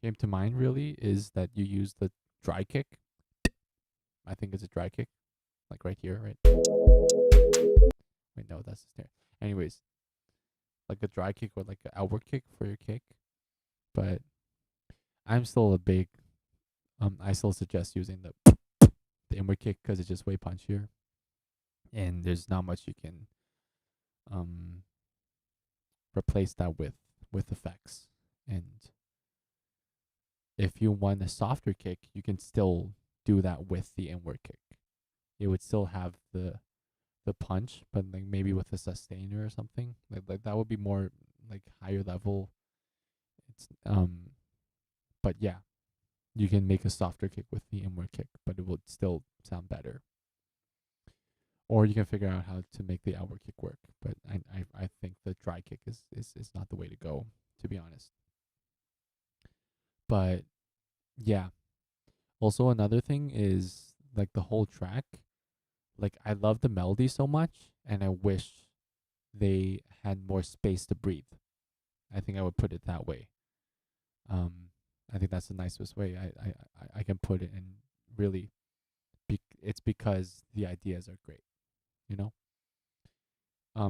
Speaker 1: came to mind really is that you use the dry kick. I think it's a dry kick, like right here, right? Wait, no, that's the snare. Anyways, like a dry kick or like an outward kick for your kick. But I'm still a big I still suggest using the inward kick because it's just way punchier, and there's not much you can replace that with effects. And if you want a softer kick, you can still do that with the inward kick. It would still have the punch, but like maybe with a sustainer or something. Like that would be more like higher level. It's but yeah, you can make a softer kick with the inward kick, but it will still sound better. Or you can figure out how to make the outward kick work. But I think the dry kick is not the way to go, to be honest. But yeah. Also another thing is like the whole track. Like I love the melody so much, and I wish they had more space to breathe. I think I would put it that way. I think that's the nicest way I can put it, and really, it's because the ideas are great, you know.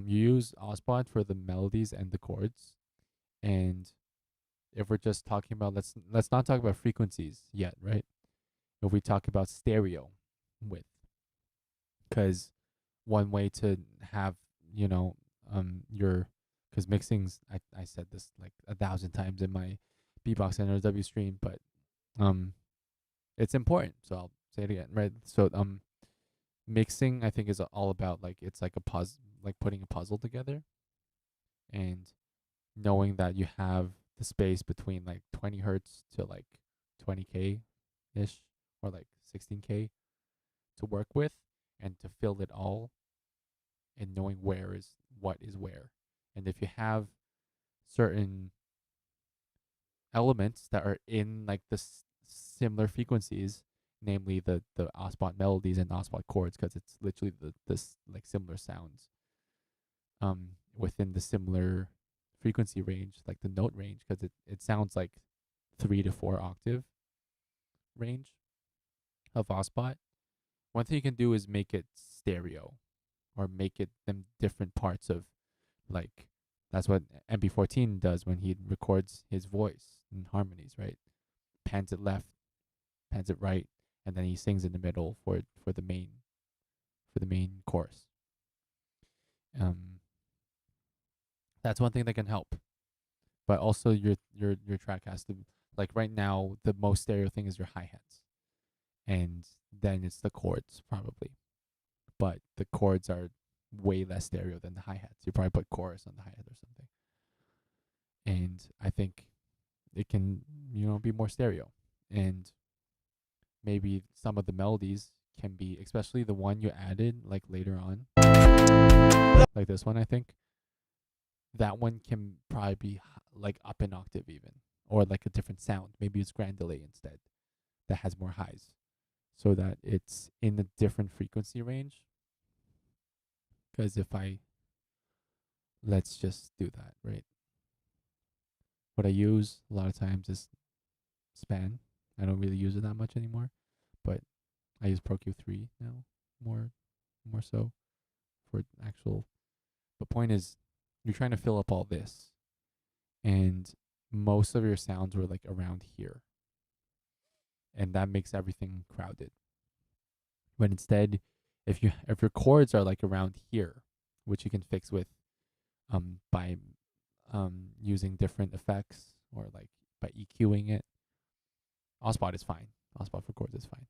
Speaker 1: You use Osbot for the melodies and the chords, and if we're just talking about let's not talk about frequencies yet, right? If we talk about stereo width, because one way to have your because mixing's I said this like 1,000 times in my Beatbox NRW stream, but it's important, so I'll say it again, right? So Mixing, I think, is all about like it's like a like putting a puzzle together, and knowing that you have the space between like 20 hertz to like 20K ish, or like 16K to work with, and to fill it all, and knowing where is what is where. And if you have certain elements that are in like the similar frequencies, namely the Osbot melodies and Osbot chords, because it's literally this like similar sounds within the similar frequency range, like the note range, because it sounds like 3 to 4 octave range of Osbot. One thing you can do is make it stereo, or make it them different parts of, like, that's what MB14 does when he records his voice in harmonies, right? Pans it left, pans it right, and then he sings in the middle for the main chorus. That's one thing that can help. But also your track has to, like, right now the most stereo thing is your hi-hats. And then it's the chords probably. But the chords are way less stereo than the hi-hats. You probably put chorus on the hi-hat or something. And I think it can, be more stereo. And maybe some of the melodies can be, especially the one you added like later on, like this one, I think that one can probably be like up an octave even, or like a different sound. Maybe it's grand delay instead that has more highs, so that it's in a different frequency range. Because let's just do that, right? What I use a lot of times is Span. I don't really use it that much anymore, but I use Pro Q3 now more so for actual. The point is, you're trying to fill up all this, and most of your sounds were like around here, and that makes everything crowded. But instead, if your chords are like around here, which you can fix with by using different effects, or like by EQing it, Osbot is fine. Osbot for chords is fine.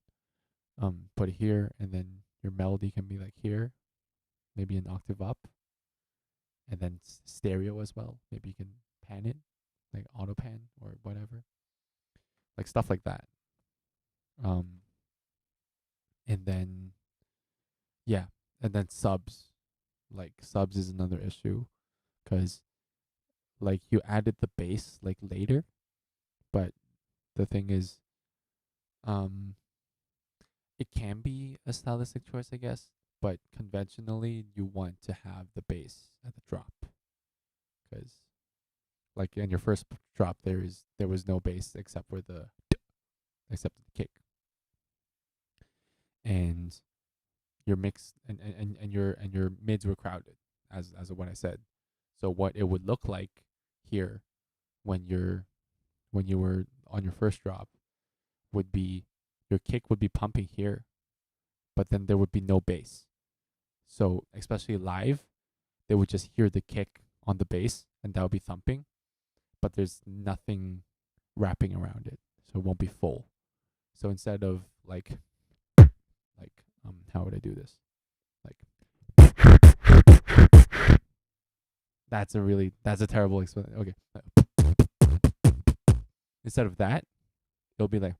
Speaker 1: Put it here, and then your melody can be like here, maybe an octave up, and then stereo as well. Maybe you can pan it, like auto pan or whatever, like stuff like that. And then, yeah, and then subs. Like subs is another issue, because like you added the bass like later, but the thing is, it can be a stylistic choice, I guess, but conventionally you want to have the bass at the drop, because like in your first drop there was no bass except for the kick, and your mix and your mids were crowded, as what I said. So what it would look like here when you were on your first drop would be your kick would be pumping here, but then there would be no bass. So especially live, they would just hear the kick on the bass, and that would be thumping, but there's nothing wrapping around it, so it won't be full. So instead of like how would I do this? Like that's a terrible explanation. Okay. Instead of that, it'll be like,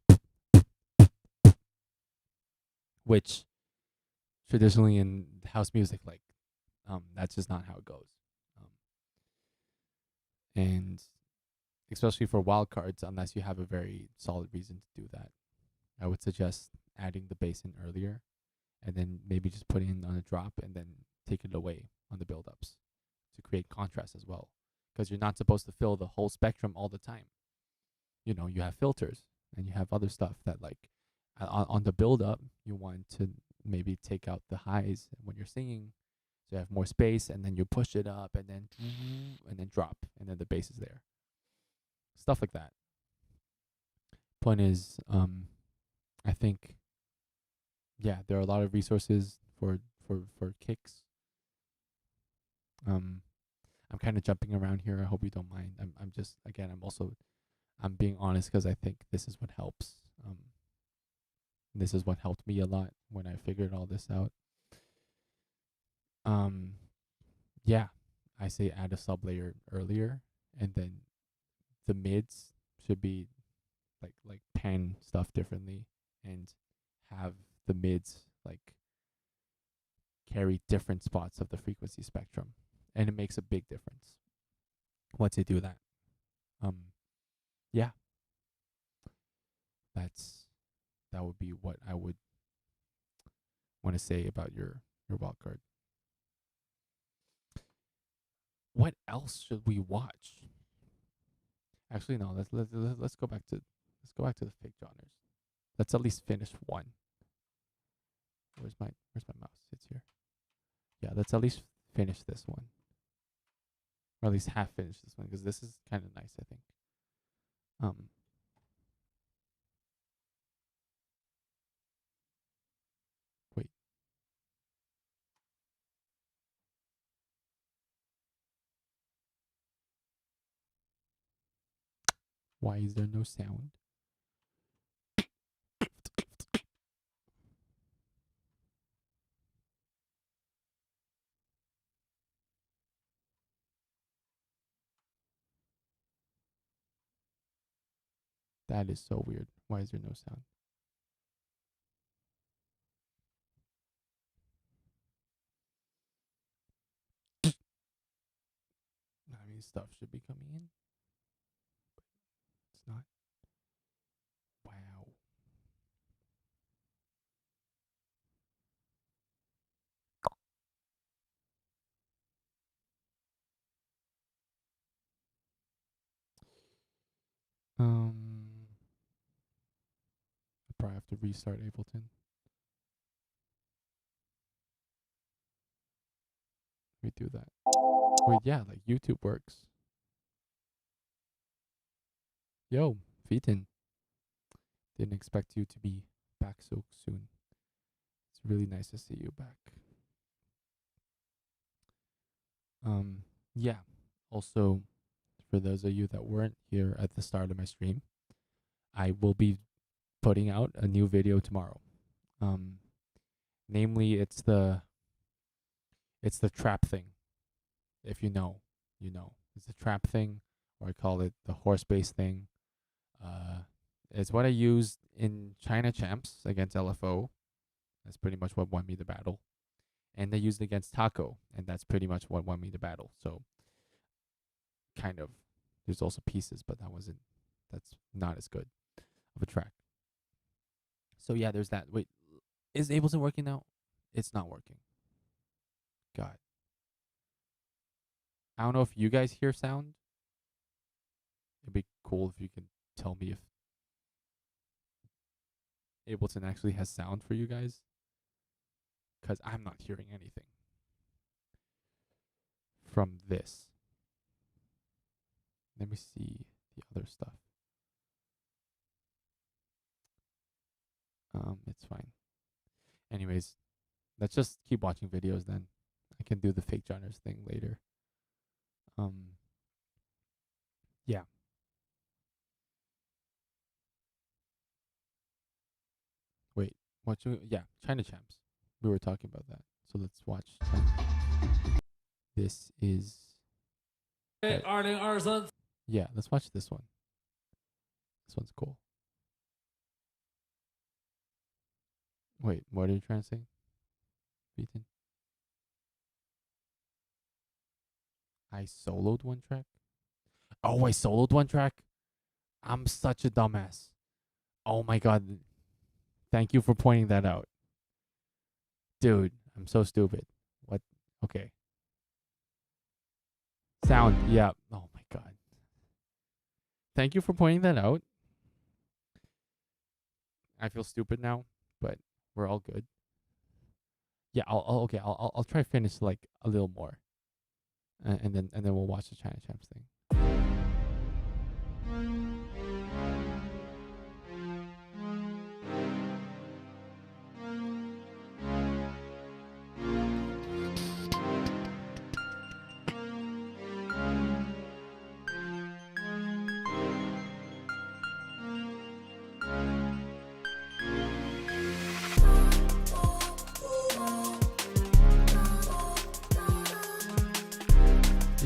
Speaker 1: which traditionally in house music, like that's just not how it goes. And especially for wildcards, unless you have a very solid reason to do that, I would suggest adding the bass in earlier, and then maybe just putting it on a drop, and then take it away on the build-ups to create contrast as well. Because you're not supposed to fill the whole spectrum all the time. You have filters, and you have other stuff that, like, on the build-up, you want to maybe take out the highs when you're singing, so you have more space, and then you push it up, and then drop, and then the bass is there. Stuff like that. Point is, I think, yeah, there are a lot of resources for kicks. I'm kind of jumping around here. I hope you don't mind. I'm just, again, I'm being honest, because I think this is what helps. This is what helped me a lot when I figured all this out. Yeah, I say add a sub layer earlier, and then the mids should be like pan stuff differently, and have the mids like carry different spots of the frequency spectrum, and it makes a big difference once you do that. Yeah, that would be what I would want to say about your wild card. What else should we watch? Actually, no. Let's go back to the fake genres. Let's at least finish one. Where's my mouse? It's here. Yeah, let's at least finish this one, or at least half finish this one, because this is kind of nice, I think. Wait. Why is there no sound? That is so weird. Why is there no sound? I mean, stuff should be coming in, but it's not. Wow. I probably have to restart Ableton. Let me do that. Wait, yeah, like YouTube works. Yo, Feetin. Didn't expect you to be back so soon. It's really nice to see you back. Yeah. Also, for those of you that weren't here at the start of my stream, I will be putting out a new video tomorrow. Namely, it's the trap thing. If you know, you know. It's the trap thing, or I call it the horse base thing. It's what I used in China Champs against LFO. That's pretty much what won me the battle. And they used it against Taco, and that's pretty much what won me the battle. So, kind of. There's also pieces, but that's not as good of a track. So yeah, there's that. Wait, is Ableton working now? It's not working. God. I don't know if you guys hear sound. It'd be cool if you can tell me if Ableton actually has sound for you guys, because I'm not hearing anything from this. Let me see the other stuff. It's fine. Anyways, let's just keep watching videos then. I can do the fake genres thing later. Yeah. Wait, yeah, China Champs. We were talking about that. So let's watch China. This is yeah, let's watch this one. This one's cool. Wait, what are you trying to say, Ethan? I soloed one track? Oh, I soloed one track? I'm such a dumbass. Oh my god. Thank you for pointing that out. Dude, I'm so stupid. What? Okay. Sound, yeah. Oh my god. Thank you for pointing that out. I feel stupid now, but we're all good. Yeah, I'll try to finish like a little more. And then we'll watch the China Champs thing.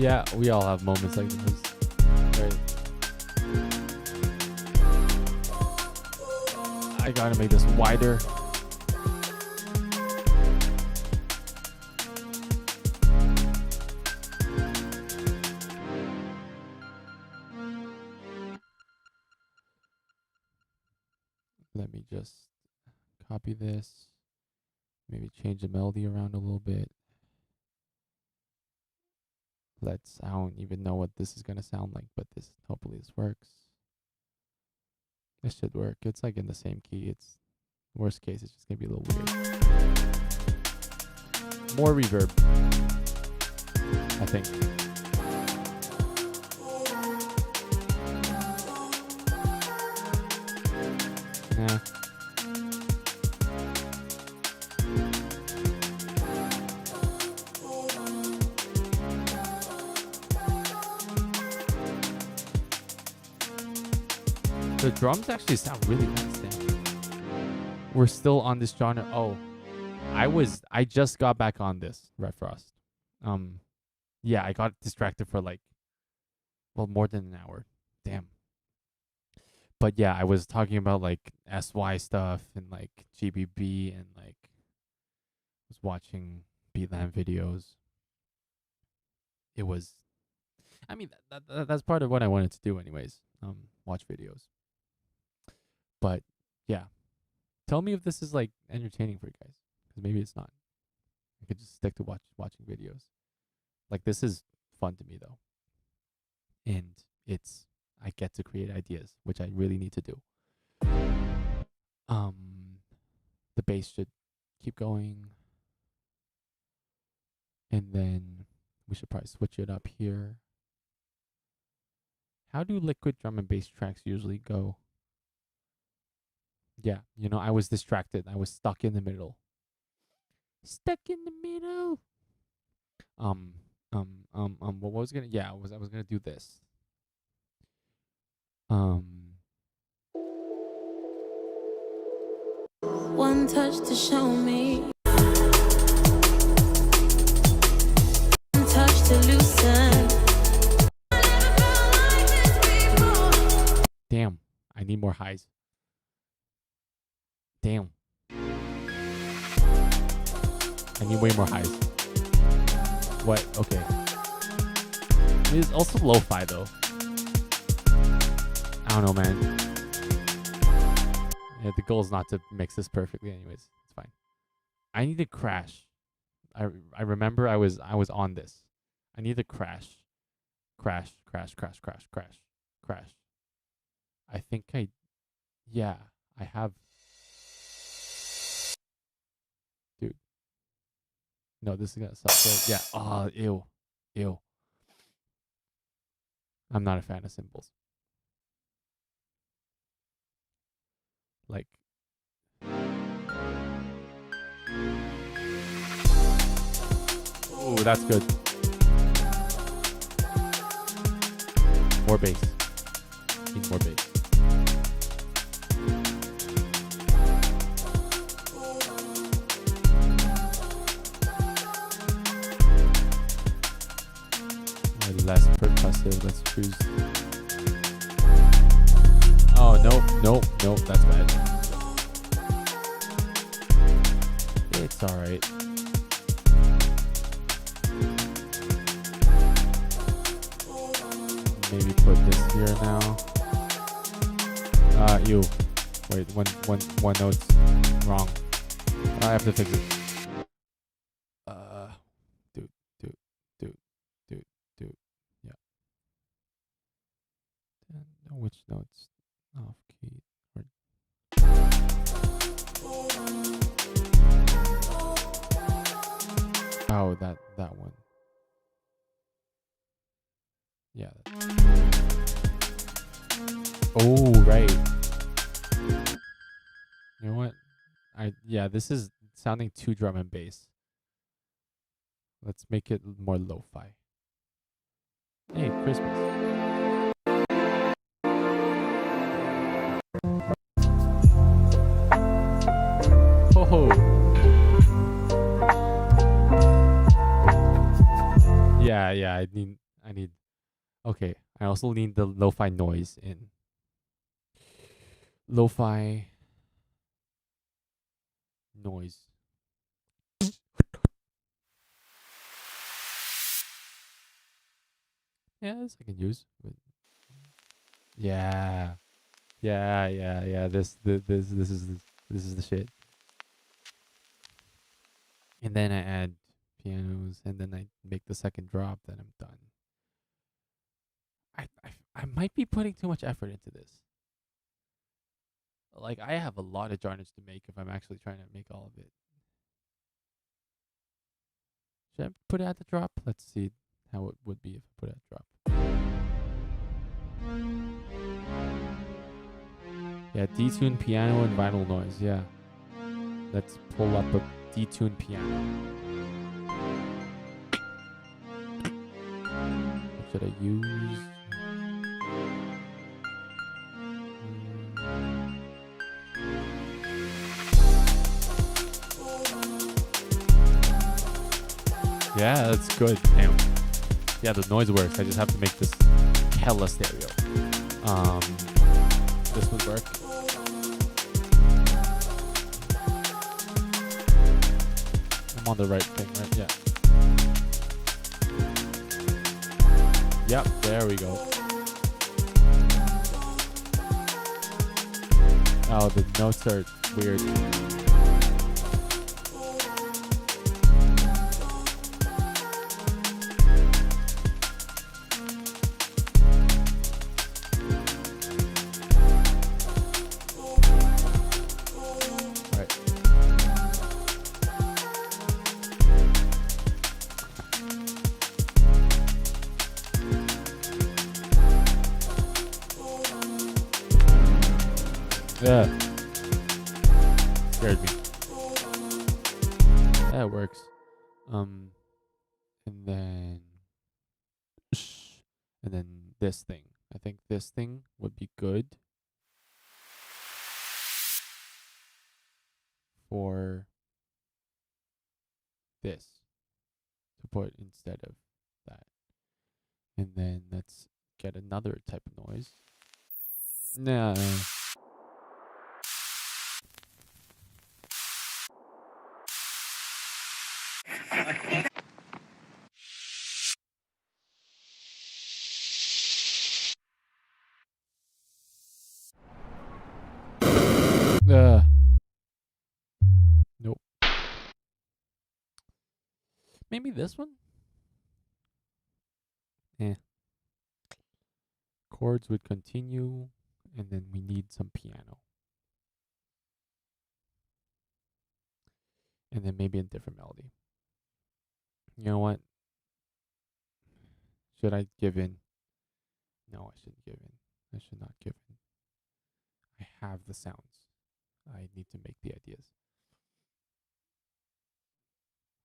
Speaker 1: Yeah, we all have moments like this. Right. I gotta make this wider. Let me just copy this. Maybe change the melody around a little bit. I don't even know what this is gonna sound like, but hopefully this works. This should work. It's like in the same key. It's worst case, it's just gonna be a little weird. More reverb, I think. Nah. The drums actually sound really nice. Damn. We're still on this genre. Oh, I just got back on this Red Frost. Yeah, I got distracted for more than an hour. Damn. But yeah, I was talking about SY stuff and GBB and was watching Beatland videos. It was, I mean, that's part of what I wanted to do anyways. Watch videos. But yeah, tell me if this is entertaining for you guys, because maybe it's not. I could just stick to watching videos. This is fun to me though, and I get to create ideas, which I really need to do. The bass should keep going, and then we should probably switch it up here. How do liquid drum and bass tracks usually go? Yeah, I was distracted. I was stuck in the middle. Stuck in the middle. What was gonna? Yeah, I was gonna do this.
Speaker 2: One touch to show me. One touch to loosen.
Speaker 1: Damn, I need more highs. Damn. I need way more highs. What? Okay. It is also lo-fi though. I don't know, man. Yeah, the goal is not to mix this perfectly anyways. It's fine. I need to crash. I remember I was on this. I need to crash. Crash. I think I have. Dude. No, this is gonna suck. So, yeah. Oh, ew. I'm not a fan of cymbals. Oh, that's good. More bass. Need more bass. Less percussive. Let's choose. Oh, nope. That's bad. It's alright. Maybe put this here now. Ew. Wait, one note's wrong. I have to fix it. Dude. Yeah. Don't know which notes off key. Oh, that one. Yeah. Oh, right. You know what? This is sounding too drum and bass. Let's make it more lo-fi. Hey, Christmas. Oh. Yeah, I need. Okay, I also need the lo-fi noise in. Lo-fi noise. Yeah, this I can use. Yeah, yeah. This is the shit. And then I add pianos, and then I make the second drop. Then I'm done. I might be putting too much effort into this. Like, I have a lot of genres to make if I'm actually trying to make all of it. Should I put it at the drop? Let's see how it would be if I put it at drop. Yeah, detuned piano and vinyl noise. Yeah. Let's pull up a detuned piano. What should I use? Yeah, that's good. Damn. Yeah, the noise works. I just have to make this hella stereo. This would work. I'm on the right thing, right? Yeah. Yep, there we go. Oh, the notes are weird. Yeah. Scared me. That works. And then this thing. I think this thing would be good for this to put instead of that. And then let's get another type of noise. Nah. Nope. Maybe this one? Chords would continue, and then we need some piano. And then maybe a different melody. You know what? Should I give in? No, I shouldn't give in. I should not give in. I have the sounds. I need to make the ideas.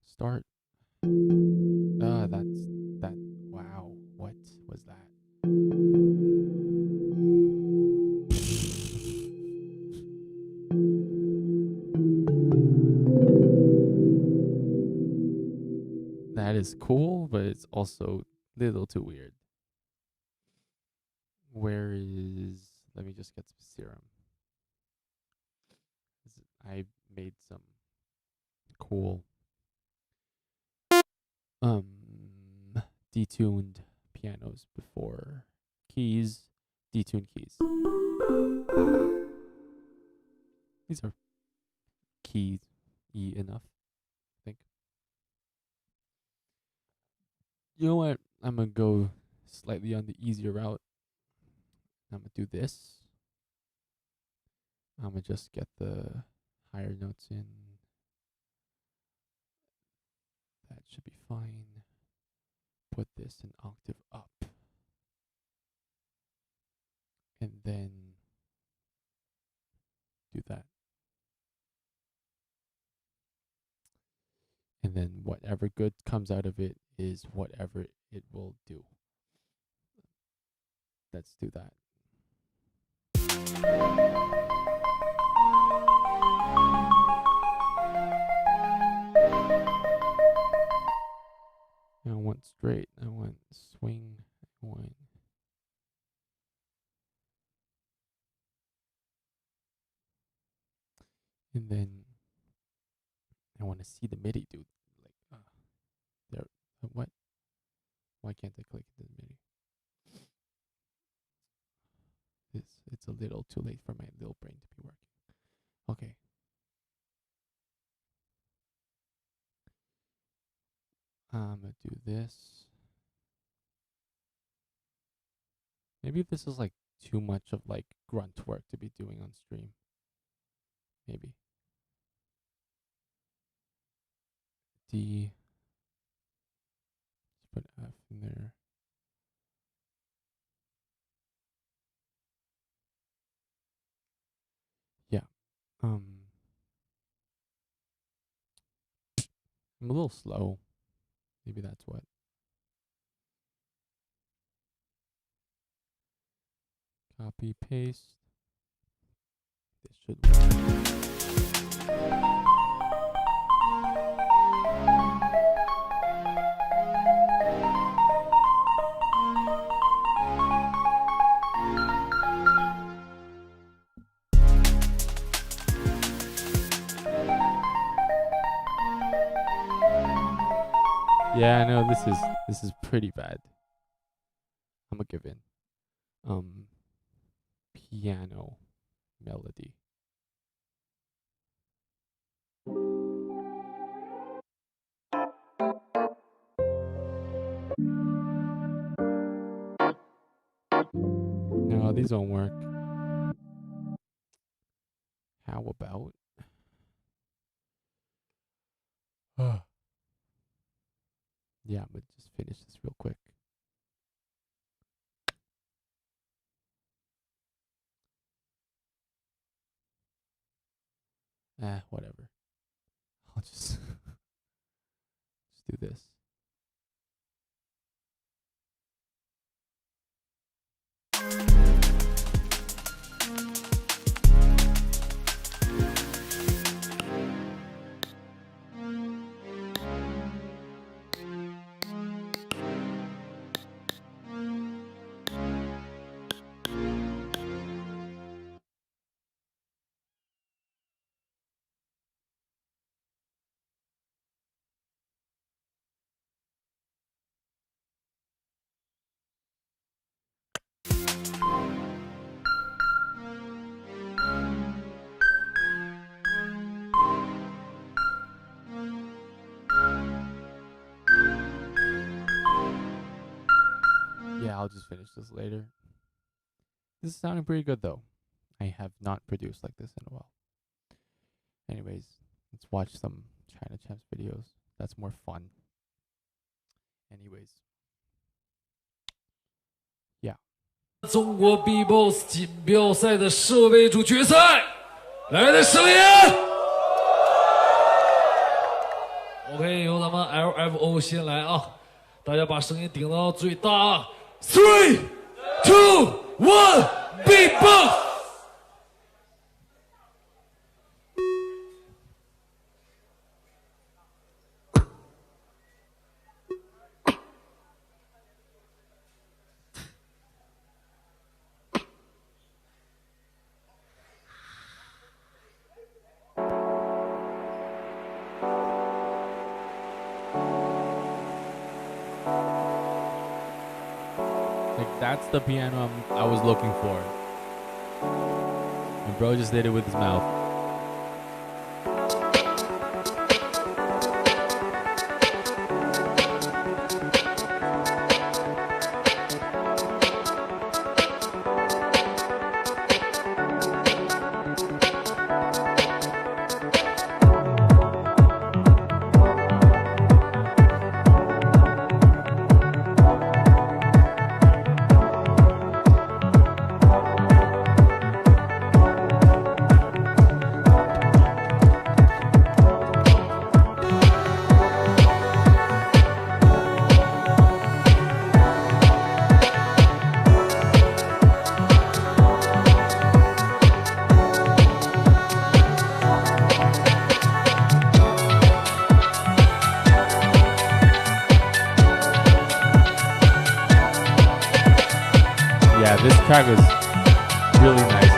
Speaker 1: Start. That's that. Wow. What was that? That is cool, but it's also a little too weird. Where is... Let me just get some serum. I made some cool detuned pianos before. Keys, detuned keys. These are key-y enough, I think. You know what? I'm gonna go slightly on the easier route. I'm gonna do this. I'm gonna just get the higher notes in. That should be fine. Put this an octave up. And then do that. And then whatever good comes out of it is whatever it will do. Let's do that. I want straight. I want swing. I want to see the MIDI, dude. Like, there. What? Why can't I click the MIDI? It's a little too late for my little brain to be working. Okay. I'm gonna do this. Maybe this is like too much of like grunt work to be doing on stream. Maybe. D. Let's put F in there. Yeah. I'm a little slow. Maybe that's what. Copy, paste. This should work. Yeah, I know this is pretty bad. I'm gonna give in. Piano melody. No, these don't work. How about yeah, I'm gonna just finish this real quick. Whatever. I'll just do this. Yeah, I'll just finish this later. This is sounding pretty good though. I have not produced like this in a while. Anyways, let's watch some China Champs videos. That's more fun. Anyways. Yeah.
Speaker 7: 中国 B-Box 锦标赛的设备组决赛，来的声音。OK， 由咱们 LFO 先来啊，大家把声音顶到最大。3, 2, 1, B-Box。That's
Speaker 1: the piano I was looking for. And bro just did it with his mouth. This track was really nice.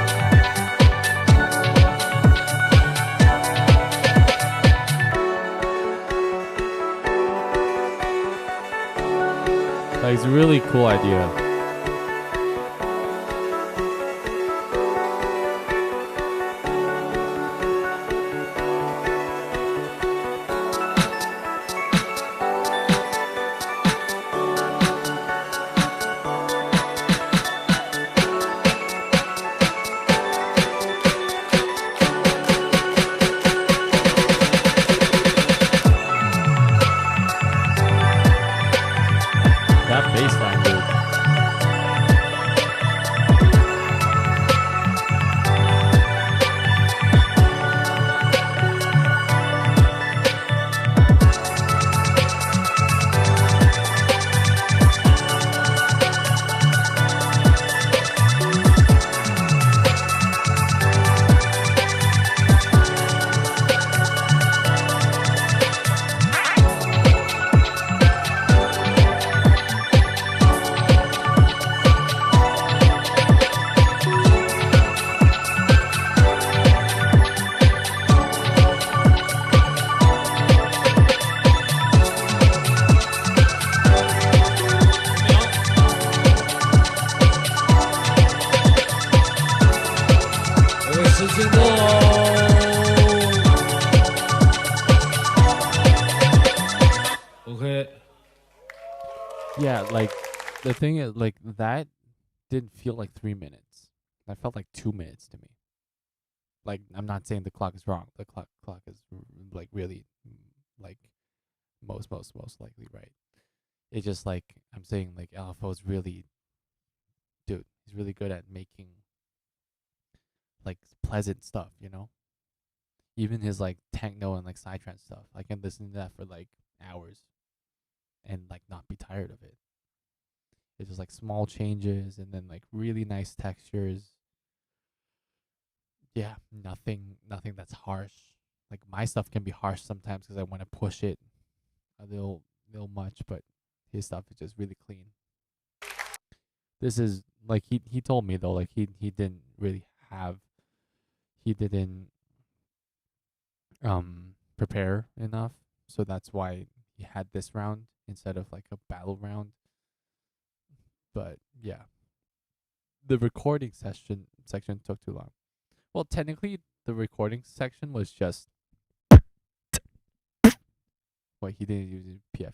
Speaker 1: a really cool idea. That bass line, dude.
Speaker 7: OK，
Speaker 1: Yeah, like the thing is, like that didn't feel like 3 minutes. That felt like 2 minutes to me. Like I'm not saying the clock is wrong. The clock is like really like most likely right. It's just like I'm saying like LFO's really, dude, he's really good at making like pleasant stuff, you know? Even his like techno and like psytrance stuff. I can listen to that for like hours and like not be tired of it. It's just like small changes and then like really nice textures. Yeah, nothing that's harsh. Like my stuff can be harsh sometimes because I want to push it a little much, but his stuff is just really clean. This is like he told me though, like he didn't really have, he didn't prepare enough, so that's why he had this round instead of like a battle round. But yeah, the recording section took too long. Well, technically the recording section was just wait, he didn't use PF.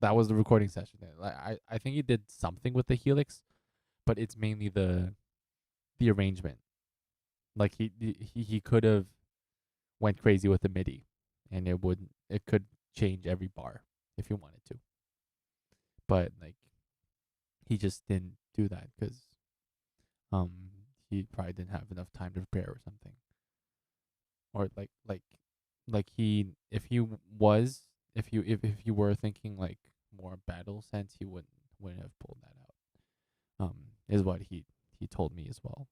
Speaker 1: That was the recording session. I think he did something with the Helix, but it's mainly the arrangement. Like he could have went crazy with the MIDI, and it could change every bar if he wanted to. But like he just didn't do that because he probably didn't have enough time to prepare or something. Or like he if you were thinking like more battle sense, he wouldn't have pulled that out. Is what he told me as well.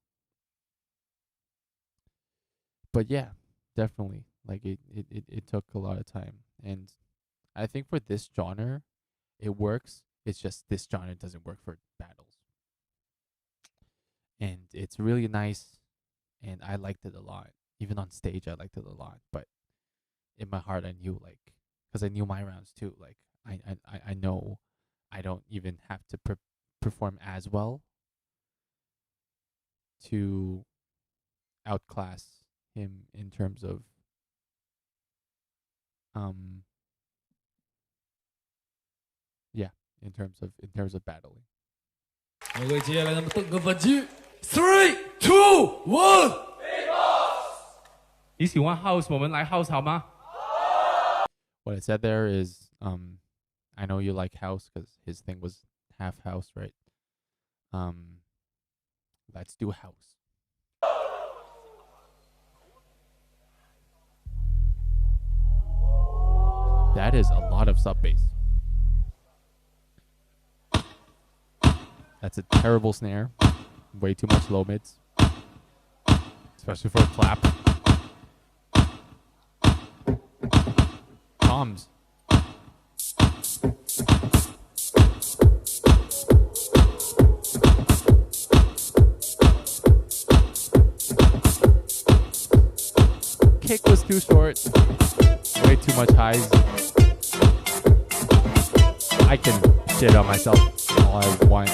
Speaker 1: But yeah, definitely. Like it took a lot of time, and I think for this genre, it works. It's just this genre doesn't work for battles, and it's really nice, and I liked it a lot. Even on stage, I liked it a lot. But in my heart, I knew like, because I knew my rounds too. Like I know I don't even have to perform as well to outclass him in terms of in terms of battling.
Speaker 7: OK， 接下来咱们邓哥反击 ，3, 2, 1。
Speaker 1: 你喜欢 house， 我们来 house 好吗？ What I said there is, I know you like house because his thing was half house, right? Let's do house. That is a lot of sub bass. That's a terrible snare. Way too much low mids, especially for a clap. Toms. Kick was too short. Way too much highs. I can shit on myself all I want.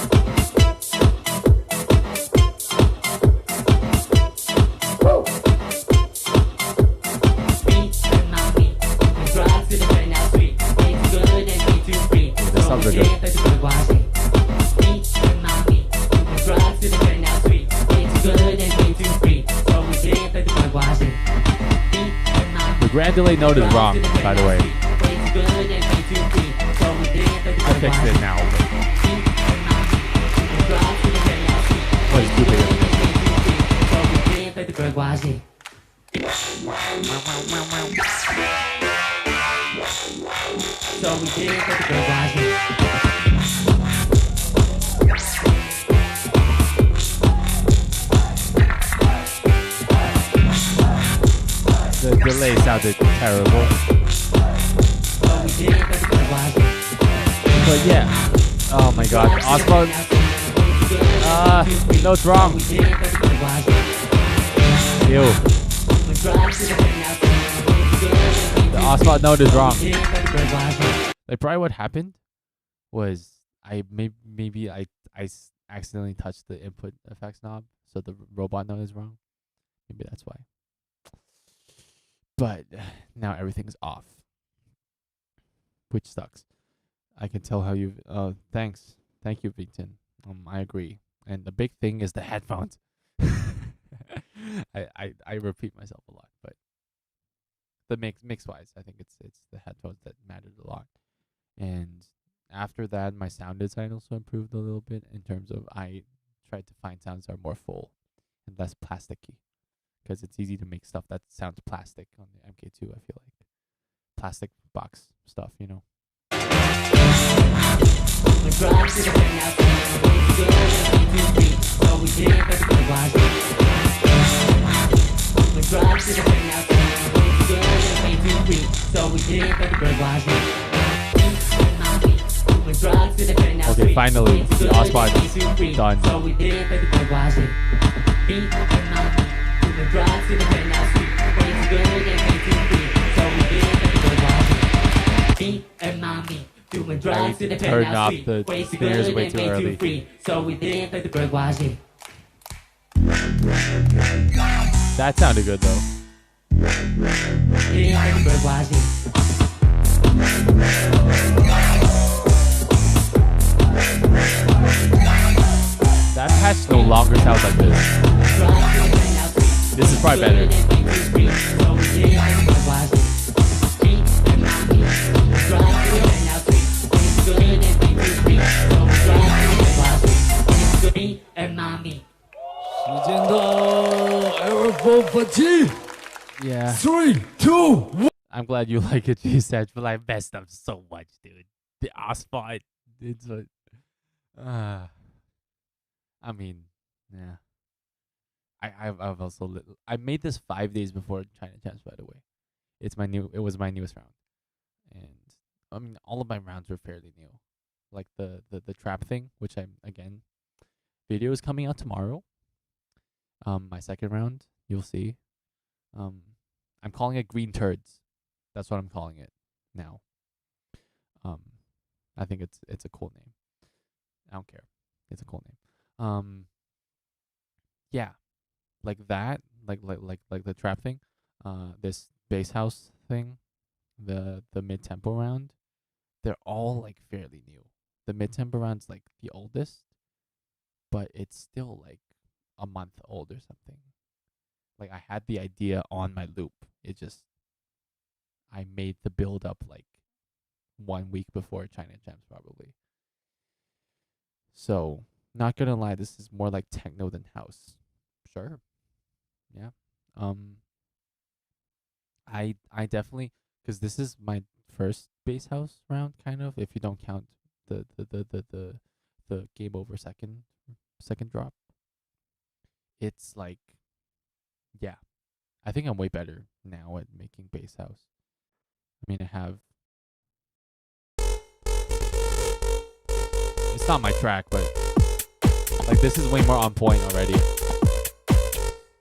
Speaker 1: The subs are good. The grand delay note is wrong, by the way. I fixed it now. But it's too big. The delay sounded terrible. But yeah. Oh my god. Osmo. No, it's wrong. Ew. The Osmo note is wrong. Like probably what happened was I accidentally touched the input effects knob, so the robot note is wrong. Maybe that's why. But now everything's off, which sucks. I can tell how you've. Thanks, thank you, Victon. I agree. And the big thing is the headphones. I repeat myself a lot, but the mix wise, I think it's the headphones that mattered a lot. And after that, my sound design also improved a little bit in terms of I tried to find sounds that are more full and less plasticky. Because it's easy to make stuff that sounds plastic on the MK2, I feel like. Plastic box stuff, you know. Okay, finally, the Osmo is done. I turned off the snares way too early. That sounded good though. That patch no longer sounds like this. This is probably better. Yeah.
Speaker 7: 3, 2, 1.
Speaker 1: I'm glad you like it, G-Sag, but I messed up so much, dude. The Osmo, it's like, I mean, yeah. I've also I made this 5 days before China Champs, by the way. It was my newest round, and I mean all of my rounds were fairly new, like the trap thing, which video is coming out tomorrow. My second round, you'll see. I'm calling it Green Turds. That's what I'm calling it now. I think it's a cool name. I don't care. It's a cool name. Yeah, like that, like the trap thing. This base house thing, the mid tempo round. They're all like fairly new. The mid tempo round's like the oldest, but it's still like a month old or something. Like I had the idea on my loop. I made the build up like 1 week before China Champs probably. So, not gonna lie, this is more like techno than house. Sure. Yeah. I definitely, because this is my first bass house round, kind of, if you don't count the game over second drop. It's like, yeah, I think I'm way better now at making bass house. I mean, it's not my track, but like this is way more on point already.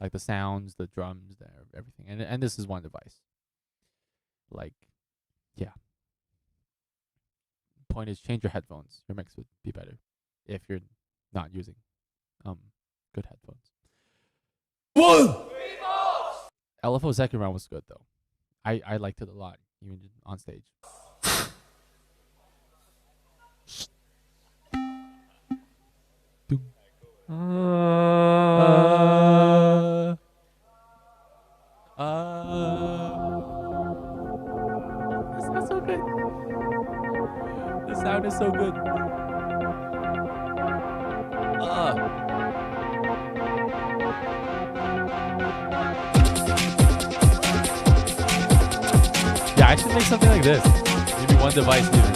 Speaker 1: Like the sounds, the drums, everything, and this is one device. Like, yeah. point is change your headphones. Your mix would be better if you're not using good headphones.
Speaker 7: One.
Speaker 1: LFO second round was good though. I liked it a lot, even on stage. This sounds so good. The sound is so good. Yeah, I should make something like this. Maybe one device even.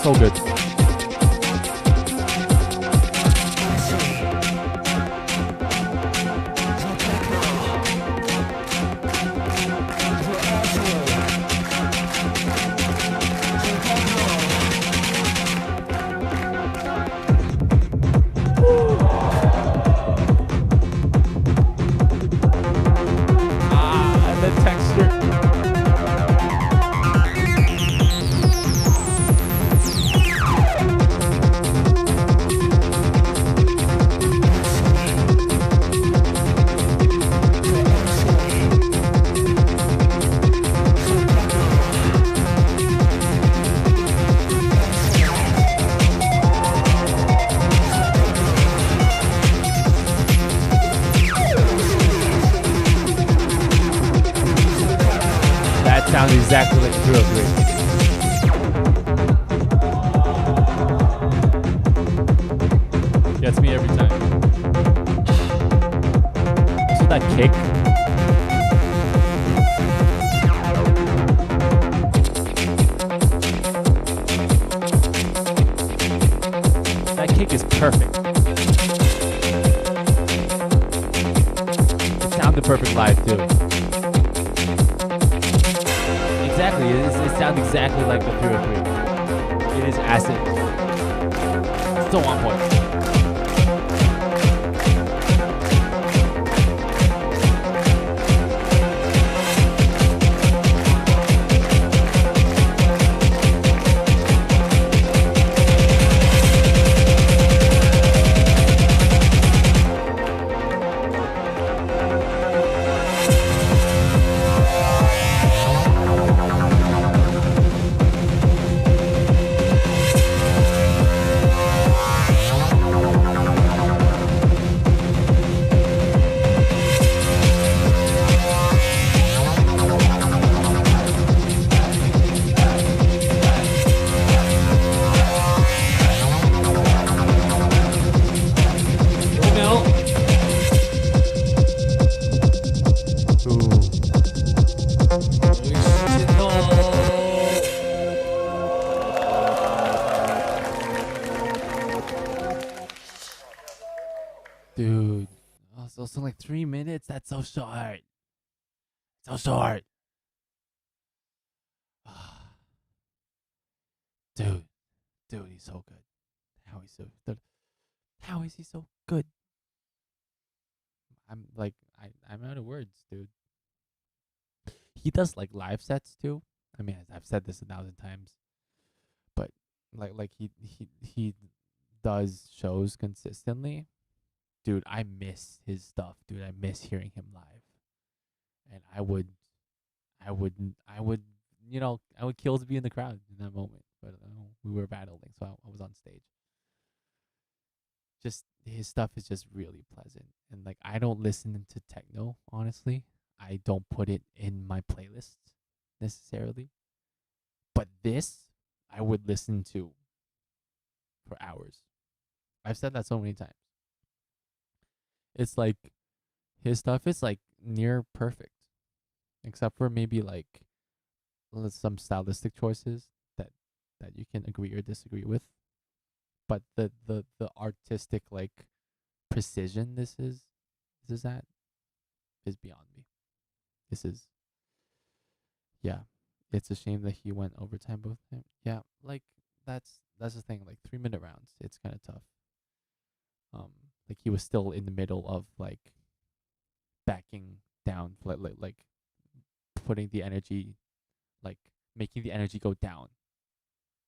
Speaker 1: So good. The texture. That sounds exactly like 303. Gets me every time. Also that kick. That kick is perfect. It sounded perfect live too. Exactly, it sounds exactly like the 303. It is acid. Still on point. Dude, oh, it's also like 3 minutes. That's so short. So short. Dude, he's so good. How is he so good? I'm like, I'm out of words, dude. He does like live sets too. I mean, I've said this 1,000 times, but like he does shows consistently. Dude, I miss his stuff, dude. I miss hearing him live, and I would, you know, I would kill to be in the crowd in that moment. But we were battling, so I was on stage. Just his stuff is just really pleasant, and like I don't listen to techno, honestly. I don't put it in my playlists necessarily, but this I would listen to for hours. I've said that so many times. It's like his stuff is like near perfect, except for maybe like some stylistic choices that you can agree or disagree with. But the artistic like precision this is at is beyond me. This is, yeah. It's a shame that he went overtime both times. Yeah, like that's the thing. Like 3-minute rounds, it's kind of tough. Like he was still in the middle of like backing down, like putting the energy like making the energy go down,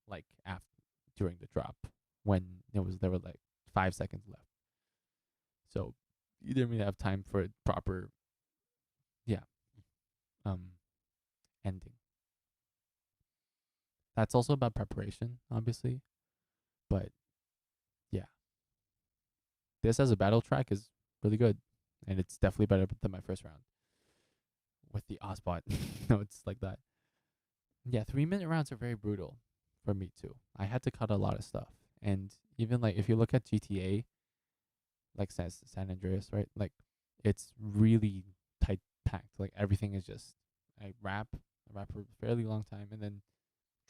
Speaker 1: like after during the drop when there were like 5 seconds left. So you didn't really have time for a proper, ending. That's also about preparation, obviously, but yeah, this as a battle track is really good, and it's definitely better than my first round with the Ozbot. No, it's like that. Yeah, 3-minute rounds are very brutal for me too. I had to cut a lot of stuff, and even like if you look at GTA, like San Andreas, right? Like it's really tight packed. Like everything is just I rap for a fairly long time, and then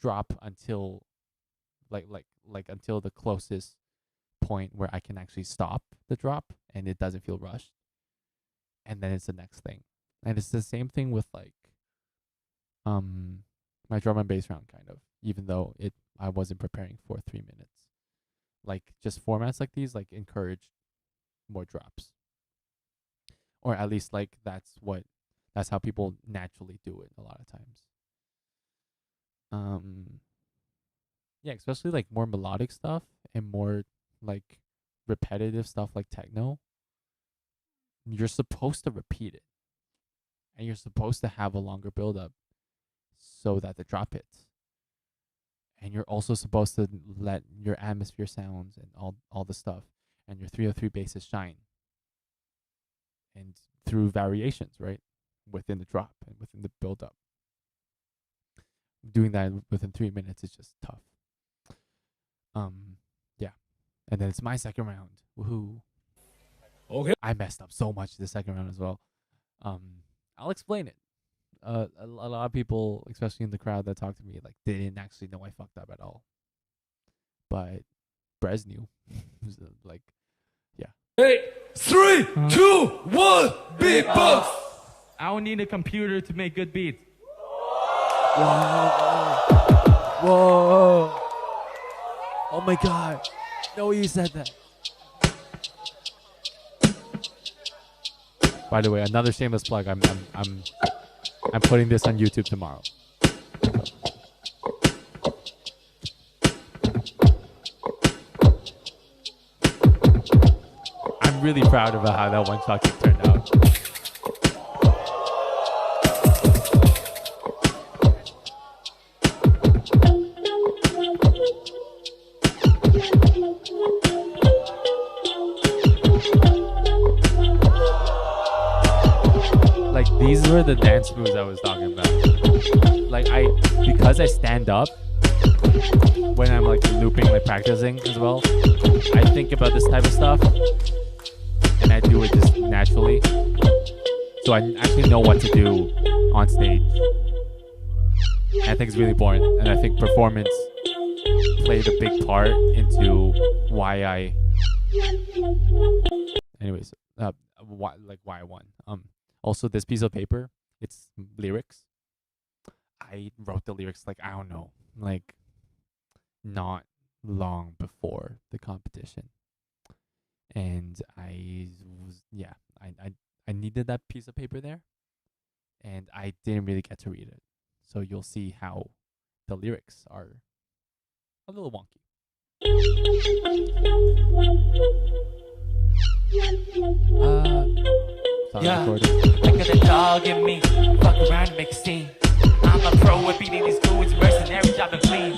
Speaker 1: drop until until the closest point where I can actually stop the drop and it doesn't feel rushed, and then it's the next thing. And it's the same thing with like my drum and bass round, kind of, even though I wasn't preparing for 3 minutes. Like just formats like these like encourage more drops, or at least like that's how people naturally do it a lot of times. Yeah, especially like more melodic stuff and more like repetitive stuff like techno. You're supposed to repeat it, and you're supposed to have a longer build up so that the drop hits. And you're also supposed to let your atmosphere sounds and all the stuff and your 303 basses shine. And through variations, right? Within the drop and within the build up. Doing that within 3 minutes is just tough. Yeah. And then it's my second round. Woohoo.
Speaker 7: Okay.
Speaker 1: I messed up so much the second round as well. I'll explain it. A lot of people, especially in the crowd that talked to me, like they didn't actually know I fucked up at all. But Brez knew. Like, yeah.
Speaker 7: 8, 3, 2, 1, beatbox.
Speaker 8: I don't need a computer to make good beats.
Speaker 1: Whoa. Oh my god. No, you said that. By the way, another shameless plug. I'm putting this on YouTube tomorrow. I'm really proud of how that one shot kick turned out. Like these were the dance moves I was talking about. Like because I stand up when I'm like looping, like practicing as well, I think about this type of stuff and I do it just naturally. So I actually know what to do on stage. And I think it's really important, and I think performance played a big part into why I won. Also, this piece of paper, it's lyrics. I wrote the lyrics like, I don't know, like not long before the competition. And I needed that piece of paper there, and I didn't really get to read it. So you'll see how the lyrics are a little wonky.
Speaker 8: Yeah, look at the dog in me. Fuck around and make a scene. I'm a pro at beating these dudes, mercenary job and clean.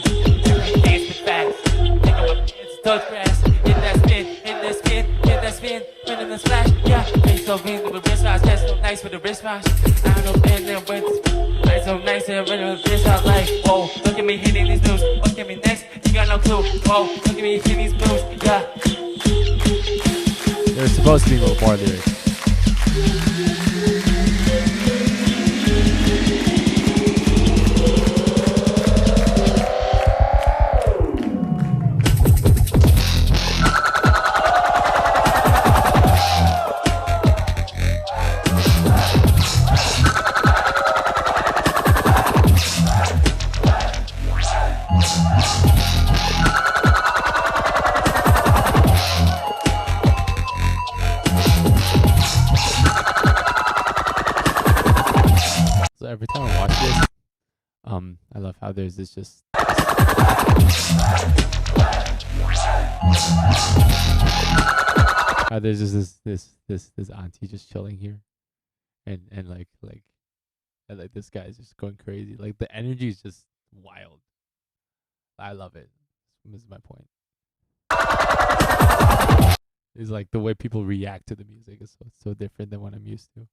Speaker 8: Every day it's been fast. Think of my kids, touch grass. Hit that spin, hit that spin, hit that spin. Win in the splash, yeah. Face so mean with the wrist watch, that's so nice with the wrist watch. I don't know, been there with nice so nice and with the wrist watch. Like, whoa, look at me hitting these moves. Look at me next, you got no clue. Whoa, look at me hitting these moves, yeah.
Speaker 1: There's supposed to be a little more lyrics. Every time I watch this, how there's this just how there's just this auntie just chilling here, and like this guy's just going crazy. Like the energy is just wild. I love it. This is my point. It's like the way people react to the music is so different than what I'm used to.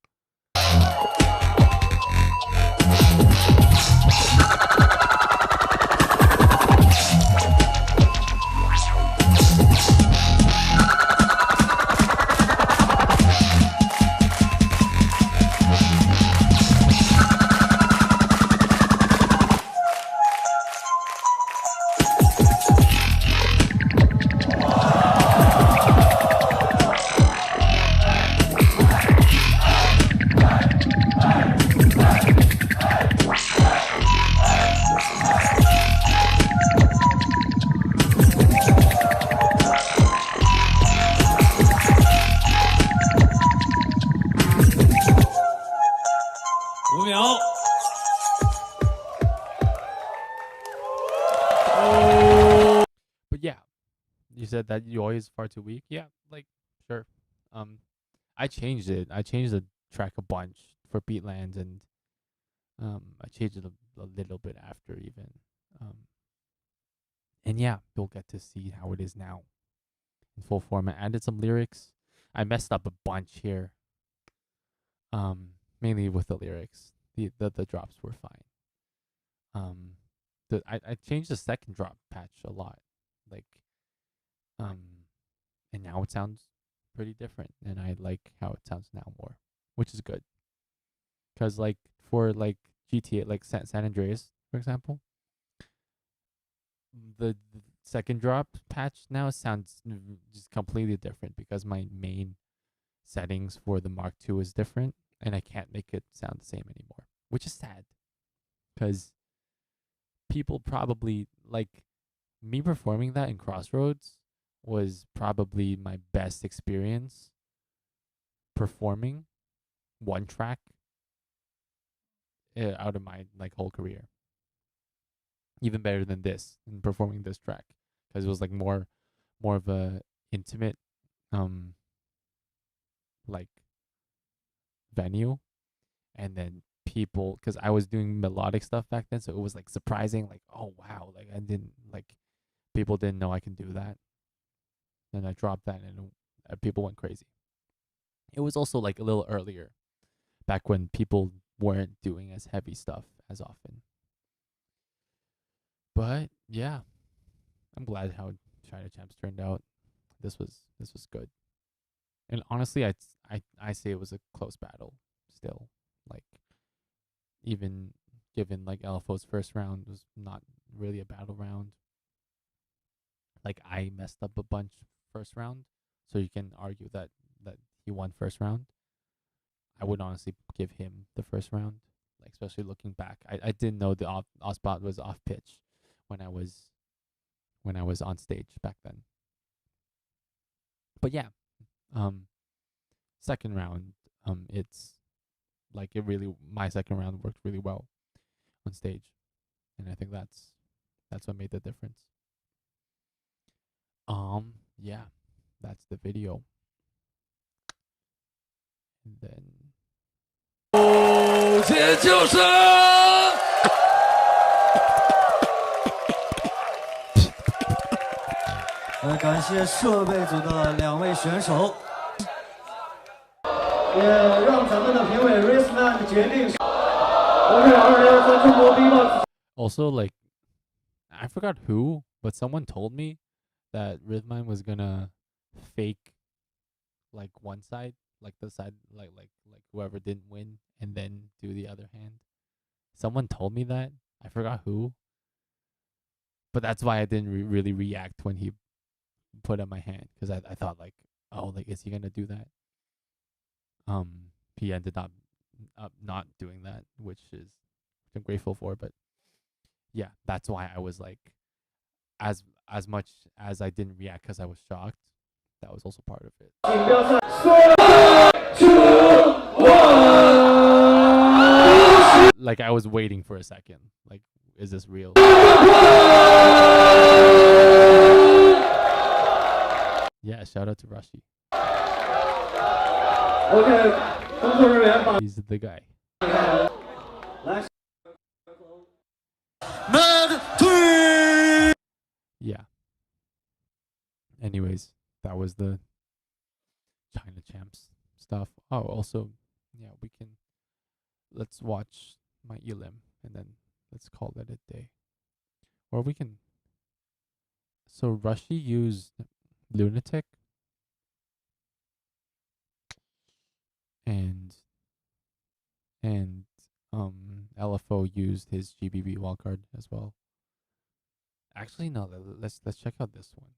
Speaker 1: But yeah, you said that you always far too weak. Yeah, like sure. I changed it. I changed the track a bunch for Beatlands, and I changed it a little bit after even. And yeah, you'll get to see how it is now in full form. I added some lyrics. I messed up a bunch here. Mainly with the lyrics. The drops were fine. I changed the second drop patch a lot. Like and now it sounds pretty different, and I like how it sounds now more, which is good. Cause like for like GTA, like San Andreas, for example, the second drop patch now sounds just completely different because my main settings for the Mark II is different, and I can't make it sound the same anymore, which is sad. Cause people probably like me performing that in Crossroads was probably my best experience performing one track out of my like whole career. Even better than this, in performing this track, because it was like more of a intimate like venue, and then people, because I was doing melodic stuff back then, so it was like surprising, like, oh wow, like I didn't like, people didn't know I can do that, and I dropped that, and people went crazy. It was also like a little earlier, back when people weren't doing as heavy stuff as often. But yeah, I'm glad how China Champs turned out. This was good, and honestly, I say it was a close battle still. Like, even given like LFO's first round was not really a battle round. Like, I messed up a bunch first round, so you can argue that he won first round. I would honestly give him the first round, like, especially looking back. I didn't know the Osbot was off pitch when I was on stage back then. But yeah, second round, it's like my second round worked really well on stage, and I think that's what made the difference. Yeah, that's the video. And then
Speaker 7: 接救生。
Speaker 9: 感谢设备组的两位选手，
Speaker 6: 也让咱们的评委 Raceman 决定。2022中国 B-Box。
Speaker 1: Also, like, I forgot who, but someone told me that Rhythmine was gonna fake like one side, like the side, like whoever didn't win, and then do the other hand. Someone told me that. I forgot who, but that's why I didn't really react when he put up my hand, because I thought like, oh, like, is he gonna do that? He ended up not doing that, which I'm grateful for. But yeah, that's why I was like, as much as I didn't react because I was shocked, that was also part of it. 3, 2, 1. Like, I was waiting for a second. Like, is this real? Yeah, shout out to Rashi. He's the guy. Yeah. Anyways, that was the China Champs stuff. Oh, also, yeah, let's watch my elim and then let's call that a day. Or we can. So Rashi used Lunatic and LFO used his GBB wildcard as well. Actually, no. Let's check out this one.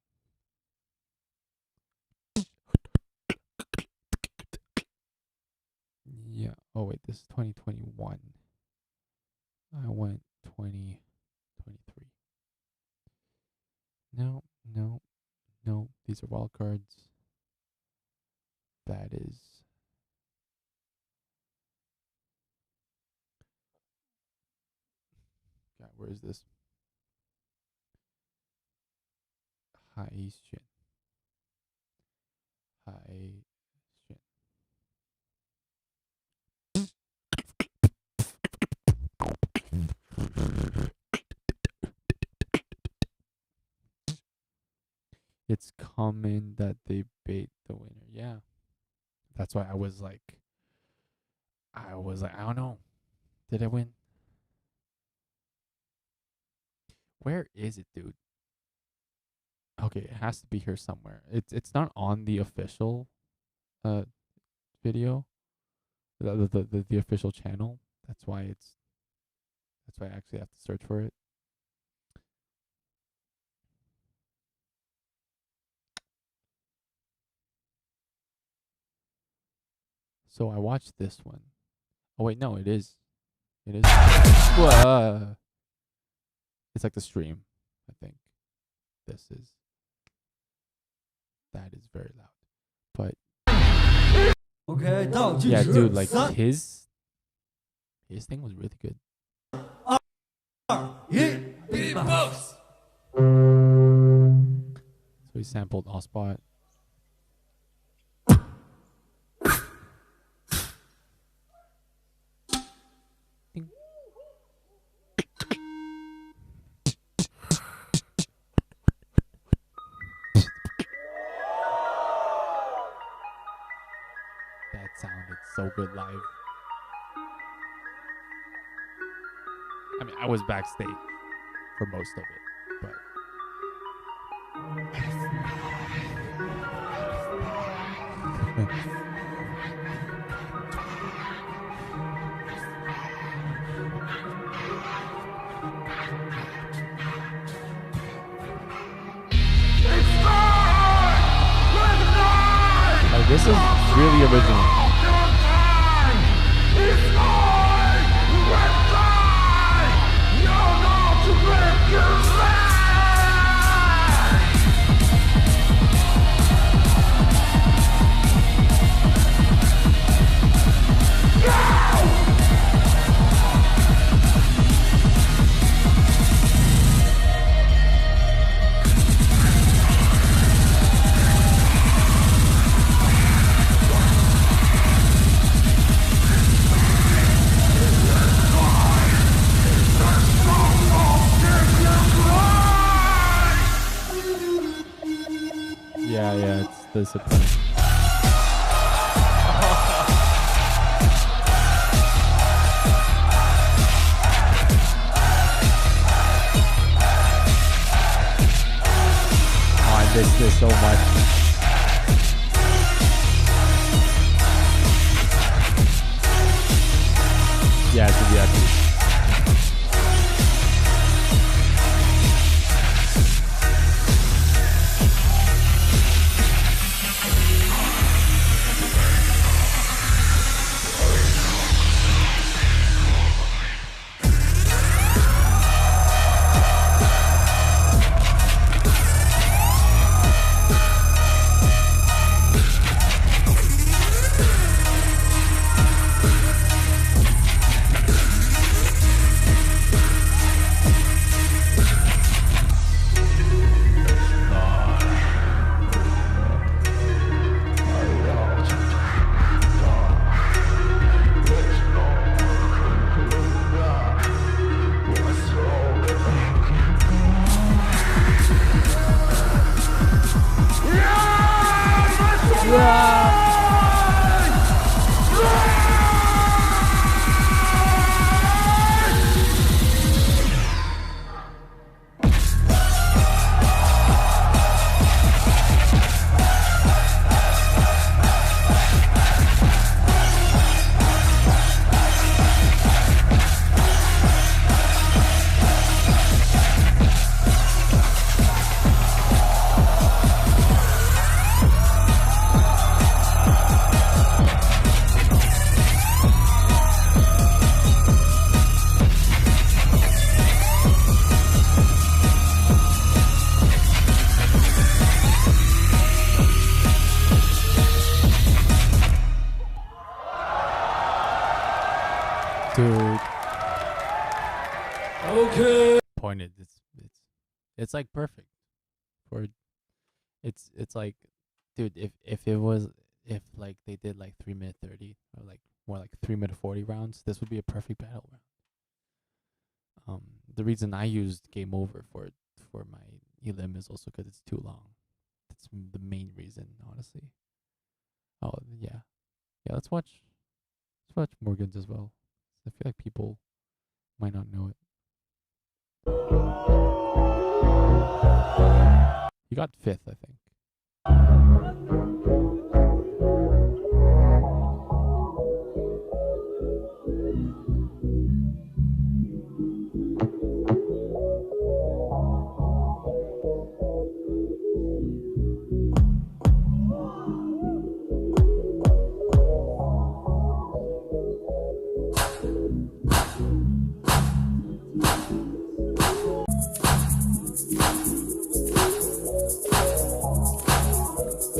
Speaker 1: Yeah. Oh wait, this is 2021. I went 2023. No. These are wild cards. That is. God, where is this? Haishin. It's common that they bait the winner. Yeah. That's why I was like, I don't know. Did I win? Where is it, dude? Okay, it has to be here somewhere. It's not on the official video. The official channel. That's why I actually have to search for it. So I watched this one. Oh wait, no, it is. Whoa. It's like the stream, I think. That is very loud. But
Speaker 9: OK， 倒计
Speaker 1: yeah,
Speaker 9: 时
Speaker 1: dude, like
Speaker 9: 3、
Speaker 1: his thing was really good.
Speaker 9: 2、1
Speaker 7: Beatbox.
Speaker 1: So he sampled Ospot. Ding. That sounded so good live. I mean, I was backstage for most of it, but like, this is really original. Yeah, it's discipline. Oh, I miss this so much. Yeah, it's a VIP. Dude,
Speaker 7: Okay.
Speaker 1: pointed. It's like perfect for. It's like, dude, if it was, if like they did like 3-minute 30 or like more like 3-minute 40 rounds, this would be a perfect battle round. The reason I used Game Over for my elim is also because it's too long. That's the main reason, honestly. Oh yeah, Let's watch Morgan's as well. I feel like people might not know it. He got 5th, I think.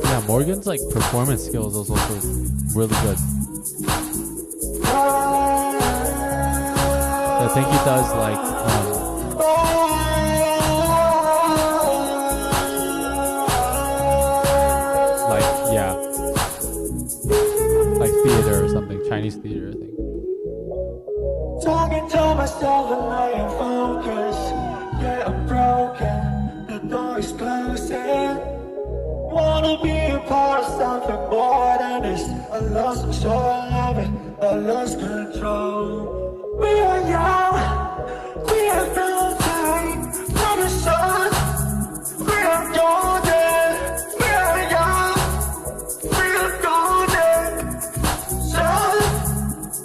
Speaker 1: Yeah, Morgan's like performance skills is also really good. I think he does like like theater or something, Chinese theater, I think.
Speaker 5: Talking to myself and I am focused. Yeah, I'm broken. The door is closing. Wanna be a part of something more than this. I lost control of it. I lost control. We are young. We have no time for the sun. We are golden. We are young. We are golden. Sun.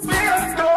Speaker 5: We are golden.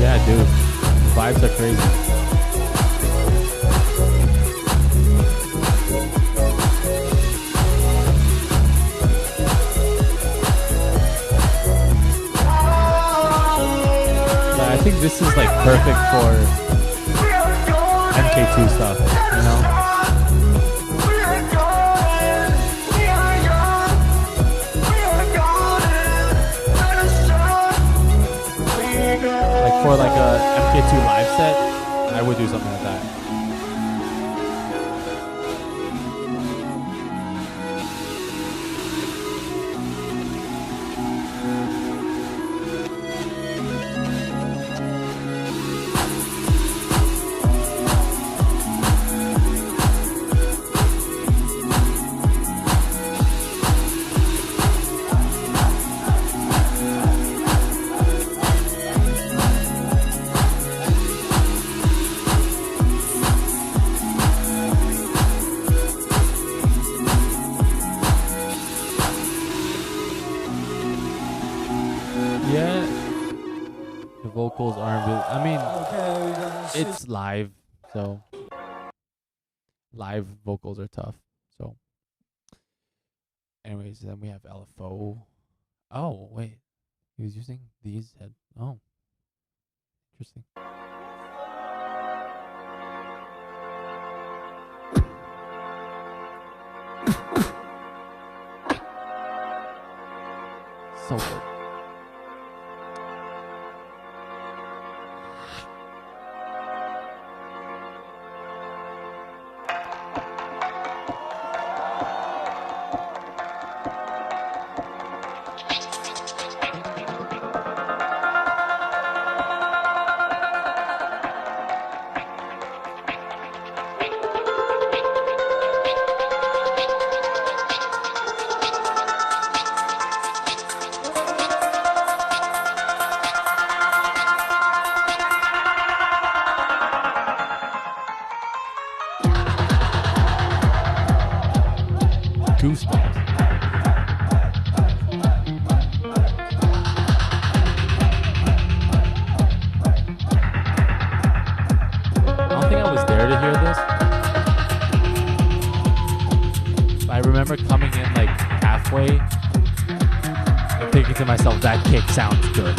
Speaker 1: Yeah, dude. Vibes are crazy. Yeah, I think this is like perfect for MK2 stuff, you know? Like for like a MK2 live set, I would do something like that. Yeah, the vocals aren't really, I mean, it's live, so live vocals are tough. So anyways, then we have LFO. Oh, wait. He was using these head. Oh, interesting. So good. thinking to myself, that kick sounds good.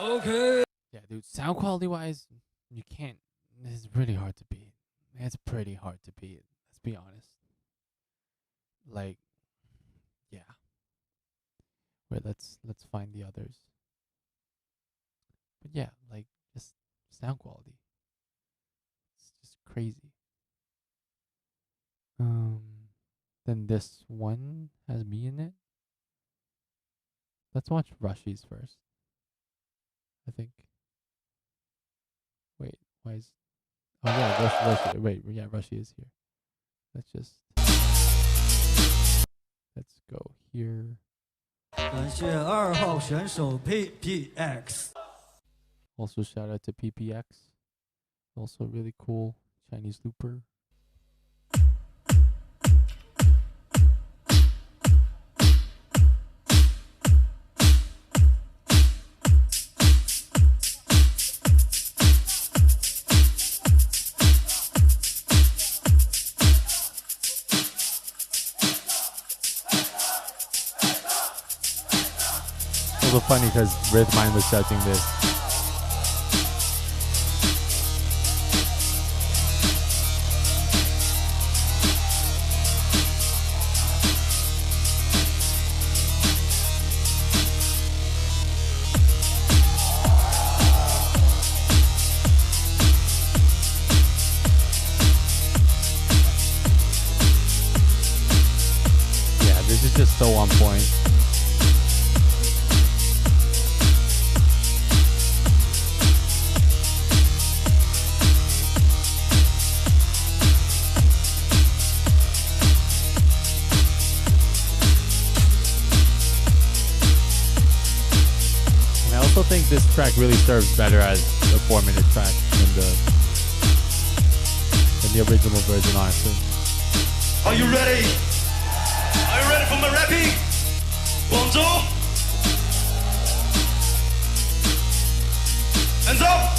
Speaker 7: Okay.
Speaker 1: Yeah, dude. Sound quality wise, you can't. It's pretty hard to beat. It's pretty hard to beat. Let's be honest. Like, yeah. Wait, let's find the others. But yeah, like just sound quality. It's just crazy. Then this one has me in it. Let's watch Rushy's first. I think. Wait, why is? Oh yeah, Rushy. Wait, yeah, Rushy is here. Let's go here.
Speaker 9: 感谢2号选手 PPX。
Speaker 1: Also shout out to PPX. Also really cool Chinese looper. Also funny because Rhythmine was judging this. Yeah, this is just so on point. I also think this track really serves better as a 4-minute track than the original version, honestly.
Speaker 5: Are you ready? Are you ready for my rapping? 1, 2. Hands up.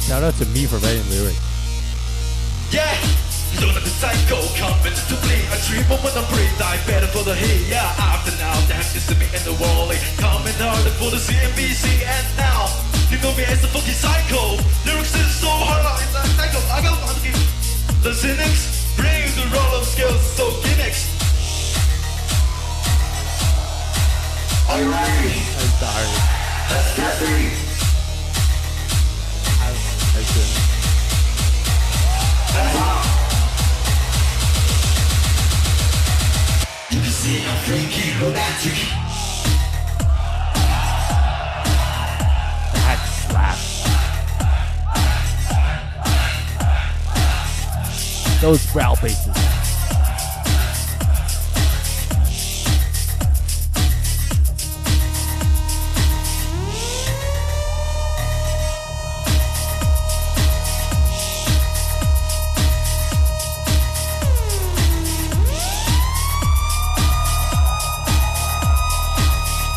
Speaker 1: Shout out to me for writing lyrics.
Speaker 5: Yeah, you don't have to psycho, confident to bleed. I dream of when I breathe, die better for the heat. Yeah, after now, damn, you see me in the wall. Coming harder for the CNBC, and now you know me as a fucking psycho. Lyrics is so hard, like psycho. I got the cynics bring the roll of skills, so gimmicks. Are you ready?
Speaker 1: I'm sorry.
Speaker 5: Let's get ready.
Speaker 1: I shouldn't.
Speaker 5: You can see I'm freaky, romantic.
Speaker 1: That slaps. Those growl basses.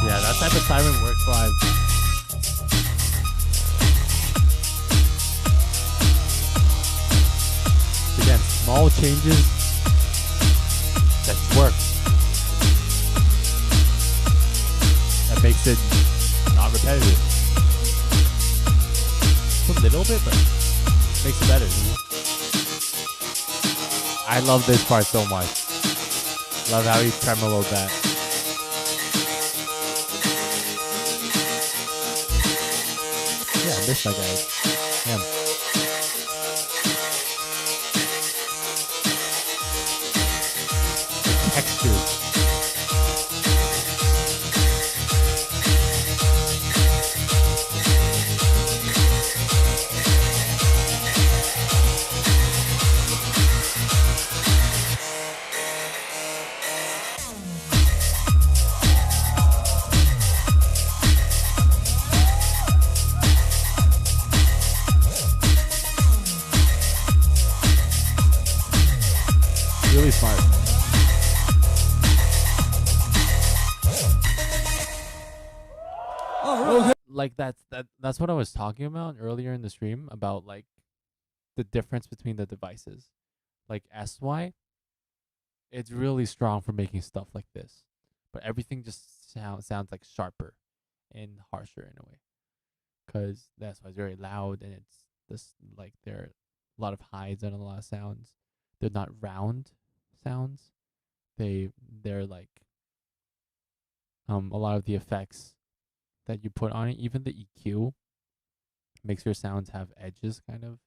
Speaker 1: Yeah, that type of siren works live. Again, small changes that work. That makes it not repetitive. A little bit, but makes it better. You know? I love this part so much. Love how he tremoloed that. Yeah, I miss that guy. Damn. Textures. Really smart. Like that's what I was talking about earlier in the stream about like the difference between the devices. Like SY, it's really strong for making stuff like this, but everything just sounds like sharper and harsher in a way, because that's why it's very loud and it's this like there are a lot of highs and a lot of sounds. They're not round sounds. They're like a lot of the effects that you put on it, even the EQ makes your sounds have edges kind of,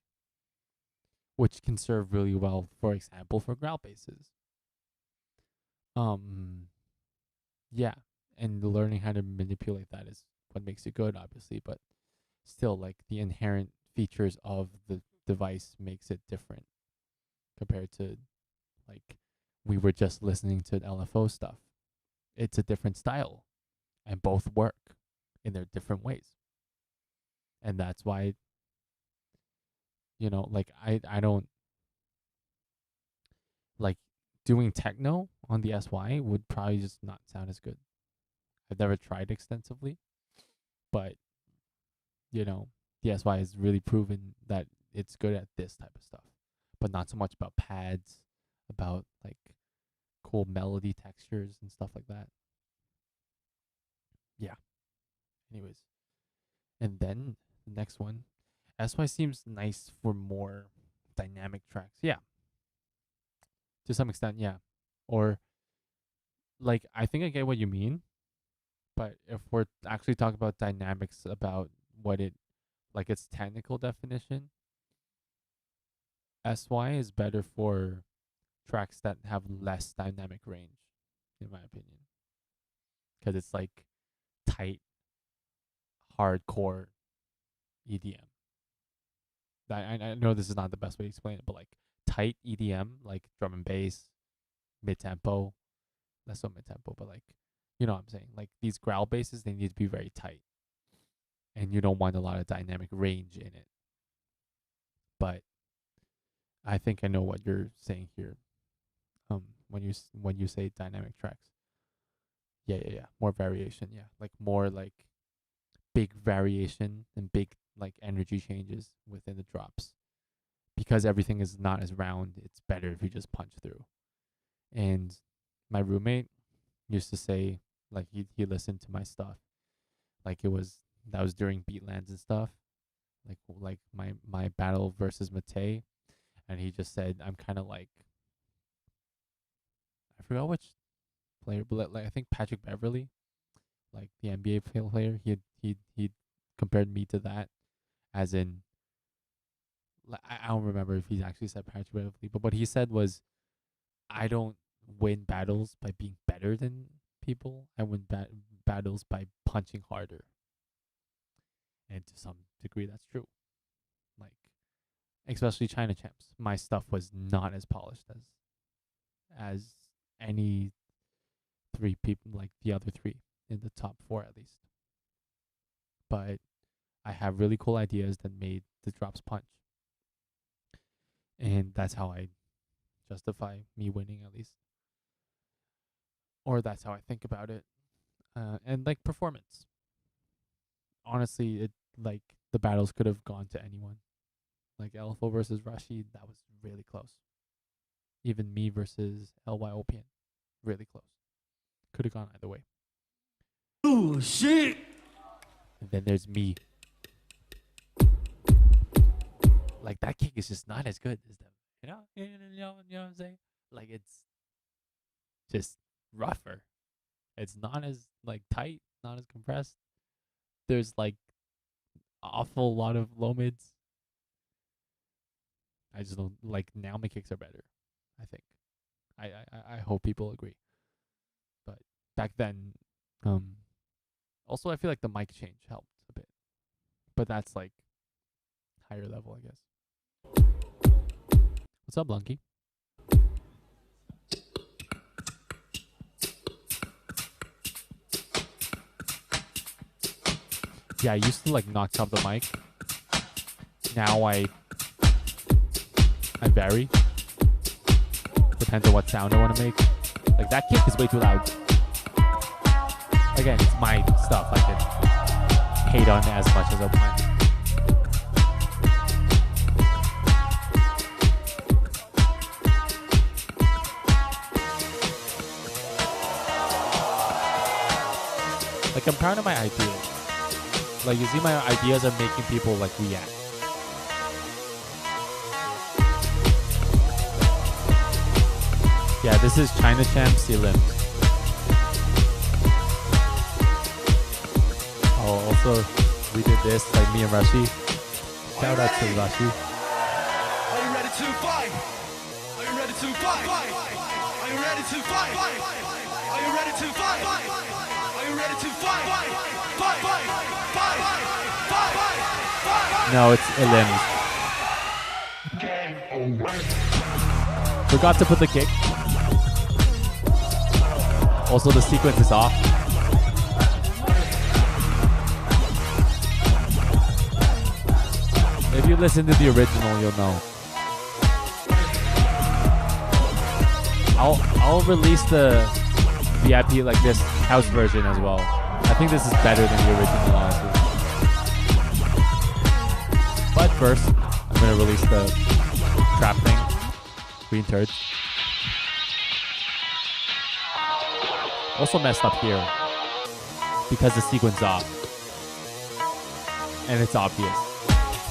Speaker 1: which can serve really well, for example, for growl basses. Yeah, and learning how to manipulate that is what makes it good, obviously, but still like the inherent features of the device makes it different compared to like we were just listening to LFO stuff. It's a different style and both work in their different ways. And that's why, you know, like I don't like doing techno on the SY would probably just not sound as good. I've never tried extensively, but you know, the SY has really proven that it's good at this type of stuff, but not so much about pads, about like cool melody textures and stuff like that. Yeah. Anyways, and then the next one, SY seems nice for more dynamic tracks. Yeah. To some extent, yeah. Or like I think I get what you mean, but if we're actually talking about dynamics, about what it like its technical definition, SY is better for tracks that have less dynamic range, in my opinion, because it's like tight, hardcore EDM. I know this is not the best way to explain it, but like tight EDM, like drum and bass, mid tempo, less so mid tempo, but like you know what I'm saying. Like these growl basses, they need to be very tight, and you don't want a lot of dynamic range in it. But I think I know what you're saying here. When you say dynamic tracks, yeah, more variation, yeah, like more like big variation and big like energy changes within the drops, because everything is not as round, it's better if you just punch through. And my roommate used to say, like, he listened to my stuff, like that was during Beatlands and stuff, like my battle versus Matei, and he just said I'm kind of like, I forgot which player, but like I think Patrick Beverly, like the NBA player, he compared me to that, as in, I don't remember if he actually said Patrick Beverly, but what he said was, I don't win battles by being better than people. I win battles by punching harder. And to some degree, that's true. Like, especially China Champs, my stuff was not as polished as any three people, like the other three in the top 4 at least. But I have really cool ideas that made the drops punch. And that's how I justify me winning, at least. Or that's how I think about it. And like performance. Honestly, it like the battles could have gone to anyone. Like Elfo versus Rashid, that was really close. Even me versus LYOPN, really close. Could have gone either way.
Speaker 9: Oh shit!
Speaker 1: And then there's me. Like that kick is just not as good as them. You know what I'm saying? Like it's just rougher. It's not as like tight, not as compressed. There's like awful lot of low mids. I just don't like, now my kicks are better, I think. I hope people agree. But back then, also I feel like the mic change helped a bit. But that's like higher level, I guess. What's up, Lunky? Yeah, I used to like not top the mic. Now I vary. Depends on what sound I want to make. Like that kick is way too loud. Again, it's my stuff. I can hate on it as much as I want. Like I'm proud of my ideas. Like you see, my ideas are making people like react. Yeah, this is China Champ Sealim. Oh, also we did this, like me and Rashi. Shout out to Rashi.
Speaker 5: Are you ready to fight? Are you ready to fight? Are you ready to fight? Are you ready to fight? Are you ready to fight? Fight, fight, fight, fight, fight.
Speaker 1: No, it's Ilim. Forgot to put the kick. Also, the sequence is off. If you listen to the original, you'll know. I'll release the VIP like this house version as well. I think this is better than the original, honestly. But first, I'm gonna release the trap thing. Green turd. Also messed up here because the sequence off. And it's obvious.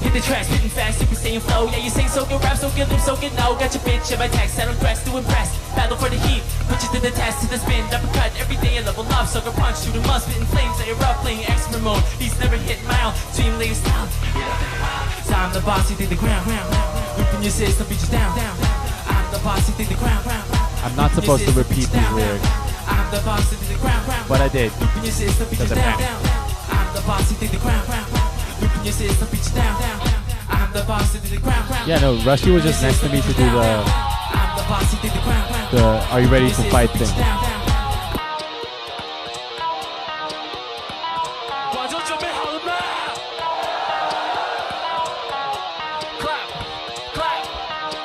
Speaker 8: Hit the track, spitting fast, super staying flow. Yeah, you sing so good, rap so good, live so good. No, got your bitch in my text, I don't dress to impress. Battle for the heat, put you to the test, to the spin, uppercut. Every day I level up, sucker punch, shoot 'em up, spitting flames, I erupt, playing expert mode. He's never hit mile, dream latest style. So I'm the boss, you think the ground. Whipping your system, beat you down. I'm the boss, you think the ground.
Speaker 1: I'm not supposed to repeat these lyrics,
Speaker 8: I'm the boss, you think the ground.
Speaker 1: but I did.
Speaker 8: Whipping your system, beat you
Speaker 1: Doesn't
Speaker 8: down.
Speaker 1: matter.
Speaker 8: I'm the boss, you think the ground. Whipping your system, beat you down. I'm the boss, you think the ground.
Speaker 1: Yeah, no, Rushy was just next to me to do the Are You Ready to Fight thing.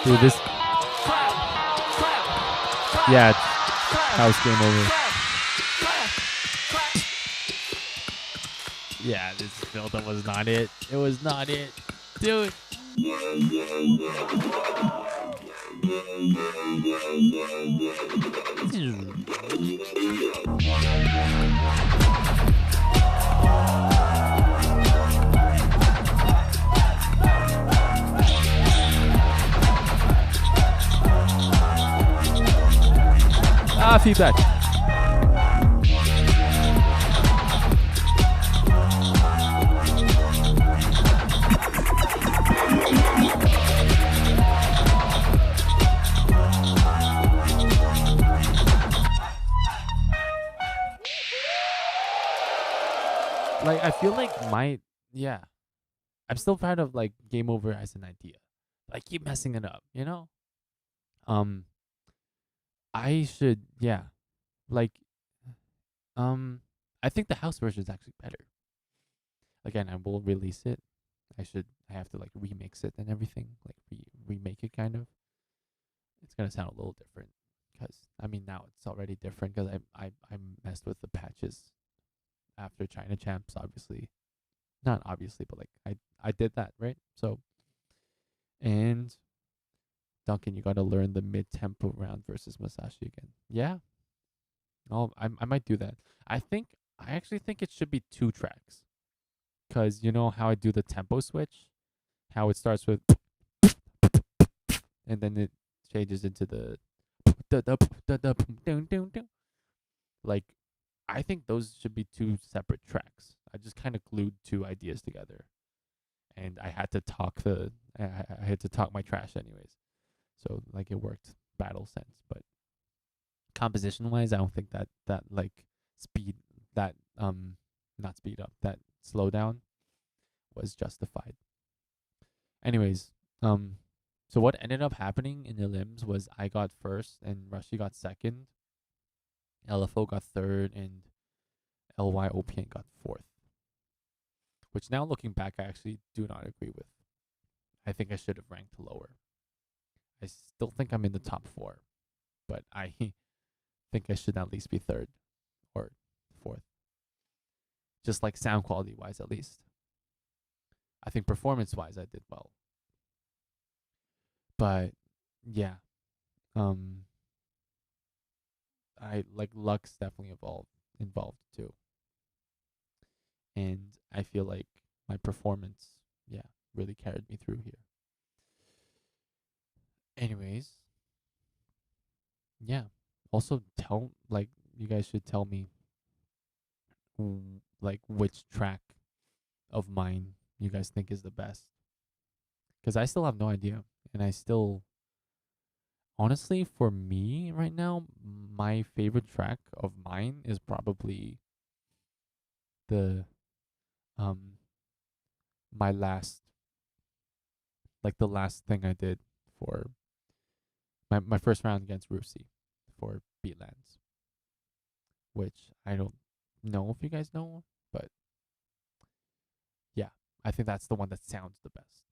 Speaker 1: Dude, this. Yeah, it's house game over. Yeah, this build-up was not it. It was not it. Dude, Feedback. Like, I feel like I'm still proud of like Game Over as an idea. I keep messing it up, you know? I should, like, I think the house version is actually better. Again, I will release it. I have to like remix it and everything, like remake it kind of. It's gonna sound a little different because I mean now it's already different because I messed with the patches after China Champs, obviously. Not obviously, but like I did that, right? So, and Duncan, you got to learn the mid-tempo round versus Masashi again. Yeah. I might do that. I actually think it should be 2 tracks. Cuz you know how I do the tempo switch? How it starts with and then it changes into the like I think those should be 2 separate tracks. I just kind of glued 2 ideas together. And I had to talk I had to talk my trash anyways. So like it worked battle sense, but composition wise, I don't think that like not speed up, that slowdown was justified. Anyways, so what ended up happening in the limbs was I got first and Rushy got second, LFO got third, and LYOPN got fourth. Which now looking back, I actually do not agree with. I think I should have ranked lower. I still think I'm in the top 4, but I think I should at least be third or fourth. Just like sound quality wise, at least. I think performance wise, I did well. But yeah, I like Lux definitely involved too, and I feel like my performance, really carried me through here. Anyways, also you guys should tell me like which track of mine you guys think is the best, because I still have no idea, and I still honestly, for me right now, my favorite track of mine is probably the my last, like the last thing I did for my first round against Rusi for Beatlands, which I don't know if you guys know, but yeah, I think that's the one that sounds the best.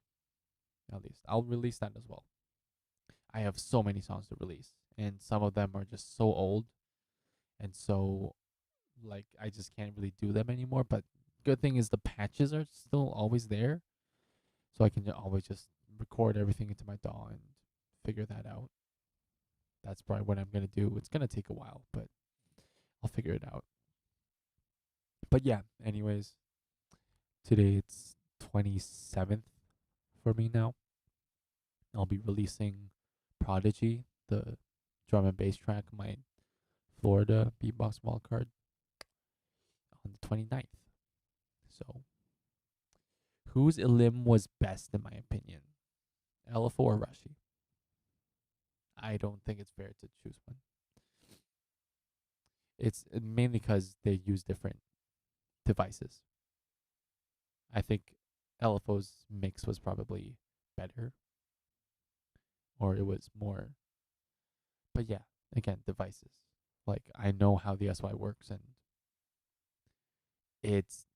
Speaker 1: At least I'll release that as well. I have so many songs to release, and some of them are just so old, and so like I just can't really do them anymore. But good thing is the patches are still always there, so I can always just record everything into my DAW and figure that out. That's probably what I'm gonna do. It's gonna take a while, but I'll figure it out. But yeah, anyways, today it's 27th for me now. I'll be releasing Prodigy, the drum and bass track, my Florida beatbox wildcard, on the 29th. So, whose Elim was best in my opinion? LFO or Rushy? I don't think it's fair to choose one. It's mainly because they use different devices. I think LFO's mix was probably better, or it was more. But yeah, again, devices. Like I know how the SY works, and it's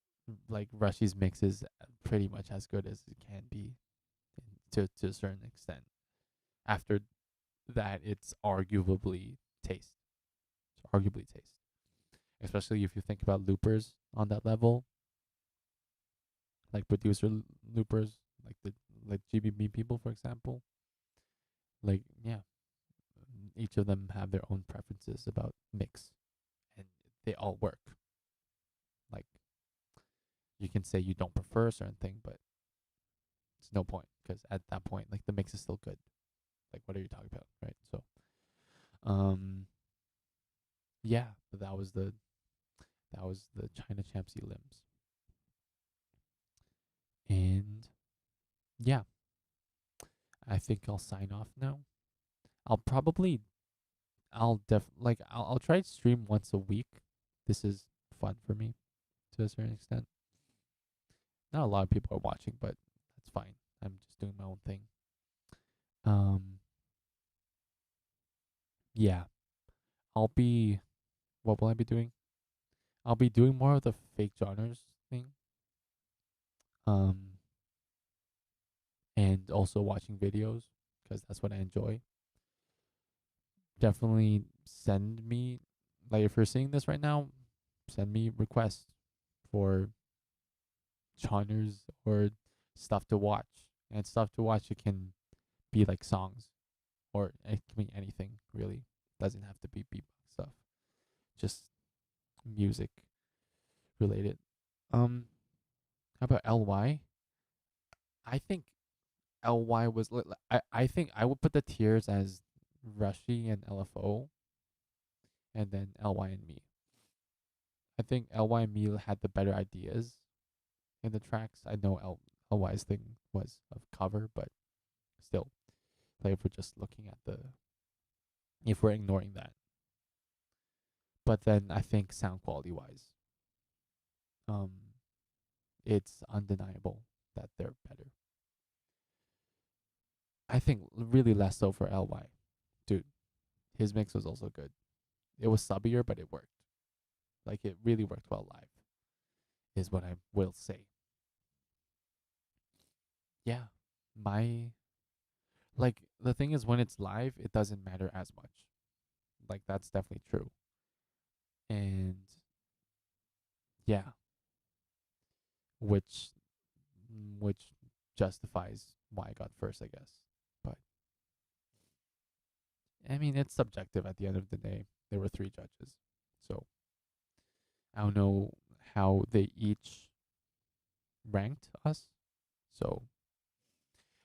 Speaker 1: like Rushy's mix is pretty much as good as it can be, to a certain extent. After that, it's arguably taste. It's arguably taste. Especially if you think about loopers on that level, like producer loopers, like the like GBB people, for example. Like, yeah, each of them have their own preferences about mix, and they all work. Like, you can say you don't prefer a certain thing, but it's no point because at that point, like, the mix is still good. Like, what are you talking about, right? So, yeah, but that was the China Champs Elims, and yeah, I think I'll sign off now. I'll try to stream once a week. This is fun for me to a certain extent. Not a lot of people are watching, but that's fine. I'm just doing my own thing. Yeah. What will I be doing? I'll be doing more of the fake genres thing. And also watching videos because that's what I enjoy. Definitely send me, like, if you're seeing this right now, send me requests for genres or stuff to watch. And stuff to watch, it can be like songs, or it can be anything really. Doesn't have to be beatbox stuff. Just music related. How about LY? I think LY was I think I would put the tiers as Rushy and LFO, and then LY and me. I think LY and me had the better ideas in the tracks. I know LY's thing was of cover, but still, like, if we're just looking at if we're ignoring that. But then I think sound quality wise, it's undeniable that they're better. I think really less so for LY. Dude, his mix was also good. It was subbier, but it worked. Like, it really worked well live, is what I will say. Yeah, the thing is, when it's live, it doesn't matter as much. Like, that's definitely true. And yeah, which justifies why I got first, I guess. But I mean, it's subjective at the end of the day. There were 3 judges. So I don't know how they each ranked us. So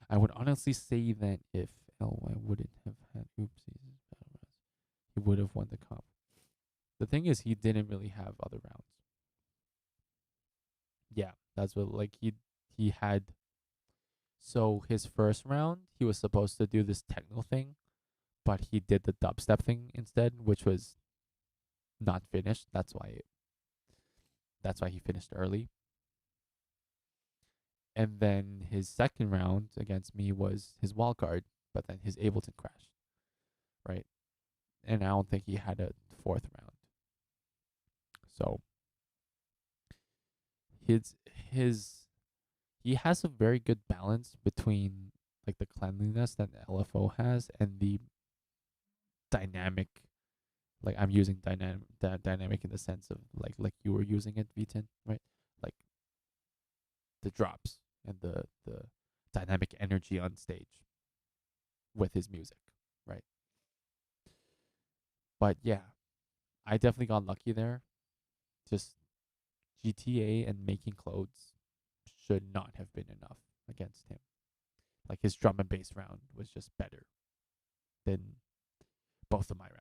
Speaker 1: I would honestly say that if LY wouldn't have had Oopsies, he would have won the comp. The thing is, he didn't really have other rounds. Yeah, that's what, like, he had. So his first round, he was supposed to do this techno thing, but he did the dubstep thing instead, which was not finished. That's why he finished early. And then his second round against me was his wild card, but then his Ableton crashed, right? And I don't think he had a 4th round. So he has a very good balance between, like, the cleanliness that LFO has and the dynamic. Like, I'm using dynamic in the sense of like you were using it, V10, right? Like, the drops and the dynamic energy on stage with his music, right? But yeah, I definitely got lucky there. Just GTA and making clothes should not have been enough against him. Like, his drum and bass round was just better than both of my rounds.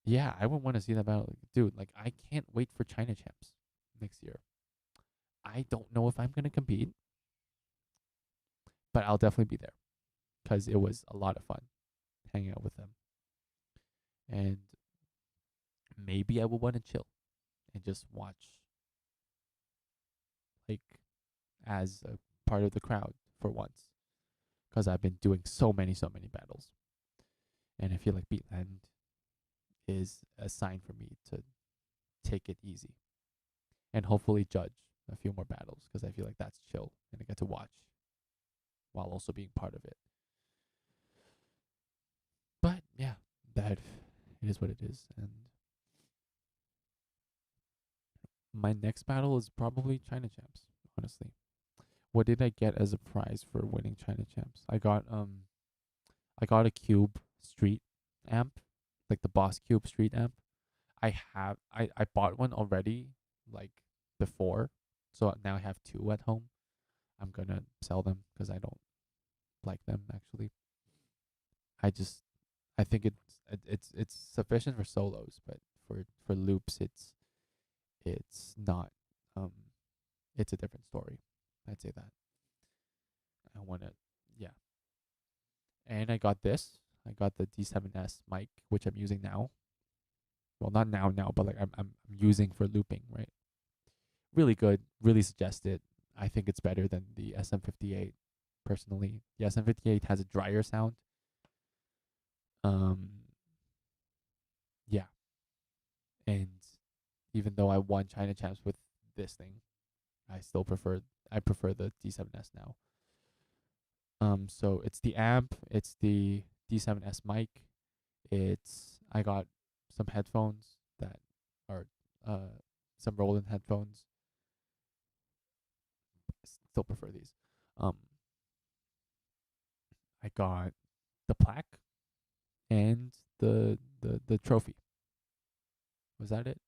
Speaker 1: Yeah, I would want to see that battle. Dude, like, I can't wait for China Champs next year. I don't know if I'm going to compete, but I'll definitely be there because it was a lot of fun hanging out with them. And maybe I will want to chill and just watch, like, as a part of the crowd for once, because I've been doing so many battles, and I feel like Beatland is a sign for me to take it easy and hopefully judge a few more battles, because I feel like that's chill and I get to watch while also being part of it. But yeah, that it is what it is. And my next battle is probably China Champs, honestly. what did I get as a prize for winning China Champs? I got a Cube Street amp, like the Boss Cube Street amp. I bought one already, like before, so now I have two at home. I'm gonna sell them because I don't like them actually. I think it's sufficient for solos, but for loops it's not. It's a different story. I'd say that. I wanna, yeah. And I got this. I got the D7S mic, which I'm using now. Well, not now, but like I'm using for looping, right? Really good. Really suggest it. I think it's better than the SM58. Personally, the SM58 has a drier sound. Yeah. And even though I won China Champs with this thing, I prefer the D7S now. So it's the amp, it's the D7S mic, I got some headphones that are some Roland headphones. Still prefer these. I got the plaque and the trophy. Was that it?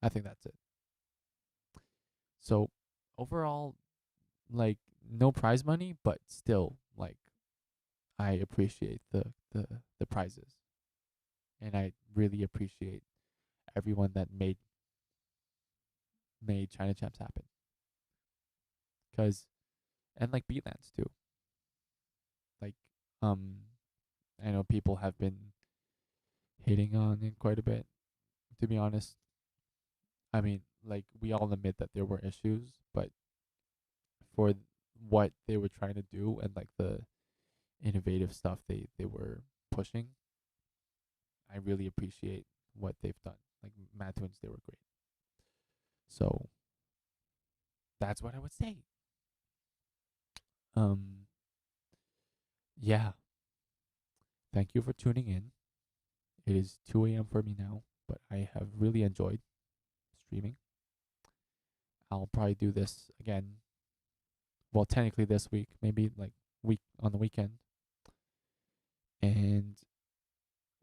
Speaker 1: I think that's it. So overall, like, no prize money, but still, like, I appreciate the prizes, and I really appreciate everyone that made China Champs happen. And like Beatlands too. Like, I know people have been hating on it quite a bit, to be honest. I mean, like, we all admit that there were issues, but for what they were trying to do and like the innovative stuff they were pushing, I really appreciate what they've done. Like Mad Twins, they were great. So that's what I would say. Yeah. Thank you for tuning in. It is 2 a.m. for me now, but I have really enjoyed streaming. I'll probably do this again. Well, technically this week, maybe like on the weekend. And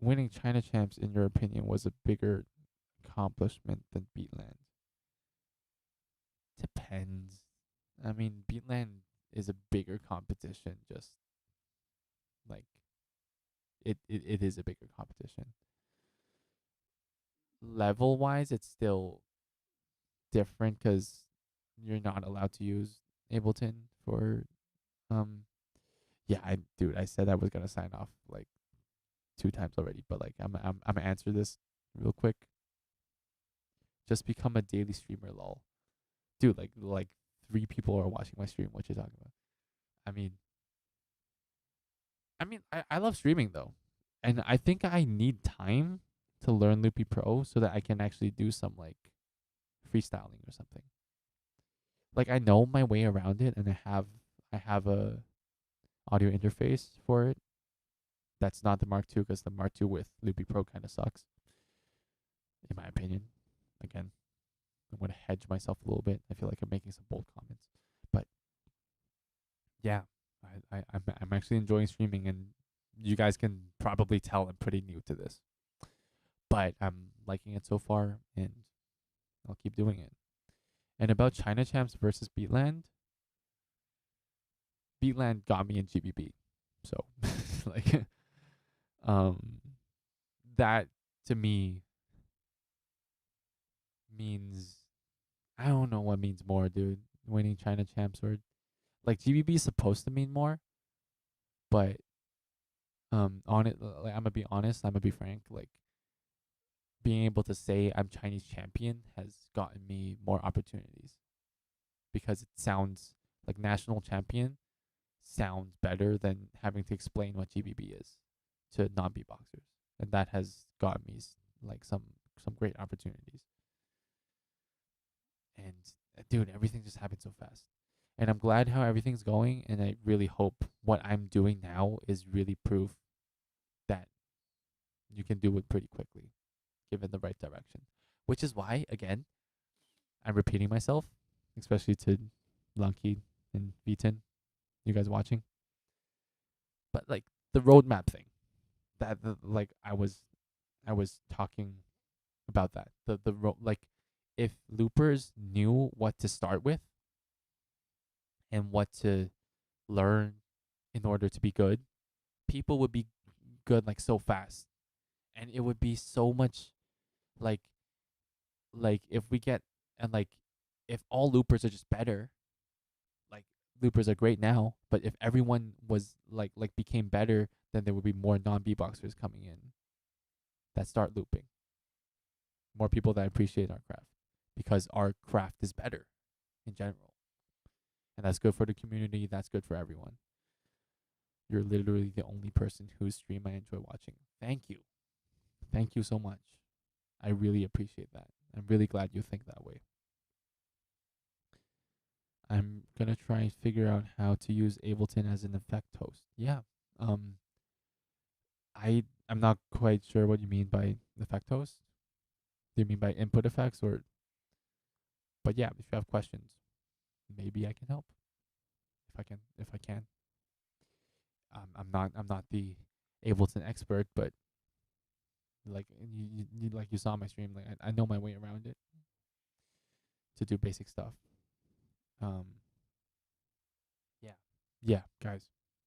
Speaker 1: winning China Champs, in your opinion, was a bigger accomplishment than Beatland? Depends. I mean, Beatland is a bigger competition. Just like it is a bigger competition. Level wise, it's still different because you're not allowed to use Ableton for yeah, I said I was gonna sign off like 2 times already, but like I'm gonna answer this real quick. Just become a daily streamer, lol. Dude, like 3 people are watching my stream. What you talking about? I love streaming though, and I think I need time to learn Loopy Pro so that I can actually do some like freestyling or something. Like, I know my way around it, and I have a audio interface for it. That's not the Mark II, because the Mark II with Loopy Pro kind of sucks, in my opinion. Again, I'm gonna hedge myself a little bit. I feel like I'm making some bold comments, but yeah, I'm actually enjoying streaming, and you guys can probably tell I'm pretty new to this, but I'm liking it so far, and I'll keep doing it. And about China Champs versus Beatland, Beatland got me in GBB, so like, that to me means, I don't know what means more, dude. Winning China Champs, or like GBB is supposed to mean more, but on it, like, I'm gonna be honest, I'm gonna be frank, like, being able to say I'm Chinese champion has gotten me more opportunities, because it sounds like national champion sounds better than having to explain what GBB is to non-beatboxers, and that has got me like some great opportunities. And dude, everything just happened so fast, and I'm glad how everything's going, and I really hope what I'm doing now is really proof that you can do it pretty quickly given the right direction. Which is why, again, I'm repeating myself, especially to Lunky and V10. You guys watching? But like the roadmap thing, like I was talking about that. Like if loopers knew what to start with and what to learn in order to be good, people would be good like so fast, and it would be so much like if we get and like if all loopers are just better, like loopers are great now, but if everyone was like became better, then there would be more non-beatboxers coming in that start looping. More people that appreciate our craft because our craft is better in general. And that's good for the community, that's good for everyone. You're literally the only person whose stream I enjoy watching. Thank you. Thank you so much. I really appreciate that. I'm really glad you think that way. I'm gonna try and figure out how to use Ableton as an effect host. Yeah. I'm not quite sure what you mean by effect host. Do you mean by input effects or? But yeah, if you have questions, maybe I can help. If I can. I'm not the Ableton expert, but like you saw my stream, like I know my way around it to do basic stuff. Yeah, guys,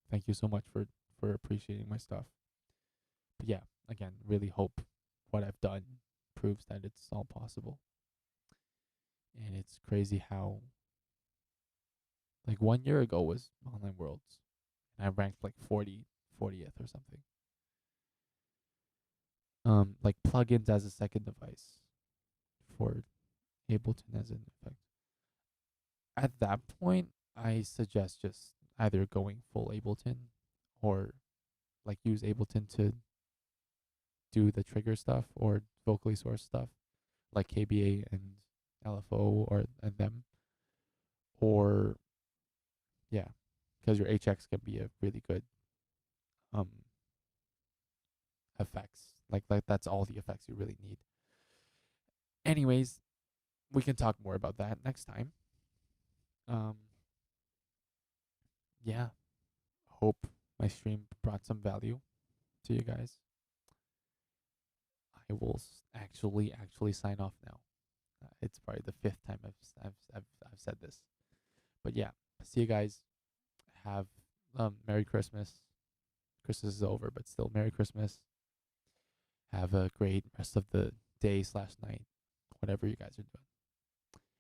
Speaker 1: thank you so much for appreciating my stuff. But yeah, again, really hope what I've done proves that it's all possible. And it's crazy how like 1 year ago was Online Worlds, and I ranked like 40th or something. Like plugins as a second device for Ableton as an effect. At that point, I suggest just either going full Ableton or like use Ableton to do the trigger stuff or vocally sourced stuff like KBA and LFO or and them. Or yeah, because your HX can be a really good effects. Like that's all the effects you really need. Anyways, we can talk more about that next time. Yeah, hope my stream brought some value to you guys. I will actually sign off now. It's probably the 5th time I've said this, but yeah, see you guys. Have Merry Christmas. Christmas is over, but still Merry Christmas. Have a great rest of the day / night, whatever you guys are doing.